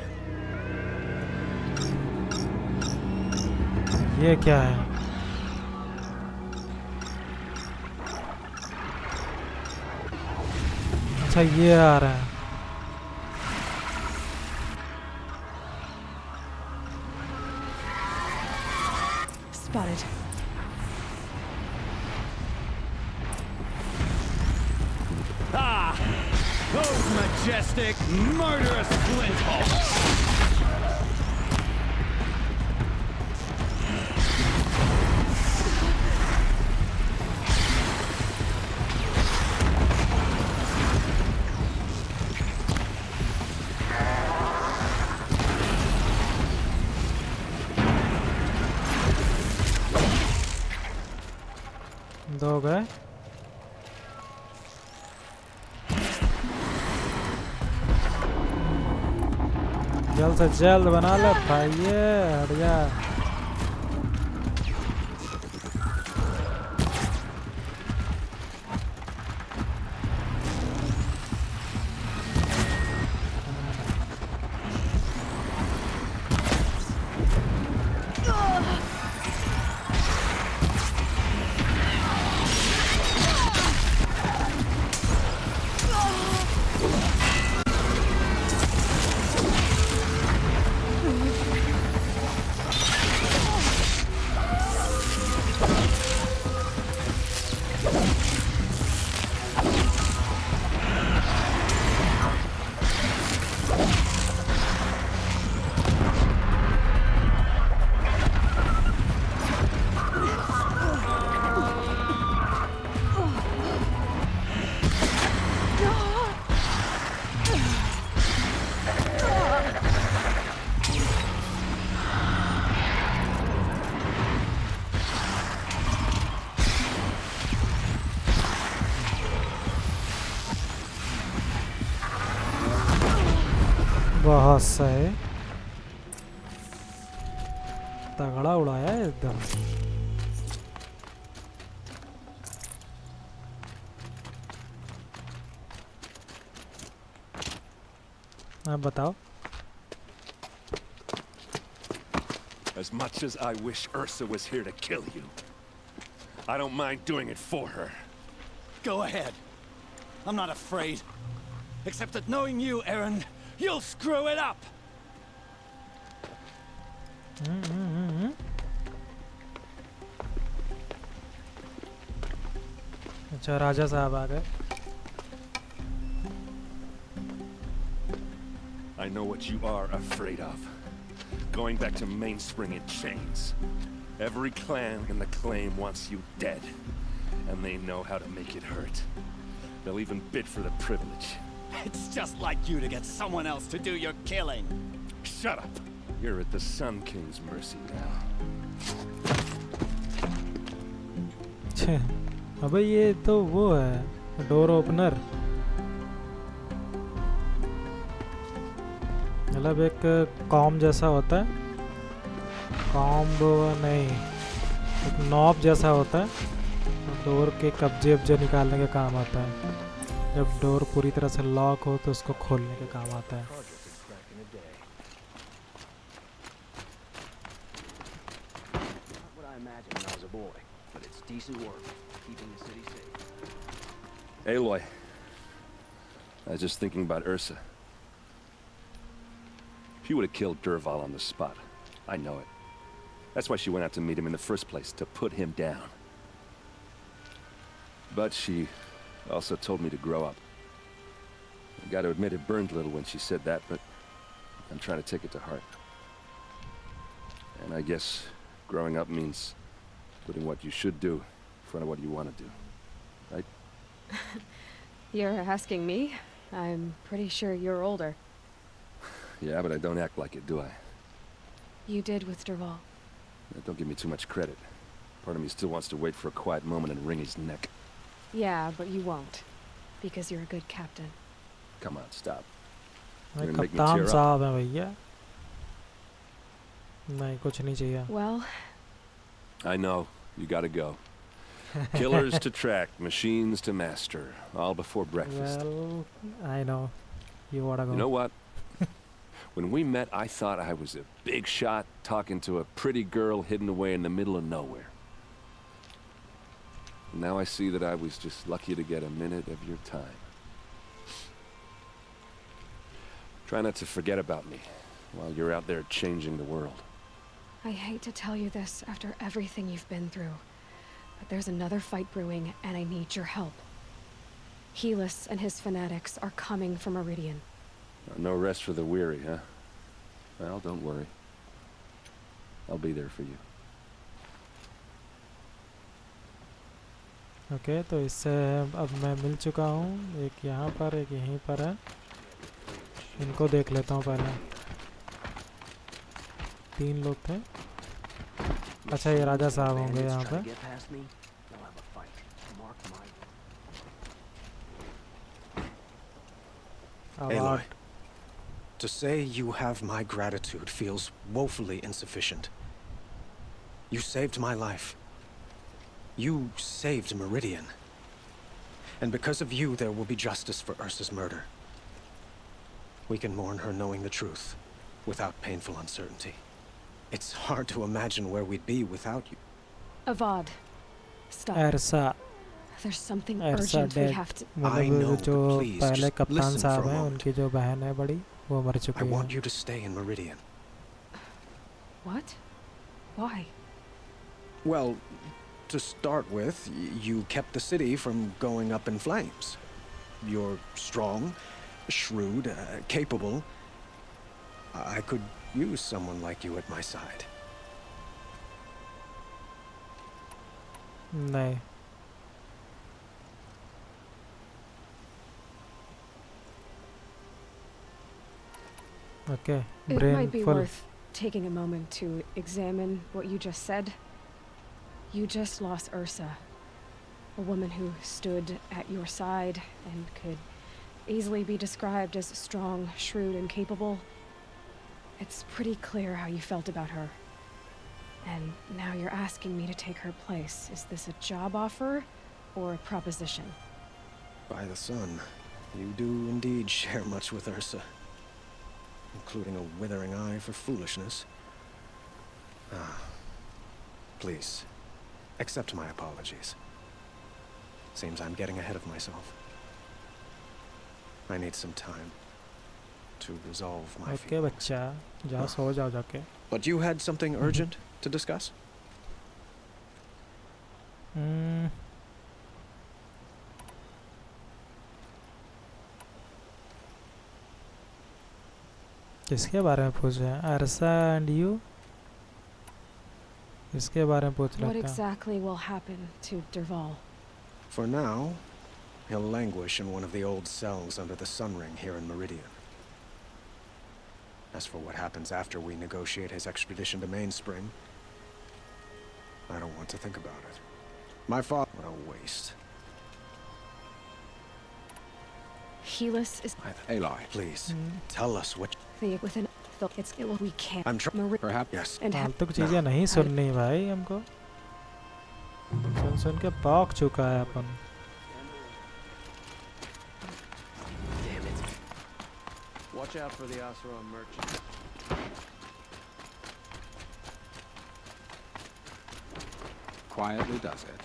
ये क्या है? अच्छा ये आ रहा है। Spotted. Ah! Those majestic, murderous flint hawks! दो गए। जल्द से जल्द बना ले भाई, हट जा। बहुत सही, तगड़ा उड़ाया है एकदम। अब बताओ। As much as I wish Ursa was here to kill you, I don't mind doing it for her. Go ahead. I'm not afraid. Except that knowing you, Aaron, you'll screw it up. अच्छा राजा साहब आ गए। I know what you are afraid of. Going back to Mainspring in chains. Every clan in the claim wants you dead. And they know how to make it hurt. They'll even bid for the privilege. It's just like you to get someone else to do your killing. Shut up! You're at the Sun King's mercy now. अबे ये तो वो है door opener, मतलब एक com जैसा होता है, कॉम्ब नहीं, एक नॉब जैसा होता है, डोर के कब्जे वब्जे निकालने के काम आता है। जब डोर पूरी तरह से लॉक हो तो उसको खोलने के काम आता है। Aloy, I was just thinking about Ursa. She would have killed Dervahl on the spot. I know it. That's why she went out to meet him in the first place, to put him down. But she also told me to grow up. I gotta admit it burned a little when she said that, but I'm trying to take it to heart. And I guess growing up means putting what you should do in front of what you want to do. Right? You're asking me? I'm pretty sure you're older. Yeah, but I don't act like it, do I? You did with Dervahl. Don't give me too much credit. Part of me still wants to wait for a quiet moment and wring his neck. Yeah, but you won't. Because you're a good captain. Come on, stop. मैं You're gonna make me कप्तान tear up. साहब हैं भैया, नहीं कुछ नहीं चाहिए। Well, I know. You gotta go. Killers to track, machines to master, all before breakfast. Well, I know. You wanna go. You know what? When we met, I thought I was a big shot talking to a pretty girl hidden away in the middle of nowhere. Now I see that I was just lucky to get a minute of your time. Try not to forget about me while you're out there changing the world. I hate to tell you this after everything you've been through, but there's another fight brewing and I need your help. Helis and his fanatics are coming for Meridian. No rest for the weary, huh? Well, don't worry. I'll be there for you. Okay तो इससे अब मैं मिल चुका हूँ, एक यहाँ पर एक यहीं पर है, इनको देख लेता हूँ पहले। 3 लोग थे। अच्छा ये राजा साहब होंगे यहाँ पे। Award. To say you have my gratitude feels woefully insufficient. You saved my life. You saved Meridian. And because of you, there will be justice for Ursa's murder. We can mourn her knowing the truth, without painful uncertainty. It's hard to imagine where we'd be without you. Avad, stop. Ursa. There's something Ursa urgent we dead. have to. I know, मतलब जो but please, पहले just कप्तान listen for साहब a हैं moment. उनकी जो बहन है बड़ी वो मर I चुकी है. want you to stay in Meridian. What? Why? Well, to start with, you kept the city from going up in flames. You're strong, shrewd, capable. I could use someone like you at my side. नहीं. Okay, It brain might be full. worth taking a moment to examine what you just said. You just lost Ursa, a woman who stood at your side and could easily be described as strong, shrewd, and capable. It's pretty clear how you felt about her. And now you're asking me to take her place. Is this a job offer or a proposition? By the sun, you do indeed share much with Ursa. Including a withering eye for foolishness. Please, accept my apologies. Seems I'm getting ahead of myself. I need some time to resolve my Okay, बच्चा जाओ सो जाओ जाके. But you had something urgent to discuss? किसके बारे में पूछ रहे हैं? अरसा एंड यू? इसके बारे में पूछ What रहे हैं. exactly will happen to Derval? For now, he'll languish in one of the old cells under the Sun Ring here in Meridian. As for what happens after we negotiate his extradition to Mainspring, I don't want to think about it. My father... What a waste. Helis is Aloy, please, tell us what... within it's we can't. I'm trying... Perhaps... Yes. And फालतू की चीजें नहीं सुननी भाई हमको. सुन के पौक चुका है अपन. Damn it. Watch out for the Oseram merchant. Quietly does it.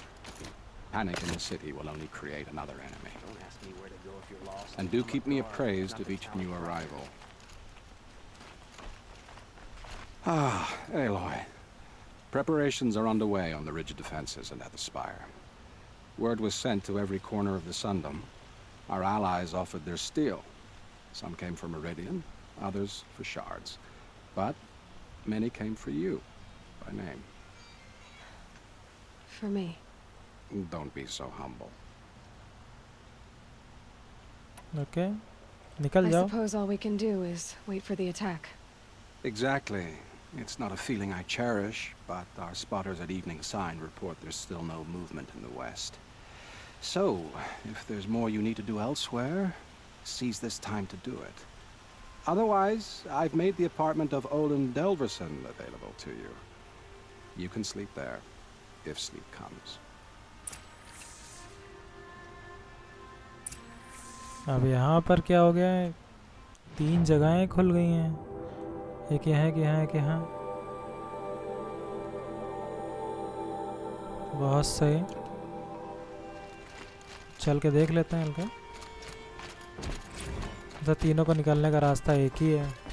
Panic in the city will only create another enemy. Don't ask me where to go if you're lost. And do keep me appraised of each new arrival. Aloy. Preparations are underway on the ridge defenses and at the spire. Word was sent to every corner of the Sundom. Our allies offered their steel. Some came for Meridian, others for shards. But many came for you, by name. For me. Don't be so humble. Okay, निकल I जाओ. suppose all we can do is wait for the attack. Exactly. It's not a feeling I cherish, but our spotters at Evening Sign report there's still no movement in the west. So, if there's more you need to do elsewhere, seize this time to do it. Otherwise, I've made the apartment of Olin Delverson available to you. You can sleep there, if sleep comes. अब यहाँ पर क्या हो गया है? 3 जगहें खुल गई हैं. एक यहाँ एक यहाँ एक यहाँ. बहुत सही. चल के देख लेते हैं इनका. तो तीनों को निकालने का रास्ता एक ही है.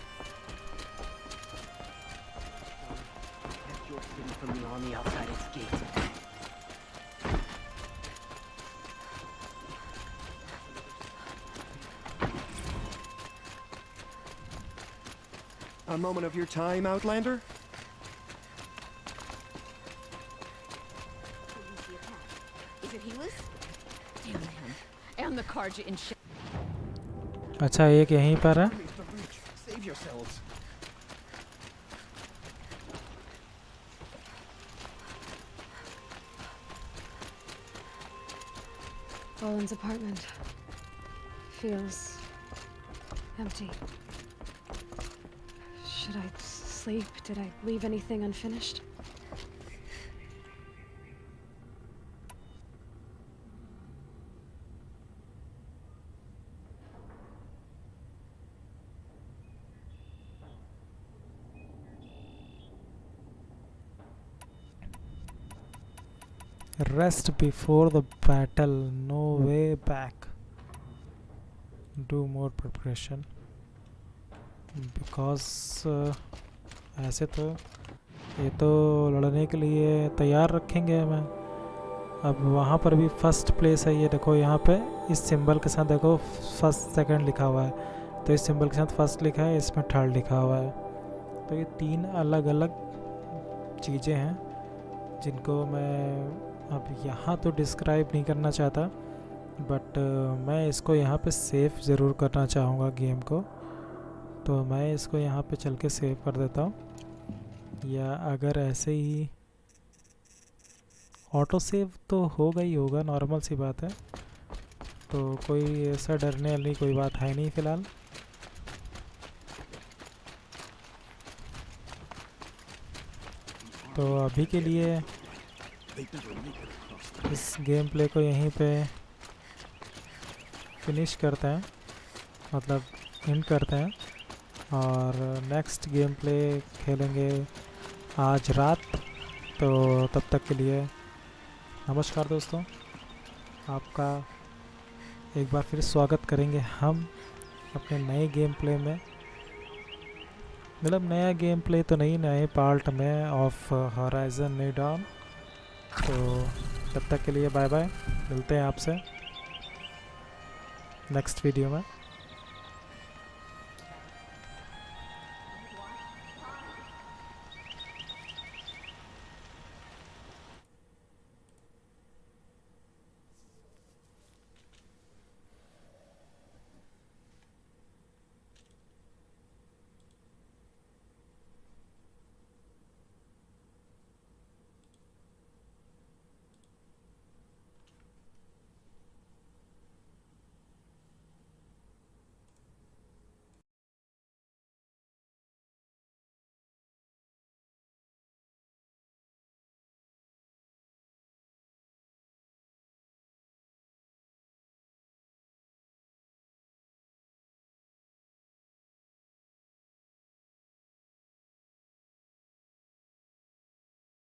A moment of your time, Outlander? Is it Helis? Damn him. And the Karja in shit. अच्छा एक यहीं पर है. Save yourselves. Olin's apartment feels Empty. Should I sleep? Did I leave anything unfinished? Rest before the battle, no way back. Do more preparation. Because ऐसे तो ये तो लड़ने के लिए तैयार रखेंगे हमें. अब वहाँ पर भी फर्स्ट प्लेस है. ये देखो यहाँ पे इस सिंबल के साथ देखो फर्स्ट सेकंड लिखा हुआ है. तो इस सिंबल के साथ फर्स्ट लिखा है, इसमें थर्ड लिखा हुआ है. तो ये 3 अलग अलग चीज़ें हैं जिनको मैं अब यहाँ तो डिस्क्राइब नहीं करना चाहता, बट मैं इसको यहाँ पे सेव ज़रूर करना चाहूँगा गेम को. तो मैं इसको यहाँ पे चल के सेव कर देता हूँ, या अगर ऐसे ही ऑटो सेव तो होगा ही होगा, नॉर्मल सी बात है. तो कोई ऐसा डरने वाली कोई बात है नहीं फ़िलहाल. तो अभी के लिए इस गेम प्ले को यहीं पे फिनिश करते हैं, मतलब एंड करते हैं. और नेक्स्ट गेम प्ले खेलेंगे आज रात. तो तब तक के लिए नमस्कार दोस्तों. आपका एक बार फिर स्वागत करेंगे हम अपने नए गेम प्ले में. मतलब नया गेम प्ले तो नहीं, नए पार्ट में ऑफ होराइजन न्यू डॉन. तो तब तक के लिए बाय बाय. मिलते हैं आपसे नेक्स्ट वीडियो में.